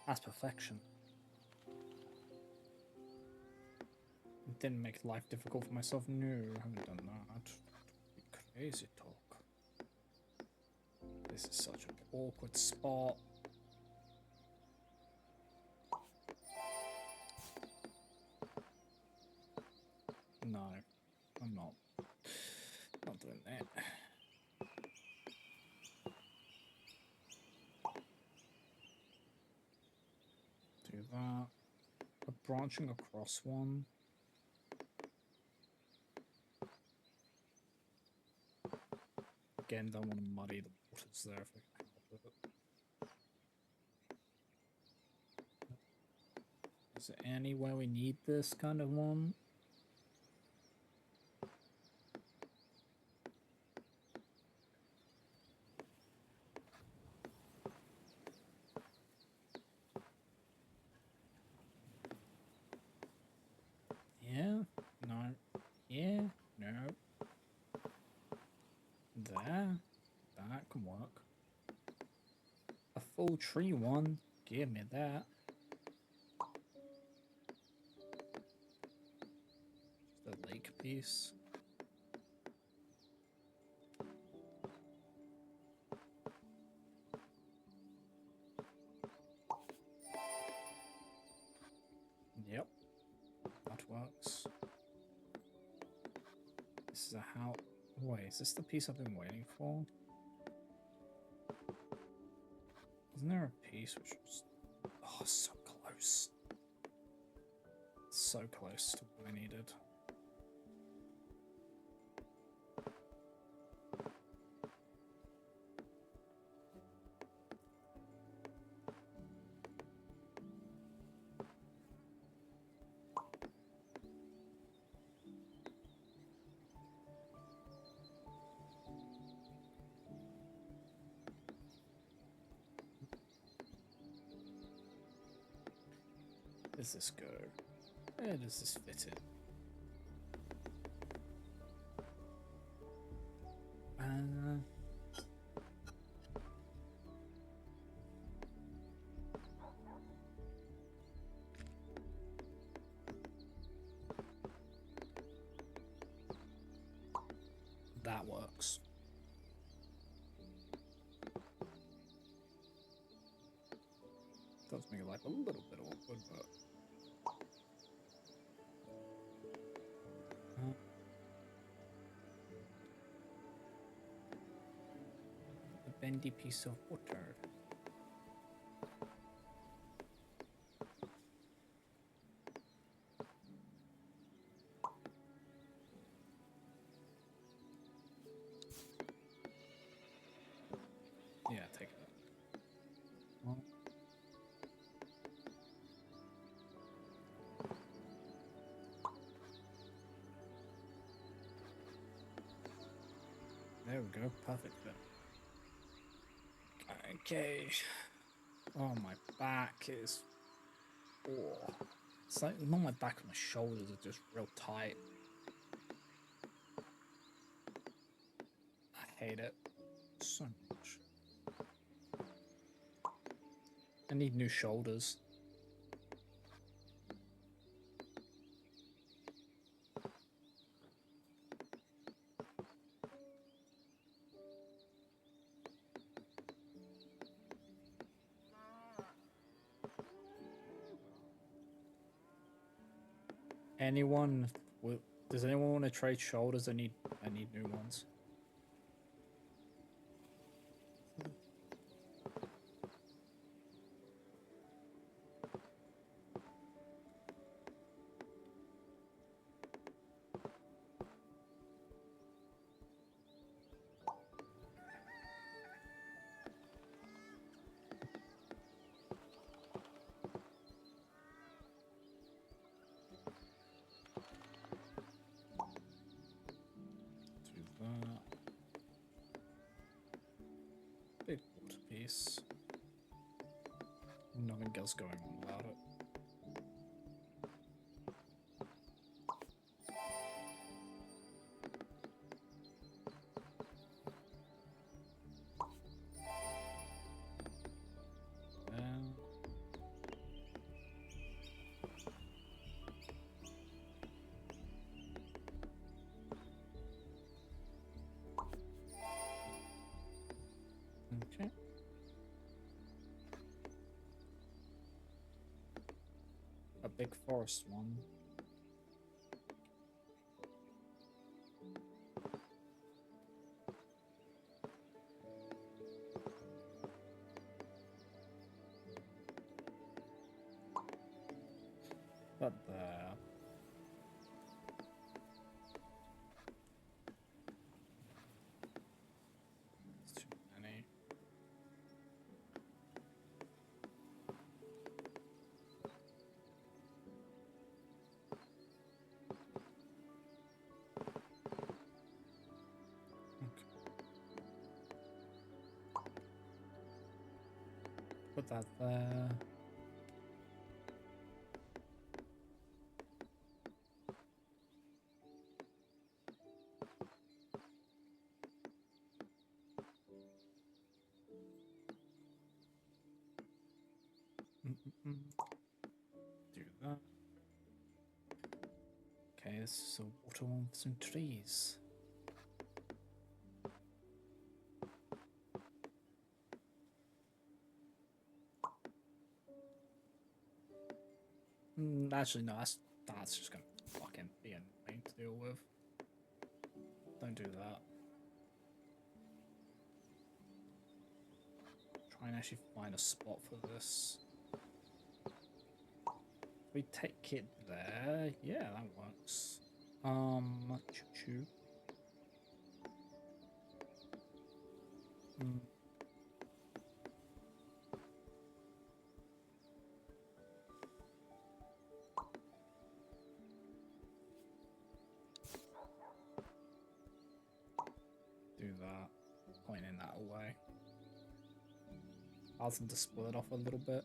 That's perfection. It didn't make life difficult for myself. No, I haven't done that. Crazy talk. This is such an awkward spot. No, I'm not. Not doing that. Do that. A branching across one. Again, don't want to muddy the waters there if I can help it. Is there anywhere we need this kind of one? Yeah, no, yeah, no. There, that can work. A full tree one, give me that. Just a lake piece. Yep, that works. This is a how. Wait, is this the piece I've been waiting for? Isn't there a piece which was... Oh, so close. So close to what I needed. Where does this go? Where does this fit in? that works. Does make life a little bit awkward, but a bendy piece of water. Yeah, take that. Well, there we go, perfect fit. Okay. Oh, my back is. Oh, it's like not my back, my shoulders are just real tight. I hate it so much. I need new shoulders. Anyone? Does anyone want to trade shoulders? I need new ones. Do that. Big water piece. Nothing else going on about it. Okay. A big forest one. But there. It's too many. Put that there. Do that. Okay, this is a water one with some trees. Actually, no, that's just gonna fucking be annoying to deal with. Don't do that. Try and actually find a spot for this. We take it there. Yeah, that works. Choo-choo. Do that. Pointing that away. Ask them to split off a little bit.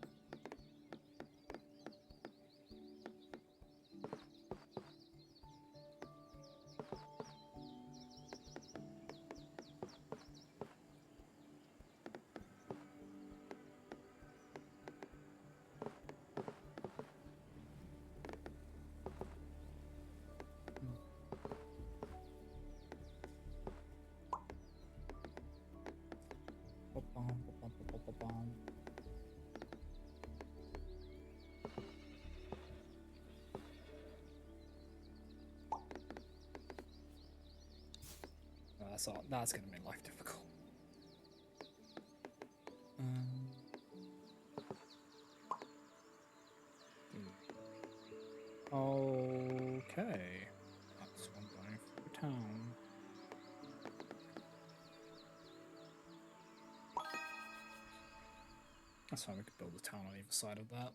that's gonna make life difficult. Um, okay, that's one going through town. That's fine. We could build a town on either side of that.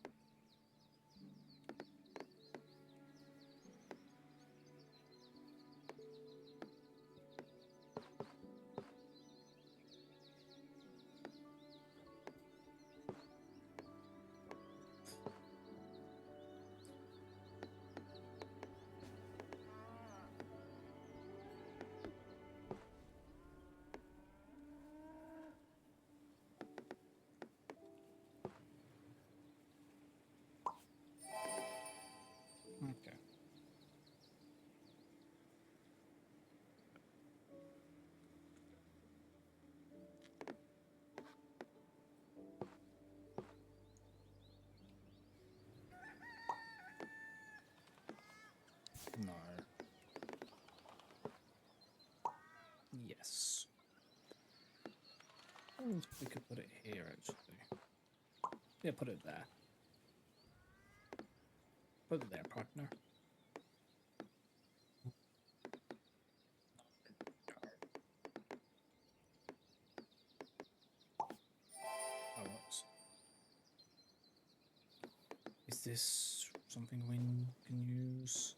Okay. No. Yes. Oh, we could put it here, actually. Yeah, put it there. Put it there, partner. That works. Is this something we can use?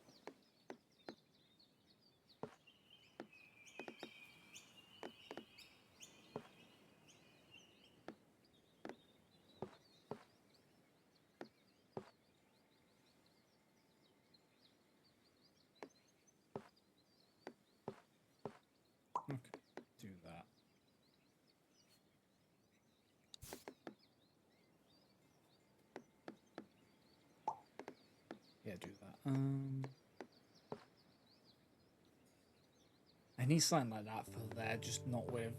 Okay, do that. Yeah, do that. I need something like that for there, just not with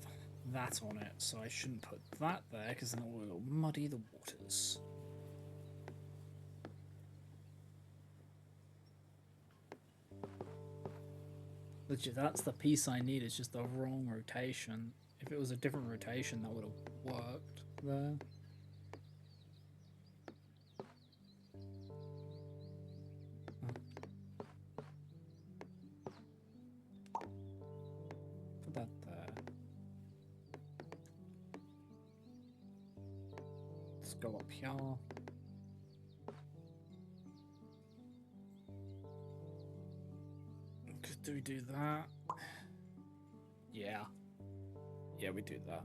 that on it. So I shouldn't put that there because then it will muddy the waters. Legit, that's the piece I need. It's just the wrong rotation. If it was a different rotation, that would have worked there. Put that there. Let's go up here. Do we do that? Yeah. Yeah, we do that.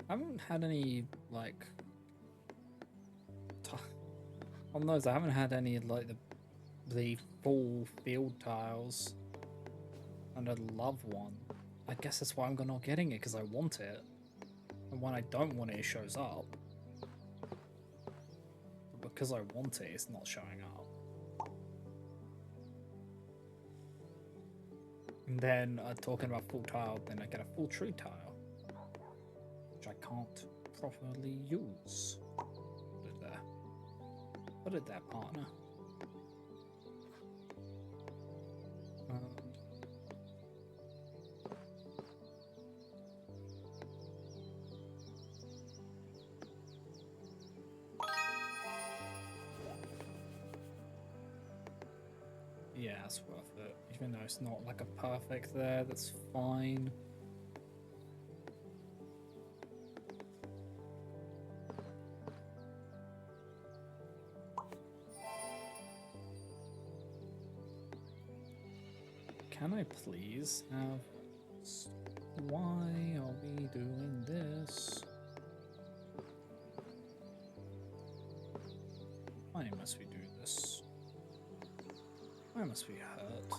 I haven't had any, like... On those, I haven't had any, like, the full field tiles. And I'd love one. I guess that's why I'm not getting it, because I want it. And when I don't want it, it shows up. But because I want it, it's not showing up. And then, talking about full tile, then I get a full tree tile. Which I can't properly use. Put it there. Put it there, partner. Yeah, it's worth it. Even though it's not like a perfect there, that's fine. Can I please have... Why are we doing this? Why must we do this? Why must we hurt?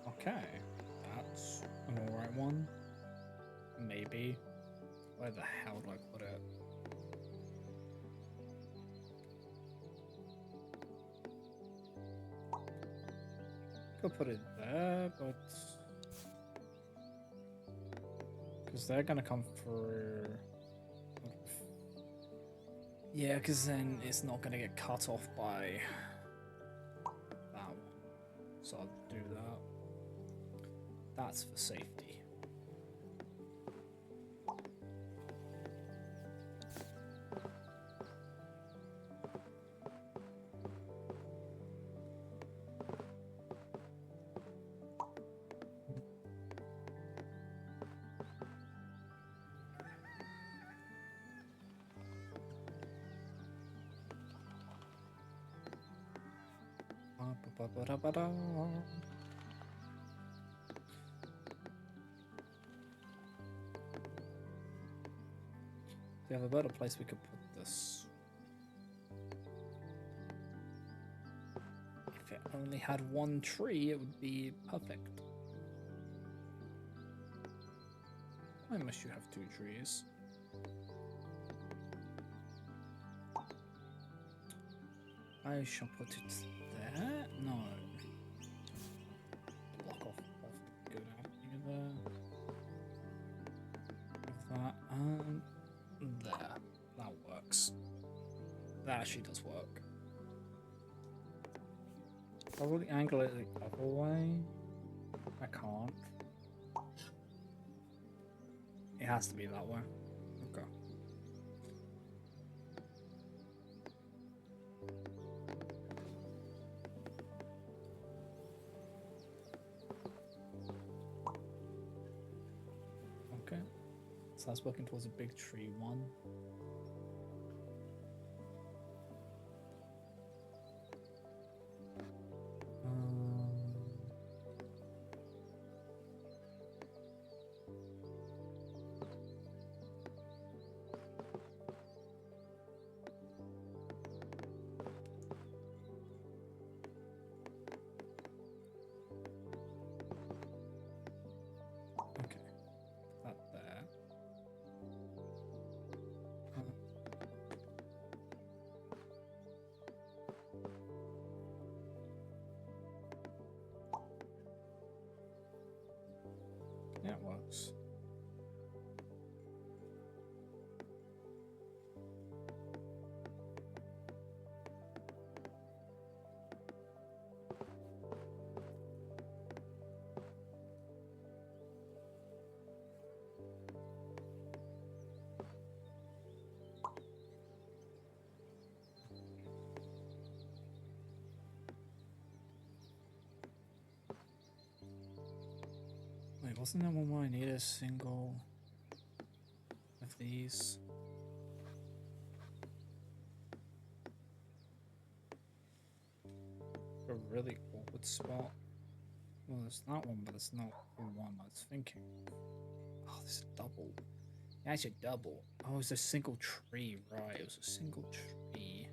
Okay, that's an alright one. Maybe. Where the hell do I put it? Could put it there, but because they're gonna come through. Yeah, because then it's not gonna get cut off by that one. So I'll do that. That's for safety. Ba-ba-ba-da-ba-da. Do you have a better place we could put this? If it only had one tree, it would be perfect. Why must you have two trees? I shall put it there. No. Block off the good out here there. Have that and there. That works. That actually does work. Probably angle it the other way. I can't. It has to be that way. Okay. Okay. So that's working towards a big tree one. Yeah, it works. Wait, wasn't there one more I need a single of these? A really awkward spot. Well, there's that one, but it's not the one I was thinking. Oh, this is double. Yeah, it's a double. Oh, it's a single tree, right? It was a single tree.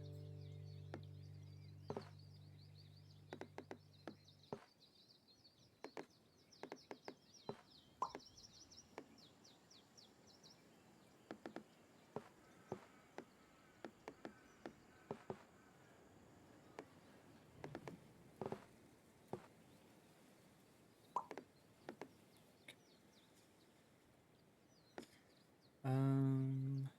Um.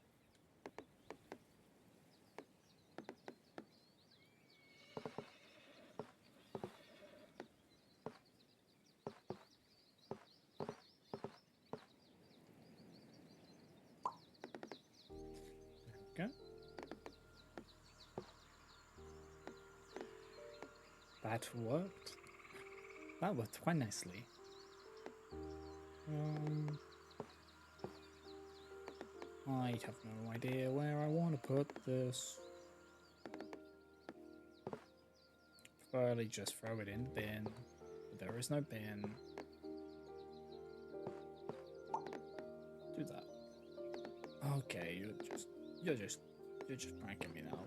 There we go. That worked. That worked quite nicely. I have no idea where I want to put this. Preferably just throw it in the bin. But there is no bin. Do that. Okay, you're just pranking me now.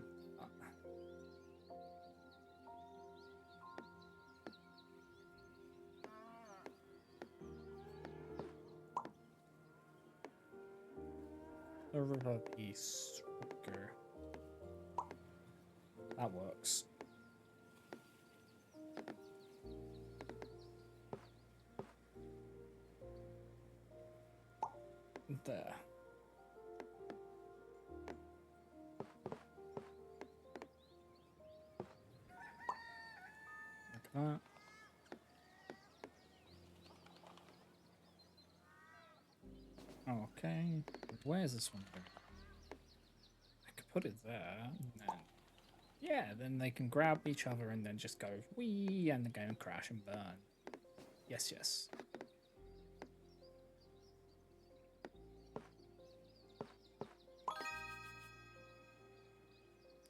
A river piece. Okay. That works. There. Like that. Okay. Where's this one going? I could put it there. And then, yeah, then they can grab each other and then just go wee and the game crash and burn. Yes, yes.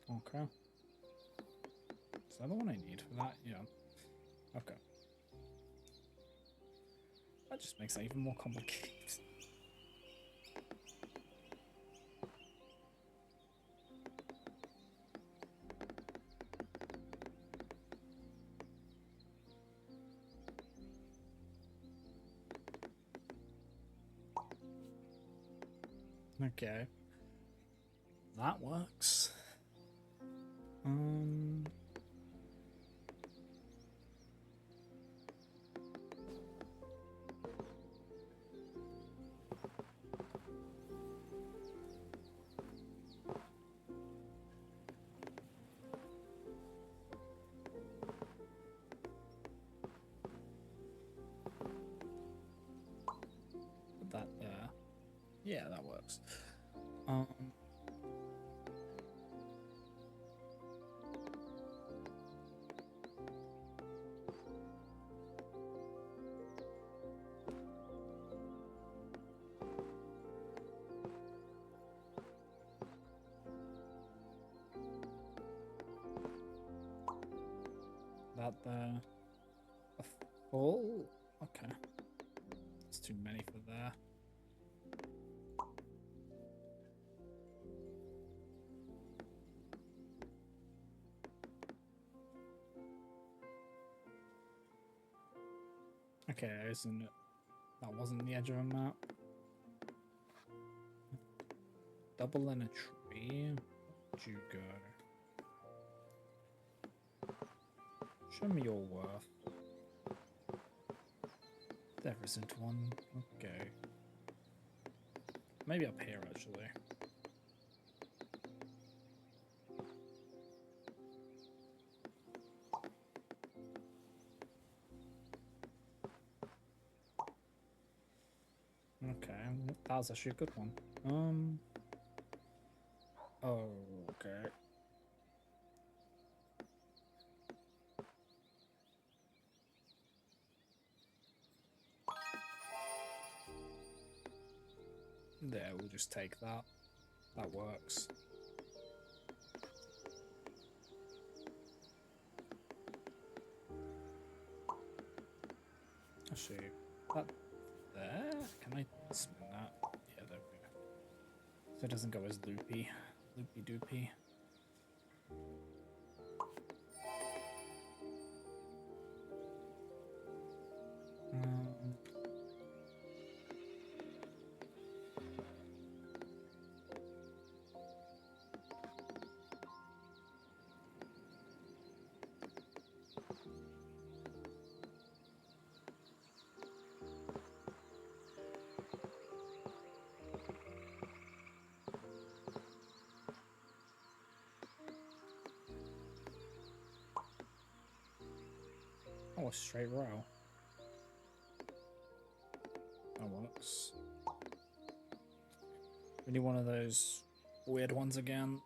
Okay. Is that the one I need for that? Yeah. Okay. That just makes it even more complicated. Okay. That works. Put that there. Yeah, that works. That there. A full? Okay. That's too many for there. Okay, isn't it? That wasn't the edge of a map. Double in a tree. Where'd you go? Show me your worth. There isn't one. Okay. Maybe up here, actually. Okay, that was actually a good one. Oh, okay. There, we'll just take that. That works. Actually, that there? Can I spin that? Yeah, there we go. So it doesn't go as loopy. Loopy doopy. Oh, a straight row. That works. We need one of those weird ones again.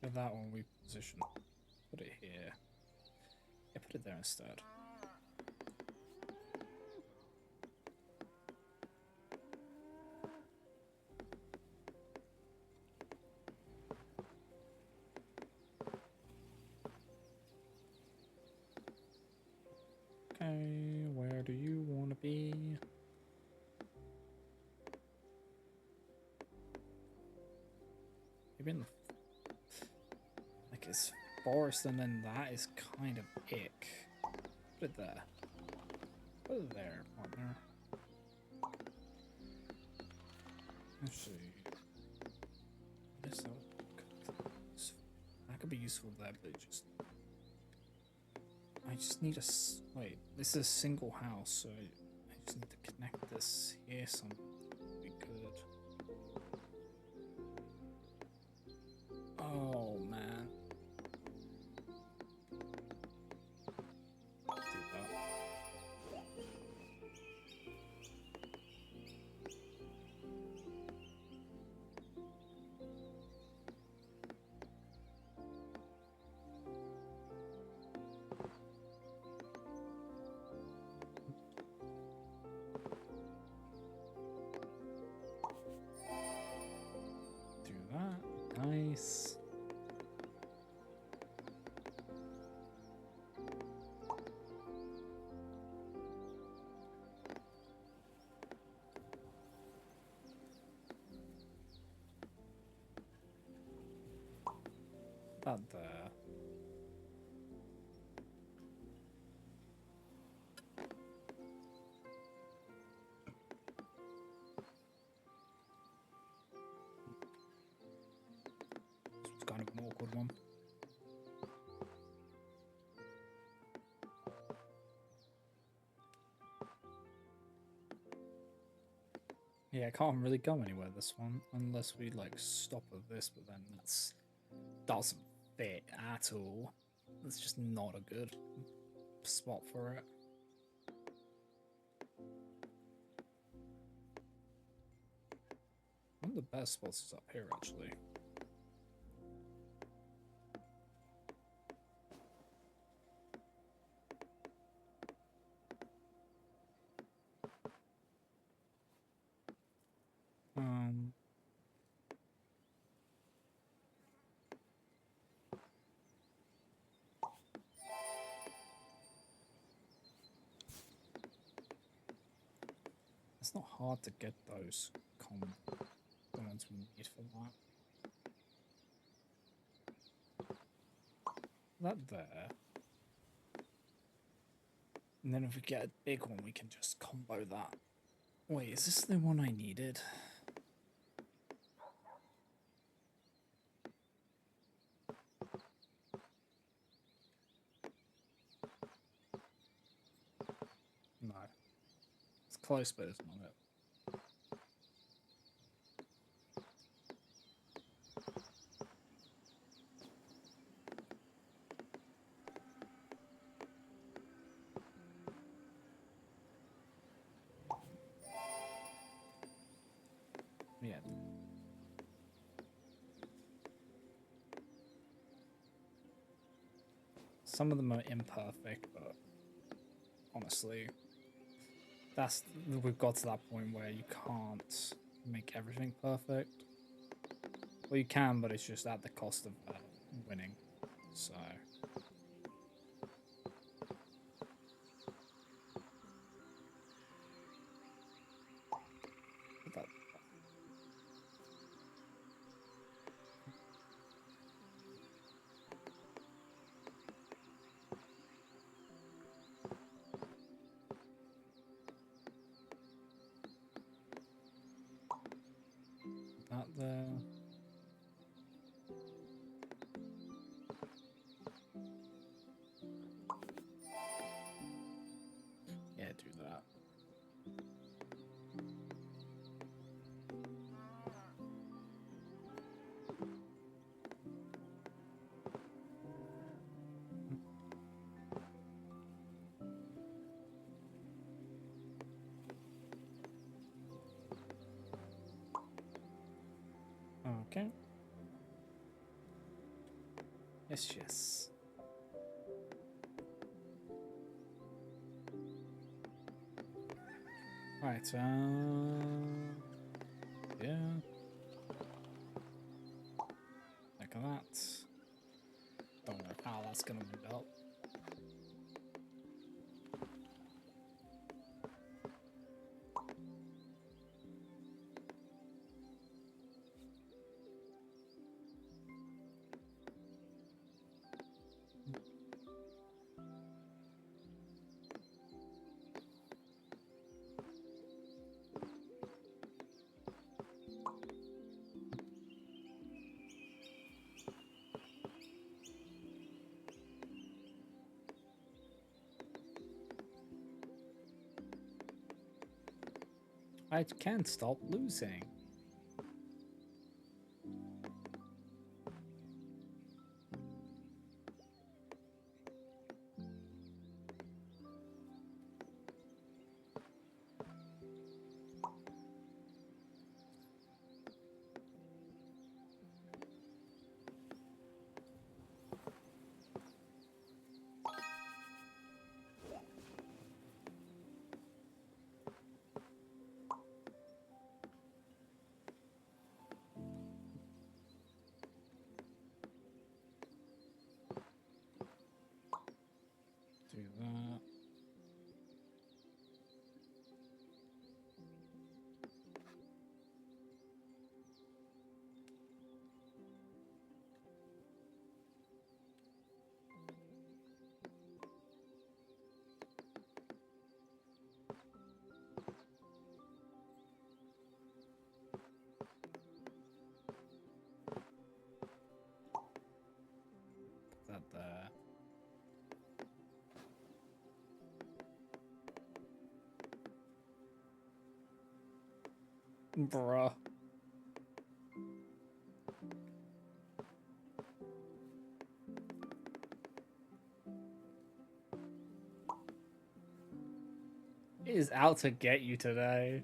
For that one, we position. Put it here. Yeah, put it there instead. Okay, where do you want to be? Maybe in the... Like, it's forest and then that is kind of ick. it there. Put it there, partner. Let's see. This that could be useful there, but it just I just need a wait. This is a single house, so I just need to connect this here somewhere. Would be good. Oh man. Do that. Do that. Nice. That there. This was kind of an awkward one. Yeah, I can't really go anywhere this one unless we like stop at this, but then that's doesn't fit at all. It's just not a good spot for it. One of the best spots is up here, actually. It's not hard to get those the ones we need for that. That there. And then if we get a big one, we can just combo that. Wait, is this the one I needed? No. It's close, but it's not it. Yeah. Some of them are imperfect, but honestly, we've got to that point where you can't make everything perfect. Well, you can, but it's just at the cost of winning. So. That there. Yeah, do that. Okay. Yes, yes. Right, yeah. Look at that. Don't know how that's gonna end up. I can't stop losing. Do that. Put that there. Bruh. It is out to get you today.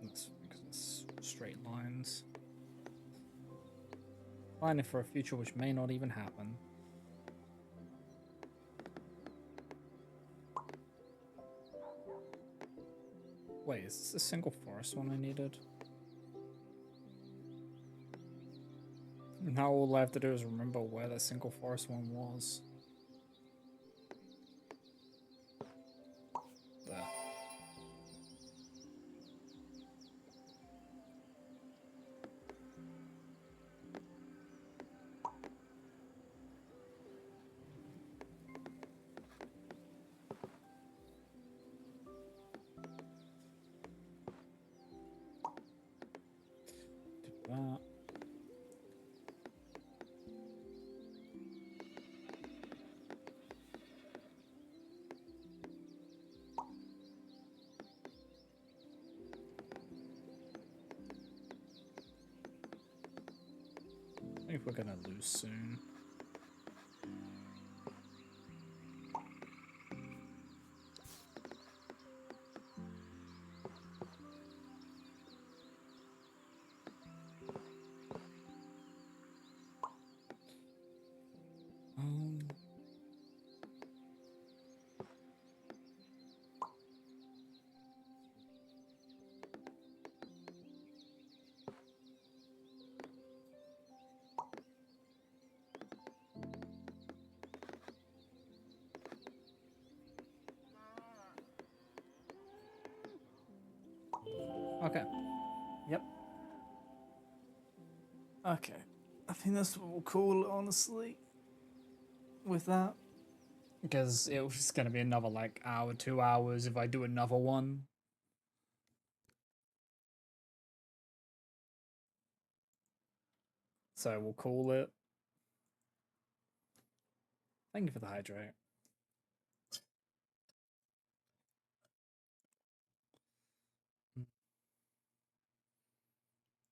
That's because it's straight lines. Planning for a future which may not even happen. Wait, is this the single forest one I needed? Now all I have to do is remember where that single forest one was. There. Do that. I think we're gonna lose soon. Um, okay. Yep. Okay. I think that's what we'll call it, honestly. With that. Because it was just gonna be another like hour, 2 hours if I do another one. So we'll call it. Thank you for the hydrate.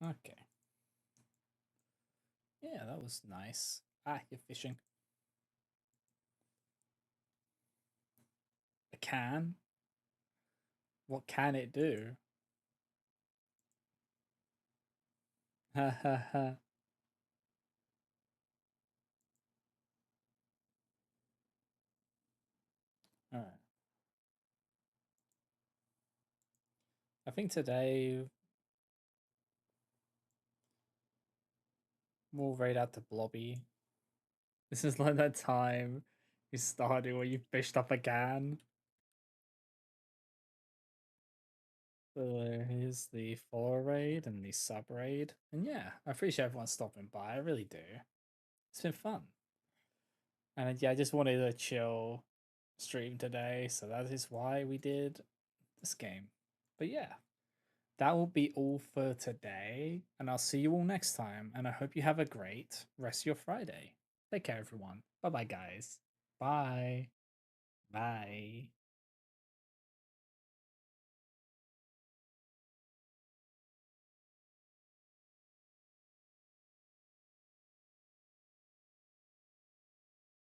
Okay. Yeah, that was nice. Ah, you're fishing. A can? What can it do? Ha ha ha. Alright. I think today we'll raid out to Blobby. This is like that time you started where you fished up a can. So here's the follow raid and the sub raid. And yeah, I appreciate everyone stopping by. I really do. It's been fun. And yeah, I just wanted a chill stream today, so that is why we did this game. But yeah, that will be all for today, and I'll see you all next time. And I hope you have a great rest of your Friday. Take care, everyone. Bye bye, guys. Bye. Bye.